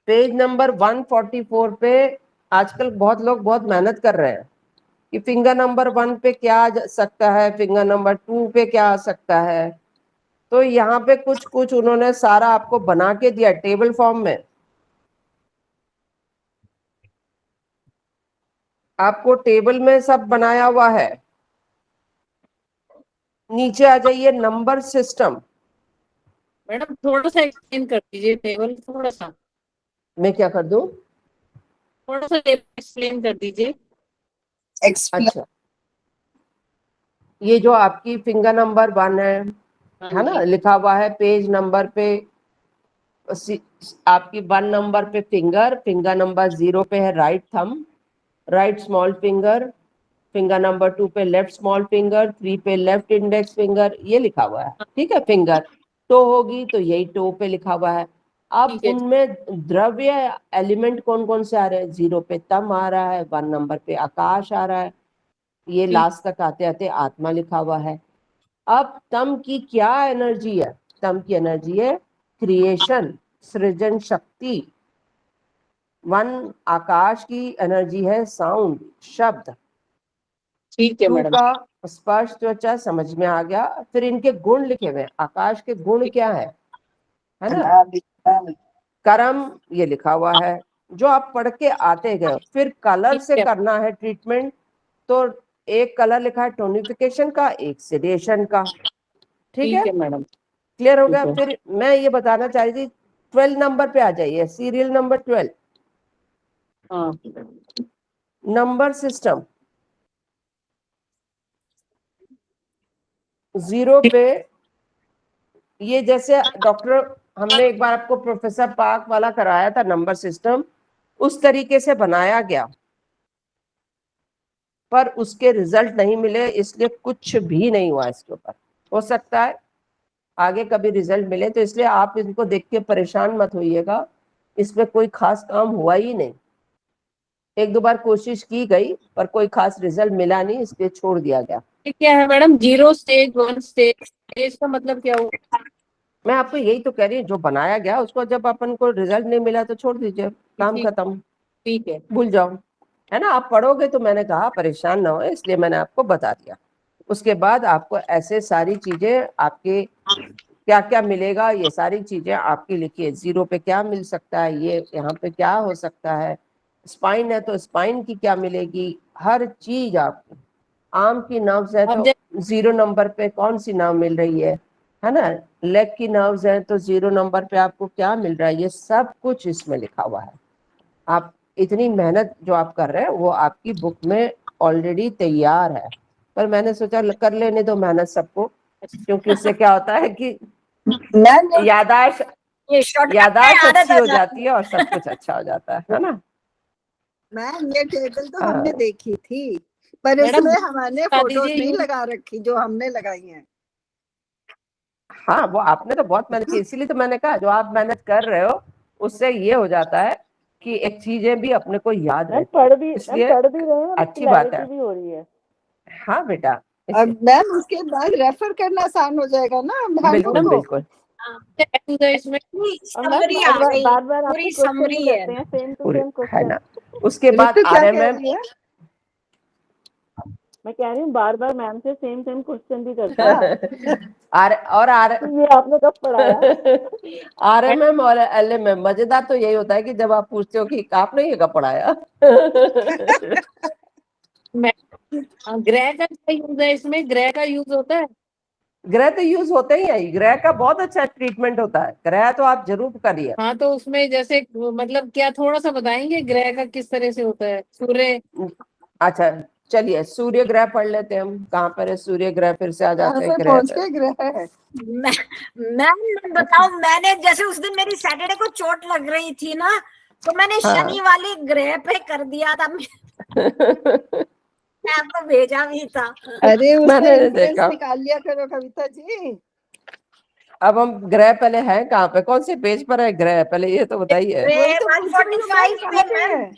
Speaker 1: पेज नंबर 144 पे आजकल बहुत लोग बहुत मेहनत कर रहे हैं कि फिंगर नंबर 1 पे क्या आ सकता है, फिंगर नंबर 2 पे क्या आ सकता है। तो यहाँ पे कुछ कुछ उन्होंने सारा आपको बना के दिया टेबल फॉर्म में। आपको टेबल में सब बनाया हुआ है। नीचे आ जाइए, नंबर सिस्टम।
Speaker 5: मैडम थोड़ा सा एक्सप्लेन कर दीजिए टेबल, थोड़ा सा
Speaker 1: मैं क्या कर दूं?
Speaker 5: थोड़ा सा एक्सप्लेन कर दीजिए।
Speaker 1: अच्छा, ये जो आपकी फिंगर नंबर 1 है ना, लिखा हुआ है पेज नंबर पे। आपकी 1 नंबर पे फिंगर, फिंगर नंबर 0 पे है right thumb, right small finger, finger number 2 पे लेफ्ट स्मॉल फिंगर, 3 पे लेफ्ट इंडेक्स फिंगर, ये लिखा हुआ है। ठीक है, फिंगर टो होगी तो यही टो पे लिखा हुआ है। अब
Speaker 5: ठीक है।
Speaker 1: उनमें द्रव्य एलिमेंट कौन कौन से आ रहे हैं? 0 पे तम आ रहा है, 1 नंबर पे आकाश आ रहा है, ये लास्ट तक आते आते आत्मा लिखा हुआ है। अब तम की क्या एनर्जी है? तम की एनर्जी है क्रिएशन, सृजन शक्ति। 1 आकाश की एनर्जी है साउंड, शब्द।
Speaker 5: ठीक है
Speaker 1: 2
Speaker 5: मैडम।
Speaker 1: का स्पर्श, त्वचा, समझ में आ गया। फिर इनके गुण लिखे हुए, आकाश के गुण क्या है ना। कर्म, ये लिखा हुआ है जो आप पढ़ के आते गए। फिर कलर से करना है ट्रीटमेंट, तो एक कलर लिखा है टोनिफिकेशन का, एक सेडेशन का। ठीक है
Speaker 5: मैडम।
Speaker 1: क्लियर हो गया। फिर मैं ये बताना चाह रही थी 12 नंबर पे आ जाइए, सीरियल नंबर 12,
Speaker 5: हाँ
Speaker 1: नंबर सिस्टम। 0 पे ये जैसे डॉक्टर, हमने एक बार आपको प्रोफेसर पार्क वाला कराया था नंबर सिस्टम, उस तरीके से बनाया गया, पर उसके रिजल्ट नहीं मिले, इसलिए कुछ भी नहीं हुआ इसके ऊपर। हो सकता है आगे कभी रिजल्ट मिले, तो इसलिए आप इनको देख के परेशान मत होइएगा, इसमें कोई खास काम हुआ ही नहीं। 1-2 बार कोशिश की गई पर कोई खास रिजल्ट मिला नहीं, इसलिए छोड़ दिया गया।
Speaker 5: क्या है मैडम 0 स्टेज 1 स्टेज का मतलब क्या हुआ?
Speaker 1: मैं आपको यही तो कह रही हूँ, जो बनाया गया उसको जब अपन को रिजल्ट नहीं मिला तो छोड़ दीजिए, काम खत्म,
Speaker 5: ठीक है।
Speaker 1: भूल जाओ, है ना। आप पढ़ोगे तो मैंने कहा परेशान ना हो, इसलिए मैंने आपको बता दिया। उसके बाद आपको ऐसे सारी चीजें आपके क्या क्या मिलेगा, ये सारी चीजें आपकी लिखिए। 0 पे क्या मिल सकता है, ये यहाँ पे क्या हो सकता है, स्पाइन है तो स्पाइन की क्या मिलेगी, हर चीज आपको। आर्म की नर्व्स है तो 0 नंबर पे कौन सी नर्व मिल रही है ना। लेग की नर्व्स है तो 0 नंबर पे आपको क्या मिल रहा है, ये सब कुछ इसमें लिखा हुआ है। आप इतनी मेहनत जो आप कर रहे हैं वो आपकी बुक में ऑलरेडी तैयार है, पर मैंने सोचा कर लेने दो मेहनत सबको, क्योंकि उससे क्या होता है कि
Speaker 2: मैम
Speaker 1: यादाश्त
Speaker 7: ये शॉर्टकट
Speaker 1: यादाश्त
Speaker 7: आदत
Speaker 1: अच्छी
Speaker 7: हो
Speaker 1: हो
Speaker 7: जाती
Speaker 1: जाती है और सब कुछ अच्छा हो जाता है ना।
Speaker 2: मैम ये टेबल तो
Speaker 1: हाँ।
Speaker 2: हमने देखी थी, पर
Speaker 5: मैडम,
Speaker 2: इसमें हमने
Speaker 5: बता
Speaker 2: फोटोज
Speaker 5: दीजिए
Speaker 2: नहीं
Speaker 5: यूज।
Speaker 2: लगा रखी जो हमने लगाई हैं।
Speaker 1: हाँ, वो आपने तो बहुत मेहनत की, इसीलिए तो मैंने कहा जो आप मेहनत कर रहे हो उससे ये हो जाता है कि एक चीजें भी अपने को याद
Speaker 3: मैम
Speaker 1: रहती है,
Speaker 3: पढ़ भी
Speaker 1: इसलिए
Speaker 3: रहे हैं और
Speaker 1: अच्छी बात है।
Speaker 3: क्लैरिटी भी हो रही है।
Speaker 1: हाँ बेटा,
Speaker 2: अब मैम उसके बाद रेफर करना आसान हो जाएगा ना हैंडबुक
Speaker 1: बिल्कुल
Speaker 2: को।
Speaker 1: बिल्कुल
Speaker 5: इसमें
Speaker 3: और मैम
Speaker 7: समरी आ गई,
Speaker 3: बार बार
Speaker 7: पूरी
Speaker 3: आपसे क्वेश्चन भी
Speaker 7: समरी है।
Speaker 3: करते हैं, सेम टू
Speaker 1: पूरी
Speaker 3: सेम
Speaker 1: है
Speaker 3: क्वेश्चन।
Speaker 1: ना। उसके बाद
Speaker 2: ऋतु क्या कह
Speaker 1: RMM,
Speaker 2: रही है?
Speaker 3: मैं कह रही हूँ बार बार मैम से सेम सेम क्वेश्चन भी करते हैं।
Speaker 1: और
Speaker 3: ये आपने कब पढ़ाया?
Speaker 1: RMM और LMM, मजेदार तो यही होता है कि जब आप पूछते हो कि आपने ये कब पढ़ाया।
Speaker 5: ग्रह का क्या यूज है, इसमें ग्रह का यूज होता है?
Speaker 1: ग्रह तो यूज होते ही है, ग्रह का बहुत अच्छा ट्रीटमेंट होता है, ग्रह तो आप जरूर करिए।
Speaker 5: हाँ, तो उसमें जैसे मतलब क्या थोड़ा सा बताएंगे ग्रह का किस तरह से होता है? सूर्य,
Speaker 1: अच्छा चलिए सूर्य ग्रह पढ़ लेते हैं हम, कहाँ पर है सूर्य ग्रह, फिर से आ
Speaker 2: कहाँ
Speaker 1: जाते हैं
Speaker 2: से
Speaker 1: ग्रह
Speaker 2: पहुंच
Speaker 1: पे।
Speaker 2: के ग्रह है?
Speaker 7: मैं बताऊं, मैंने जैसे उस दिन मेरी सैटरडे को चोट लग रही थी ना, तो मैंने
Speaker 1: हाँ।
Speaker 7: शनि वाले ग्रह पे कर दिया था। मैं आपको भेजा भी था।
Speaker 2: अरे उससे
Speaker 1: मैंने
Speaker 2: इन्फ्लुएंस
Speaker 1: देखा।
Speaker 2: निकाल लिया करो कविता जी।
Speaker 1: अब हम ग्रह पहले हैं कहाँ पे, कौन से पेज पर है ग्रह, पहले ये तो बताइए।
Speaker 2: वही तो पूछ रही हूँ मैम,
Speaker 7: 145
Speaker 2: कहाँ
Speaker 7: पे
Speaker 2: पे है?
Speaker 7: मैम,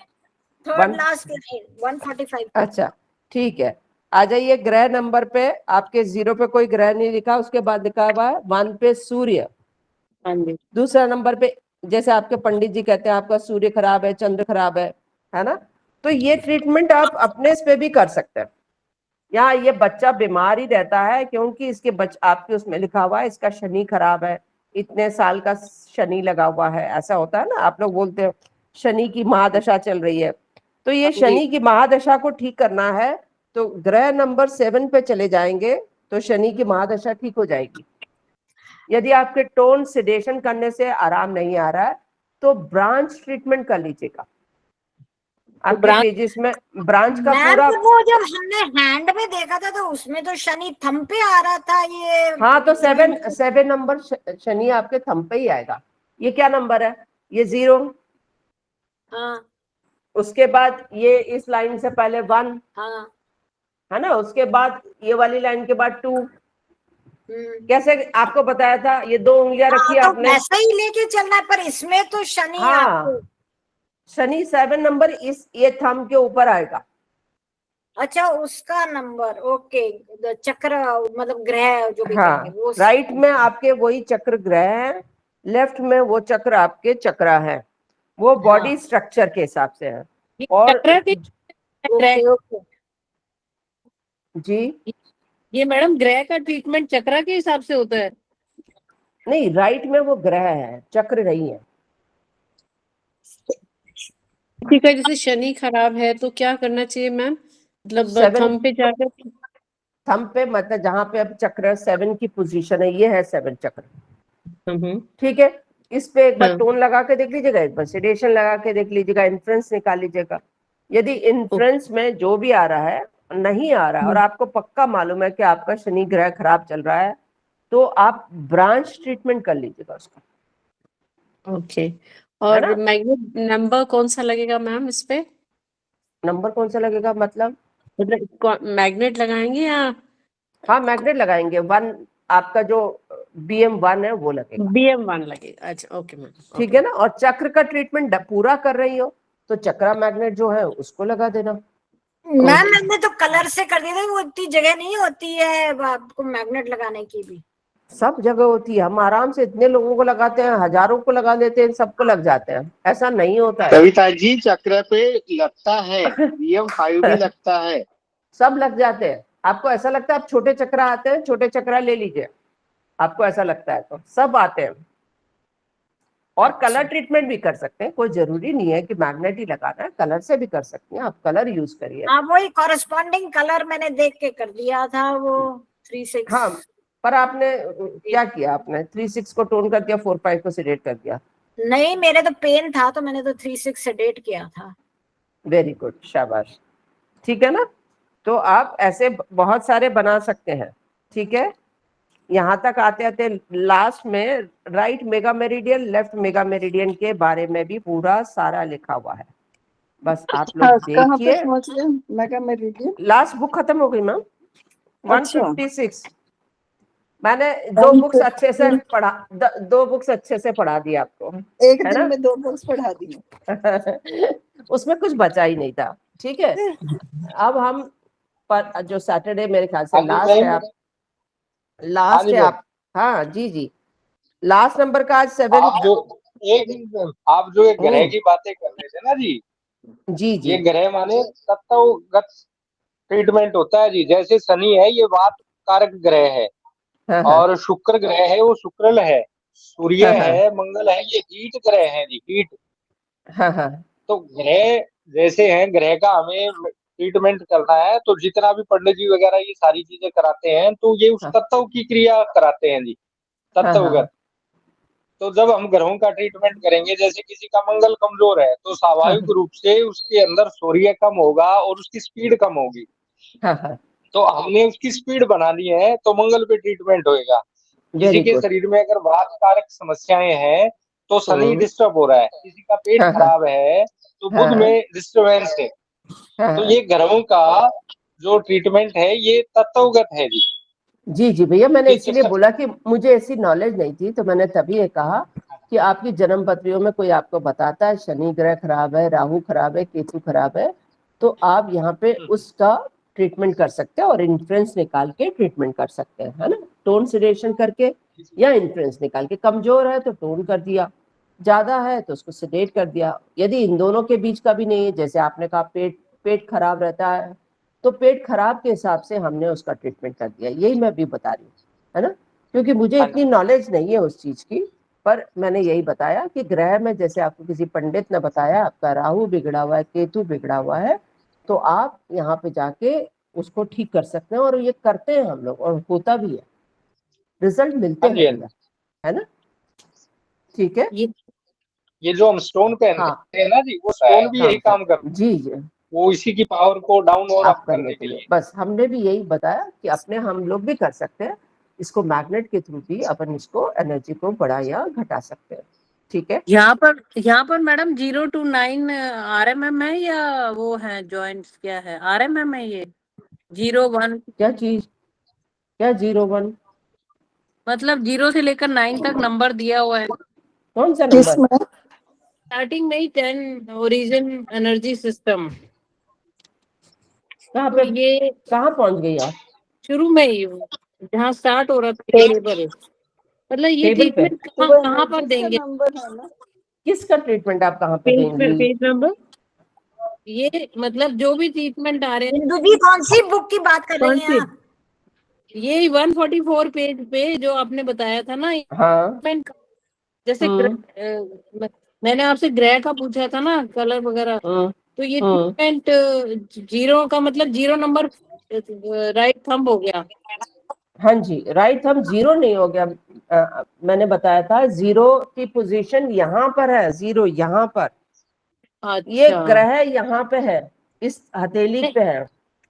Speaker 7: थर्ड लास्ट लाइन 145 पे।
Speaker 1: अच्छा ठीक है, आ जाइए ग्रह नंबर पे। आपके 0 पे कोई ग्रह नहीं लिखा, उसके बाद लिखा हुआ है 1 पे सूर्य।
Speaker 5: हाँ जी,
Speaker 1: दूसरा नंबर पे जैसे आपके पंडित जी कहते हैं आपका सूर्य खराब है, चंद्र खराब है ना, तो ये ट्रीटमेंट आप अपने इस पे भी कर सकते हैं। यहाँ ये बच्चा बीमार ही रहता है क्योंकि इसके आपके उसमें लिखा हुआ है इसका शनि खराब है, इतने साल का शनि लगा हुआ है, ऐसा होता है ना, आप लोग बोलते हो शनि की महादशा चल रही है, तो ये शनि की महादशा को ठीक करना है तो ग्रह नंबर 7 पे चले जाएंगे तो शनि की महादशा ठीक हो जाएगी। यदि आपके टोन सिडेशन करने से आराम नहीं आ रहा है तो ब्रांच ट्रीटमेंट कर लीजिएगा। आपके पेजेस में ब्रांच का
Speaker 7: मैम
Speaker 1: पूरा,
Speaker 7: वो जब हमने हैंड में देखा था तो उसमें तो शनि थंब पे आ रहा था ये।
Speaker 1: हाँ तो 7 नंबर शनि आपके थंब पे ही आएगा। ये क्या नंबर है? ये 0।
Speaker 7: हाँ
Speaker 1: उसके बाद ये इस लाइन से पहले 1
Speaker 7: हाँ।
Speaker 1: है ना, उसके बाद ये वाली लाइन के बाद 2। कैसे आपको बताया था, ये 2 उंगलियां रखी है
Speaker 7: तो
Speaker 1: आपने।
Speaker 7: वैसे ही लेके चलना है, पर इसमें तो शनि
Speaker 1: हाँ
Speaker 7: आपको।
Speaker 1: शनि 7 नंबर इस ये थंब के ऊपर आएगा।
Speaker 7: अच्छा उसका नंबर, ओके, चक्र मतलब ग्रह जो भी
Speaker 1: हाँ
Speaker 7: कहेंगे वो।
Speaker 1: राइट में आपके वही चक्र ग्रह है, लेफ्ट में वो चक्र आपके चक्रा है, वो बॉडी स्ट्रक्चर के हिसाब से है।
Speaker 5: ये
Speaker 1: और
Speaker 5: चक्र के ग्रह,
Speaker 7: ओके।
Speaker 1: जी
Speaker 5: ये मैडम ग्रह का ट्रीटमेंट चक्र के हिसाब से होता है?
Speaker 1: नहीं, राइट में वो ग्रह है, चक्र नहीं है।
Speaker 9: ठीक है, जैसे शनि खराब है तो क्या करना चाहिए मैम? मतलब
Speaker 1: 7
Speaker 9: थंब पे जाकर।
Speaker 1: थंब पे, मतलब जहां पे अब चक्र 7 की पोजीशन है, ये है 7 चक्र, ठीक है। इस पे एक बार
Speaker 9: हाँ।
Speaker 1: टोन लगा के देख लीजिएगा, एक बार सिडेशन लगा के देख लीजिएगा, इन्फ्लुएंस निकाल लीजिएगा। यदि इन्फ्लुएंस में जो भी आ रहा है नहीं आ रहा है और आपको पक्का मालूम है कि आपका शनि ग्रह खराब चल रहा है तो आप ब्रांच ट्रीटमेंट कर लीजिएगा उसका।
Speaker 9: ओके, और मैग्नेट नंबर कौन सा लगेगा मैम इस पे?
Speaker 1: नंबर कौन सा लगेगा मतलब?
Speaker 9: मैग्नेट लगाएंगे या?
Speaker 1: हाँ मैग्नेट लगाएंगे, 1 आपका जो BM1 है वो लगेगा।
Speaker 9: BM1 लगेगा, अच्छा ओके मैम।
Speaker 1: ठीक है ना, और चक्र का ट्रीटमेंट पूरा कर रही हो तो चक्रा मैग्नेट जो है उसको लगा देना।
Speaker 7: मैम मैंने तो कलर से कर दिया था, वो इतनी जगह नहीं होती है आपको मैग्नेट लगाने की भी।
Speaker 1: सब जगह होती है, हम आराम से इतने लोगों को लगाते हैं, हजारों को लगा देते हैं, सबको लग जाते हैं, ऐसा नहीं होता है।
Speaker 6: कविता जी चक्र पे लगता है, BM5 भी लगता है,
Speaker 1: सब लग जाते हैं। आपको ऐसा लगता है आप छोटे चक्रा आते हैं, छोटे चक्रा ले लीजिए, आपको ऐसा लगता है तो सब आते हैं। और कलर ट्रीटमेंट भी कर सकते हैं, कोई जरूरी नहीं है कि मैग्नेट ही लगाना है, कलर से भी कर सकते हैं, आप कलर यूज करिए।
Speaker 7: हाँ वही कॉरेस्पॉन्डिंग कलर मैंने देख के कर दिया था वो 3-6।
Speaker 1: हाँ पर आपने क्या किया, आपने 3-6 को टोन कर दिया, 4-5 को सिलेक्ट कर दिया।
Speaker 7: नहीं मेरे तो पेन था तो मैंने तो 3-6 सेडेट किया था।
Speaker 1: वेरी गुड, शाबाश, ठीक है ना। तो आप ऐसे बहुत सारे बना सकते हैं, ठीक है। यहाँ तक आते आते लास्ट में right mega meridian left mega meridian के बारे में भी पूरा सारा लिखा हुआ है, बस आप लोग
Speaker 2: हाँ, कहाँ पे
Speaker 1: देखिए।
Speaker 2: पहुंच गए मेगा मेरिडियन?
Speaker 1: लास्ट बुक खत्म हो गई मैम,
Speaker 2: अच्छा।
Speaker 1: 156। मैंने दो बुक्स अच्छे से
Speaker 2: 150
Speaker 1: पढ़ा, दो बुक्स अच्छे से पढ़ा दी आपको,
Speaker 2: एक
Speaker 1: है
Speaker 2: दिन
Speaker 1: ना।
Speaker 2: में 2 बुक्स पढ़ा दी।
Speaker 1: उसमें कुछ बचा ही नहीं था, ठीक है। अब हम पर जो सैटरडे मेरे ख्याल से
Speaker 10: हाँ जी
Speaker 1: लास्ट है,
Speaker 10: मैम।
Speaker 1: आप
Speaker 10: हाँ
Speaker 1: लास्ट
Speaker 10: जी
Speaker 1: है
Speaker 10: मैम।
Speaker 1: आप, हाँ जी जी, लास्ट नंबर का आज 7।
Speaker 10: आप जो एक मिनट मैम, आप जो ये ग्रह की बातें कर रहे थे ना जी,
Speaker 1: जी जी
Speaker 10: ये ग्रह माने तत्वगत ट्रीटमेंट होता है जी। जैसे शनि है ये वात कारक ग्रह है,
Speaker 1: हाँ हाँ
Speaker 10: और शुक्र ग्रह है वो शुक्रल है, सूर्य
Speaker 1: हाँ हाँ
Speaker 10: है, मंगल है, ये हीट ग्रह है जी, हीट।
Speaker 1: हाँ हाँ
Speaker 10: तो ग्रह जैसे हैं, ग्रह का हमें ट्रीटमेंट करना है तो जितना भी पंडित जी वगैरह ये सारी चीजें कराते हैं तो ये उस
Speaker 1: हाँ
Speaker 10: तत्व की क्रिया कराते हैं जी,
Speaker 1: हाँ
Speaker 10: तत्वगत। तो जब हम ग्रहों का ट्रीटमेंट करेंगे, जैसे किसी का मंगल कमजोर है तो स्वाभाविक रूप से उसके अंदर सूर्य कम होगा और उसकी स्पीड कम होगी।
Speaker 1: हाँ हाँ,
Speaker 10: तो हमने उसकी स्पीड बनानी है तो मंगल पे ट्रीटमेंट होएगा। किसी
Speaker 1: वेरी
Speaker 10: के
Speaker 1: गुड।
Speaker 10: शरीर में अगर वात कारक समस्याएं हैं तो शनि डिस्टर्ब हो रहा है, किसी का पेट
Speaker 1: हाँ हाँ
Speaker 10: खराब है तो बुध
Speaker 1: हाँ
Speaker 10: में डिस्टर्बेंस है। तो
Speaker 1: हाँ
Speaker 10: ये ग्रहों का जो ट्रीटमेंट है ये तत्वगत है जी।
Speaker 1: जी जी भैया, मैंने
Speaker 10: ये
Speaker 1: इसीलिए
Speaker 10: चक्कर
Speaker 1: बोला कि मुझे ऐसी नॉलेज नहीं थी, तो मैंने तभी ये कहा कि आपकी जन्म पत्रियों में कोई आपको बताता है शनि ग्रह खराब है, राहु खराब है, केतु खराब है, तो आप यहाँ पे उसका ट्रीटमेंट कर सकते हैं और इन्फ्लुएंस निकाल के ट्रीटमेंट कर सकते हैं, है ना। टोन सिडेशन करके या इन्फ्लुएंस निकाल के, कमजोर है तो टोन कर दिया, ज्यादा है तो उसको सिडेट कर दिया। यदि इन दोनों के बीच का भी नहीं है, जैसे आपने कहा पेट खराब रहता है, तो पेट खराब के हिसाब से हमने उसका ट्रीटमेंट कर दिया, यही मैं भी बता रही हूँ, है ना। क्योंकि मुझे इतनी नॉलेज नहीं है उस चीज की, पर मैंने यही बताया कि ग्रह में जैसे आपको किसी पंडित ने बताया आपका राहु बिगड़ा हुआ है, केतु बिगड़ा हुआ है, तो आप यहाँ पे जाके उसको ठीक कर सकते हैं, और ये करते हैं हम लोग और होता भी है, रिजल्ट मिलते हैं भैया, है ना। ठीक है,
Speaker 10: ये जो हम स्टोन पहनते हैं ना जी, वो स्टोन भी यही काम करते हैं
Speaker 1: जी जी,
Speaker 10: वो इसी की पावर को डाउन और अप करने के लिए।
Speaker 1: बस हमने भी यही बताया कि अपने हम लोग भी कर सकते हैं इसको, मैग्नेट के थ्रू भी अपन इसको एनर्जी को बढ़ा या घटा सकते हैं, ठीक है।
Speaker 5: यहाँ पर मैडम 0 to 9 RMM है या वो है जॉइंट्स, क्या है RMM है ये 0-1?
Speaker 1: क्या चीज, क्या 0-1
Speaker 5: मतलब 0 से लेकर 9 तक नंबर दिया हुआ है,
Speaker 1: कौन सा नंबर?
Speaker 5: स्टार्टिंग में ही 10 ओरिजिन एनर्जी सिस्टम।
Speaker 1: कहाँ
Speaker 5: तो
Speaker 1: पे,
Speaker 5: ये
Speaker 1: कहाँ पहुंच गई आप?
Speaker 5: शुरू में ही जहाँ स्टार्ट हो रहा था टेबल, मतलब ये
Speaker 1: टेबल पे
Speaker 5: ट्रीटमेंट कहाँ पर देंगे?
Speaker 1: किसका ट्रीटमेंट आप कहाँ पे देंगी?
Speaker 5: पेज नंबर, ये मतलब जो भी ट्रीटमेंट आ रहे हैं।
Speaker 7: इंदु जी कौन सी बुक की बात कर रही हैं आप?
Speaker 5: ये 144 पेज पे जो आपने बताया था ना,
Speaker 1: हाँ
Speaker 5: जैसे मैंने आपसे ग्रह का पूछा था ना, कलर वगैरह, तो ये ट्रीटमेंट 0 का मतलब 0 नंबर राइट थंब हो गया।
Speaker 1: हाँ जी, राइट थंब 0 नहीं हो गया, मैंने बताया था 0 की पोजीशन यहाँ पर है, 0 यहाँ पर, ये ग्रह यहाँ पे है, इस हथेली पे है,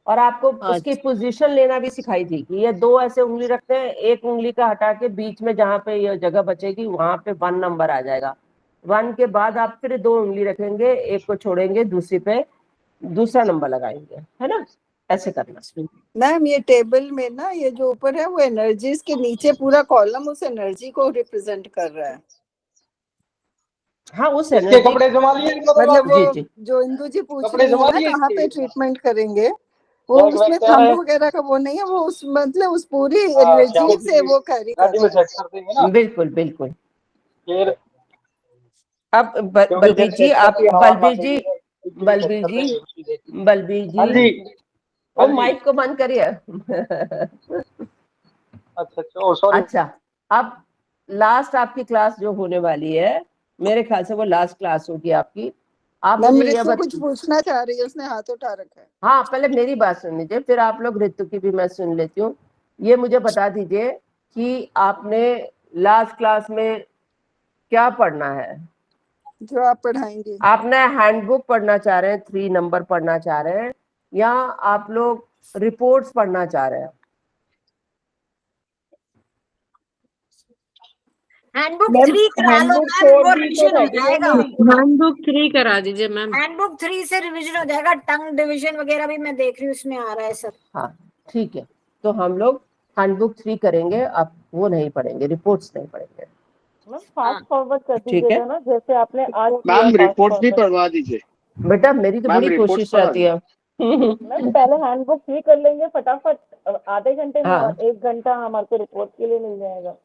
Speaker 1: और आपको उसकी पोजीशन लेना भी सिखाई थी कि ये 2 ऐसे उंगली रखते हैं, एक उंगली का हटा के बीच में जहाँ पे ये जगह बचेगी वहां पे 1 नंबर आ जाएगा, 1 के बाद आप फिर 2 उंगली रखेंगे, एक को छोड़ेंगे, दूसरी पे दूसरा नंबर लगाएंगे, है ना, ऐसे करना।
Speaker 2: मैम ये टेबल में ना ये जो ऊपर है वो एनर्जीज के नीचे पूरा कॉलम उस एनर्जी को रिप्रेजेंट कर रहा है।
Speaker 1: हाँ, उस
Speaker 10: इसके कपड़े जमा लिए
Speaker 2: मतलब वो जो इंदु जी पूछ रही है ना कहाँ पे ट्रीटमेंट करेंगे, वो उसमें थंब वगैरह का वो नहीं है, वो उस मतलब उस पूरी एनर्जी से वो कैरी कर रहा है।
Speaker 1: बिल्कुल बिल्कुल। अब बलबीर जी, आप बलबीर जी और माइक को बंद करिए। अच्छा, अब लास्ट आपकी क्लास जो होने वाली है, मेरे ख्याल से वो लास्ट क्लास होगी आपकी। आप मुझे ये
Speaker 2: कुछ पूछना चाह रही है, उसने हाथ उठा रखा है।
Speaker 1: हाँ, पहले मेरी बात सुन लीजिए, फिर आप लोग ऋतु की भी मैं सुन लेती हूँ। ये मुझे बता दीजिए कि आपने लास्ट क्लास में क्या पढ़ना है,
Speaker 2: जो आप पढ़ाएंगे।
Speaker 1: आपने हैंडबुक पढ़ना चाह रहे हैं, 3 नंबर पढ़ना चाह रहे हैं, या आप लोग रिपोर्ट्स पढ़ना चाह रहे हैं।
Speaker 7: हैंडबुक
Speaker 4: मैम
Speaker 7: 3 करा लो
Speaker 4: हैंडबुक
Speaker 7: मैम,
Speaker 4: 4
Speaker 7: वो
Speaker 4: भी तो
Speaker 7: रिविजन हो
Speaker 4: रेडी
Speaker 7: जाएगा।
Speaker 4: होगी।
Speaker 9: हैंडबुक 3 करा दीजिए मैम।
Speaker 7: हैंडबुक 3 से रिविजन हो जाएगा, टंग डिवीजन वगैरह भी मैं देख रही हूँ उसमें आ रहा है सब।
Speaker 1: हाँ ठीक है, तो हम लोग हैंडबुक 3 करेंगे, आप वो नहीं पढ़ेंगे, रिपोर्ट्स नहीं पढ़ेंगे।
Speaker 3: मैम फास्ट फॉरवर्ड कर
Speaker 1: ठीक है।
Speaker 3: दीजिएगा ना, जैसे आपने आज किया
Speaker 6: मैम
Speaker 3: fast
Speaker 6: रिपोर्ट्स भी
Speaker 3: forward।
Speaker 6: पढ़वा दीजिए।
Speaker 1: बेटा मेरी तो
Speaker 6: मैम
Speaker 1: बड़ी
Speaker 6: रिपोर्ट्स
Speaker 1: कोशिश
Speaker 6: पढ़वा
Speaker 1: रहती है।
Speaker 3: मैम पहले हैंडबुक 3 कर लेंगे फटाफट, आधे घंटे में
Speaker 1: हाँ।
Speaker 3: और 1 घंटा हमारे को रिपोर्ट के लिए मिल जाएगा।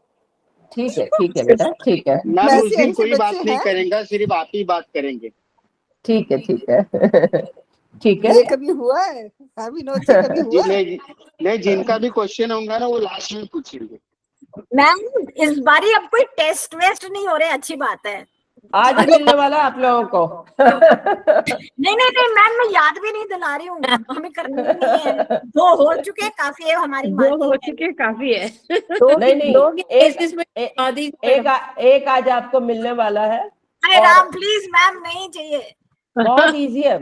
Speaker 1: ठीक है बेटा, ठीक है
Speaker 6: मैम उस
Speaker 2: वैसे
Speaker 6: दिन
Speaker 2: ऐसे
Speaker 6: कोई बात
Speaker 2: बच्चे
Speaker 6: नहीं
Speaker 2: हैं,
Speaker 6: करेंगे, सिर्फ आप ही बात करेंगे।
Speaker 1: ठीक है ठीक है ठीक है।
Speaker 2: ये कभी हुआ है? हाँ विनोद जी, कभी
Speaker 6: जी
Speaker 2: हुआ है?
Speaker 6: नहीं, जिनका भी क्वेश्चन होगा ना वो लास्ट में पूछेंगे।
Speaker 7: मैम इस बारी अब कोई टेस्ट वेस्ट नहीं हो रहे, अच्छी बात है।
Speaker 1: आज ही मिलने वाला आप लोगों को।
Speaker 7: नहीं नहीं नहीं मैम, मैं याद भी नहीं दिला रही हूँ, हमें करनी भी नहीं है। 2 हो चुके हैं, काफी है हमारी
Speaker 9: 2 हो
Speaker 7: मार्किंग।
Speaker 9: चुके काफी है।
Speaker 1: नहीं,
Speaker 5: दो की
Speaker 1: एक
Speaker 5: basis में
Speaker 1: एक
Speaker 5: बता दीजिए मैडम।
Speaker 1: एक आज आपको मिलने वाला है।
Speaker 7: अरे
Speaker 1: और
Speaker 7: राम प्लीज मैम, नहीं चाहिए।
Speaker 1: बहुत इजी है,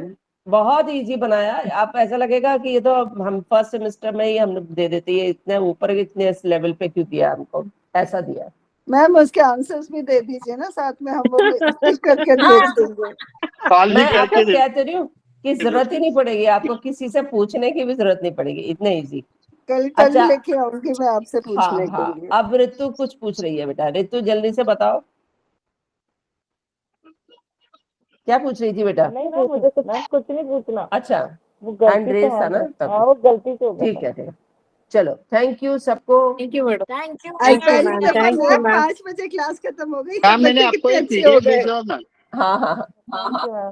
Speaker 1: बहुत इजी बनाया। आप ऐसा लगेगा कि ये तो हम फर्स्ट सेमेस्टर में ही हम दे देते हैं, इतने ऊपर इतने इस लेवल पे क्यों दिया हमको, ऐसा दिया।
Speaker 2: मैम उसके आंसर्स भी दे दीजिए ना साथ में, हम वो टिक करके भेज देंगे।
Speaker 6: कॉल भी
Speaker 1: मैं आपको
Speaker 6: करके
Speaker 1: कहते रही हूँ कि जरूरत ही नहीं पड़ेगी, आपको किसी से पूछने की भी जरूरत नहीं पड़ेगी, इतने इजी।
Speaker 2: कल
Speaker 1: अच्छा।
Speaker 2: लेके आऊंगी मैं आपसे पूछने के
Speaker 1: हाँ,
Speaker 2: लिए।
Speaker 1: अब ऋतु कुछ पूछ रही है बेटा, ऋतु जल्दी से बताओ क्या पूछ रही थी बेटा?
Speaker 3: नहीं मैम मुझे कुछ नहीं पूछना।
Speaker 1: अच्छा,
Speaker 3: वो
Speaker 1: हैंड
Speaker 3: गलती
Speaker 1: रेज
Speaker 3: से
Speaker 1: था ना
Speaker 3: हैंड,
Speaker 1: तब।
Speaker 3: हाँ वो गलती से हो गया
Speaker 1: ठीक
Speaker 3: था।
Speaker 1: है ठीक है, चलो थैंक यू सबको।
Speaker 5: Thank you madam.
Speaker 7: Thank you
Speaker 2: आज
Speaker 9: Thank you,
Speaker 2: पहली
Speaker 9: ma'am.
Speaker 2: दफा
Speaker 9: Thank you,
Speaker 2: मैम
Speaker 9: ma'am.
Speaker 2: 5 बजे क्लास खत्म हो गई,
Speaker 6: मैम
Speaker 2: सब
Speaker 6: मैंने
Speaker 2: बच्चे
Speaker 6: आपको
Speaker 2: कितने
Speaker 6: एक
Speaker 2: अच्छे हो
Speaker 6: पीडीएफ
Speaker 2: गए।
Speaker 6: भेजा मैम।
Speaker 1: हाँ,
Speaker 3: thank you ma'am.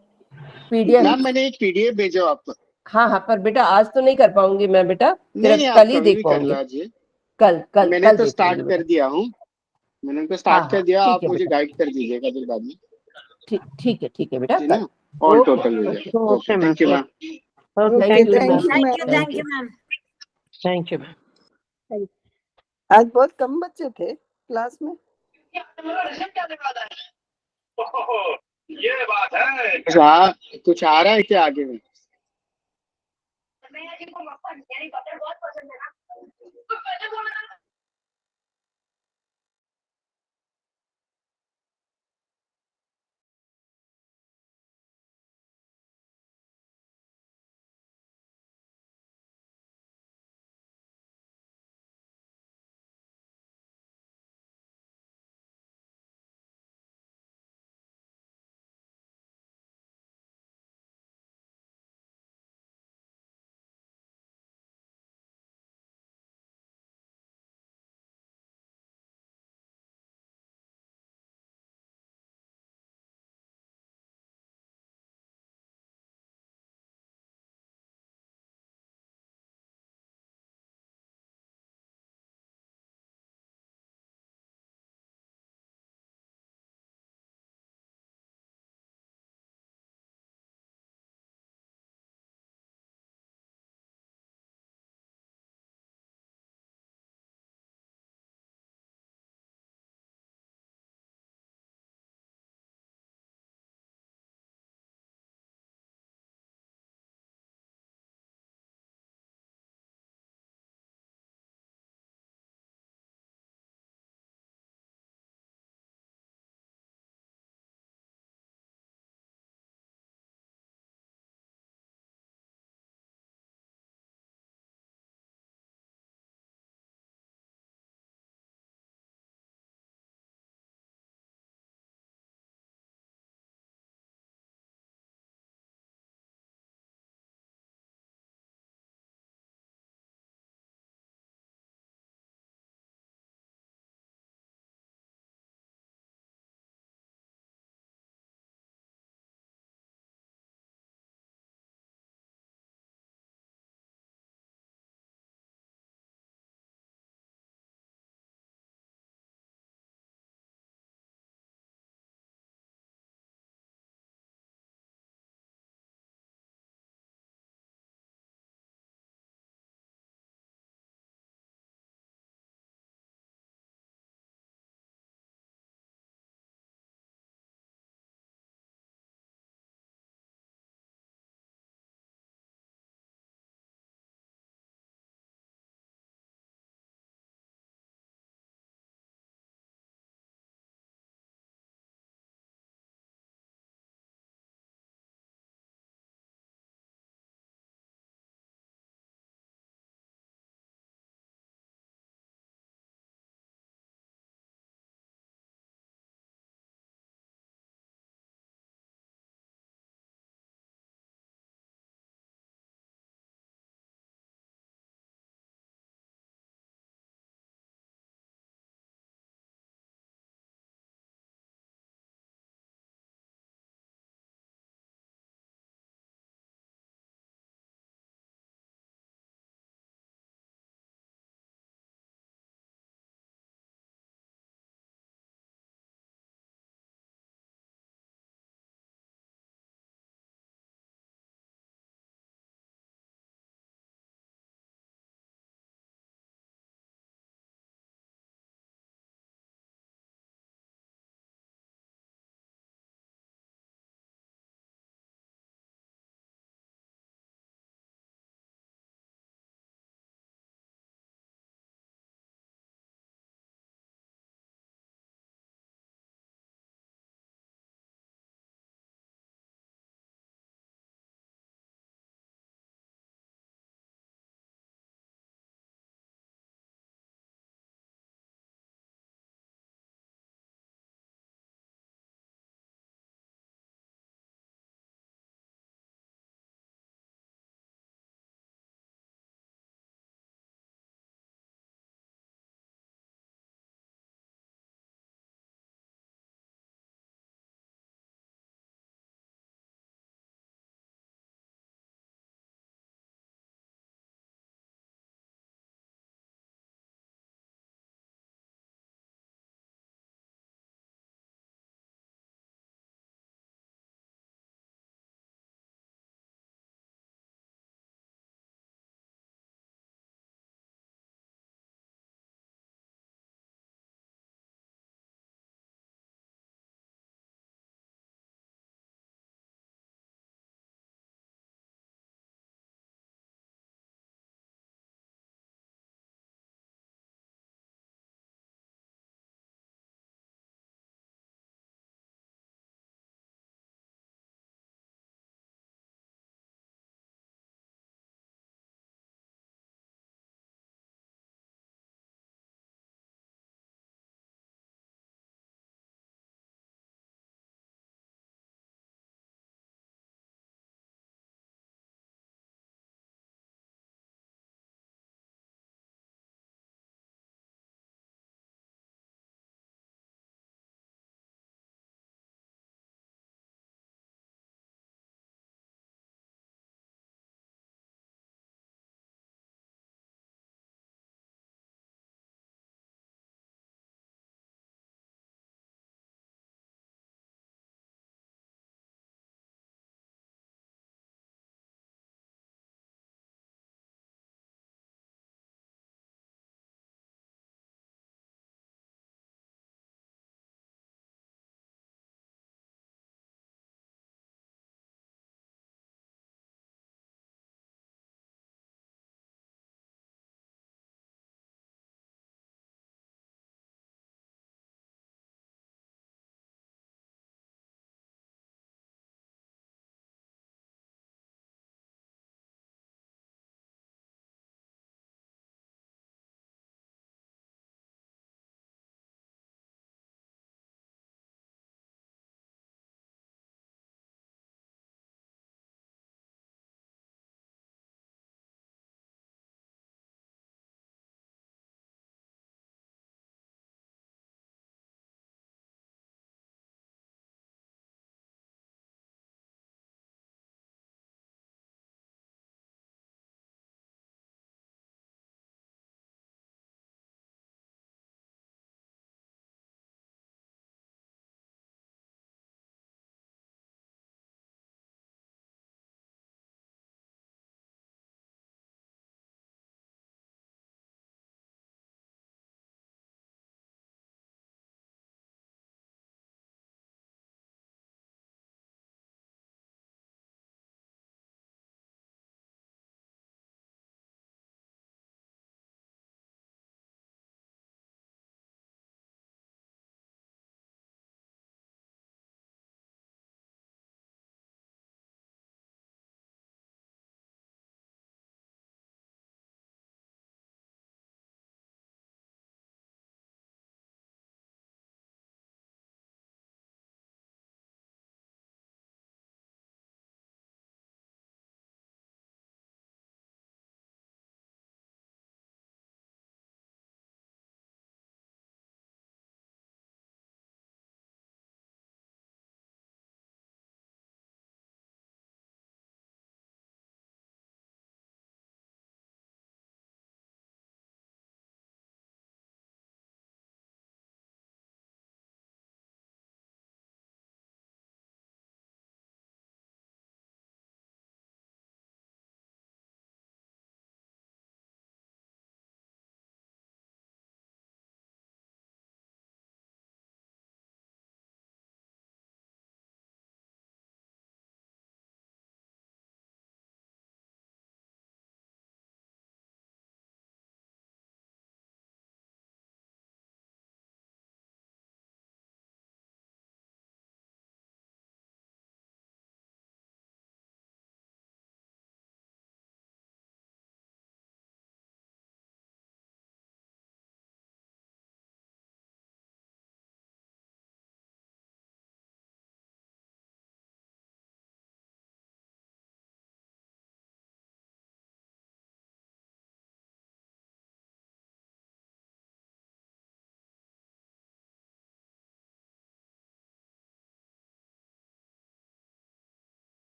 Speaker 1: PDF.
Speaker 6: Ma'am मैंने एक पीडीएफ भेजा आपको।
Speaker 1: हाँ, पर बेटा आज तो नहीं कर पाऊंगी मैं बेटा,
Speaker 6: नहीं
Speaker 1: सिर्फ
Speaker 6: आप
Speaker 1: कल ही
Speaker 6: कभी
Speaker 1: देख
Speaker 6: भी कर
Speaker 1: पाऊंगी।
Speaker 6: लीजिए।
Speaker 1: कल
Speaker 6: मैंने तो
Speaker 1: देख
Speaker 6: स्टार्ट
Speaker 1: लूंगी
Speaker 6: कर
Speaker 1: बेटा।
Speaker 6: दिया हूँ, मैंने तो
Speaker 1: हाँ
Speaker 6: स्टार्ट कर दिया,
Speaker 1: ठीक
Speaker 6: आप
Speaker 1: है
Speaker 6: मुझे
Speaker 1: बेटा,
Speaker 6: गाइड कर दीजिएगा फिर बाद में।
Speaker 1: ठीक है बेटा,
Speaker 6: जी
Speaker 1: कल।
Speaker 6: ना, ऑल
Speaker 1: ओके,
Speaker 6: टोटल हो जाएगा।
Speaker 9: Okay,
Speaker 6: okay,
Speaker 9: ma'am.
Speaker 6: Thank you ma'am.
Speaker 9: Okay,
Speaker 1: Thank
Speaker 9: thank
Speaker 1: you,
Speaker 9: you,
Speaker 1: ma'am.
Speaker 9: ma'am.
Speaker 7: Thank you
Speaker 1: Thank
Speaker 7: thank
Speaker 1: you.
Speaker 7: You ma'am.
Speaker 9: Thank you, ma'am.
Speaker 2: आज बहुत कम बच्चे थे क्लास में।
Speaker 6: कुछ आ रहा है क्या आगे में?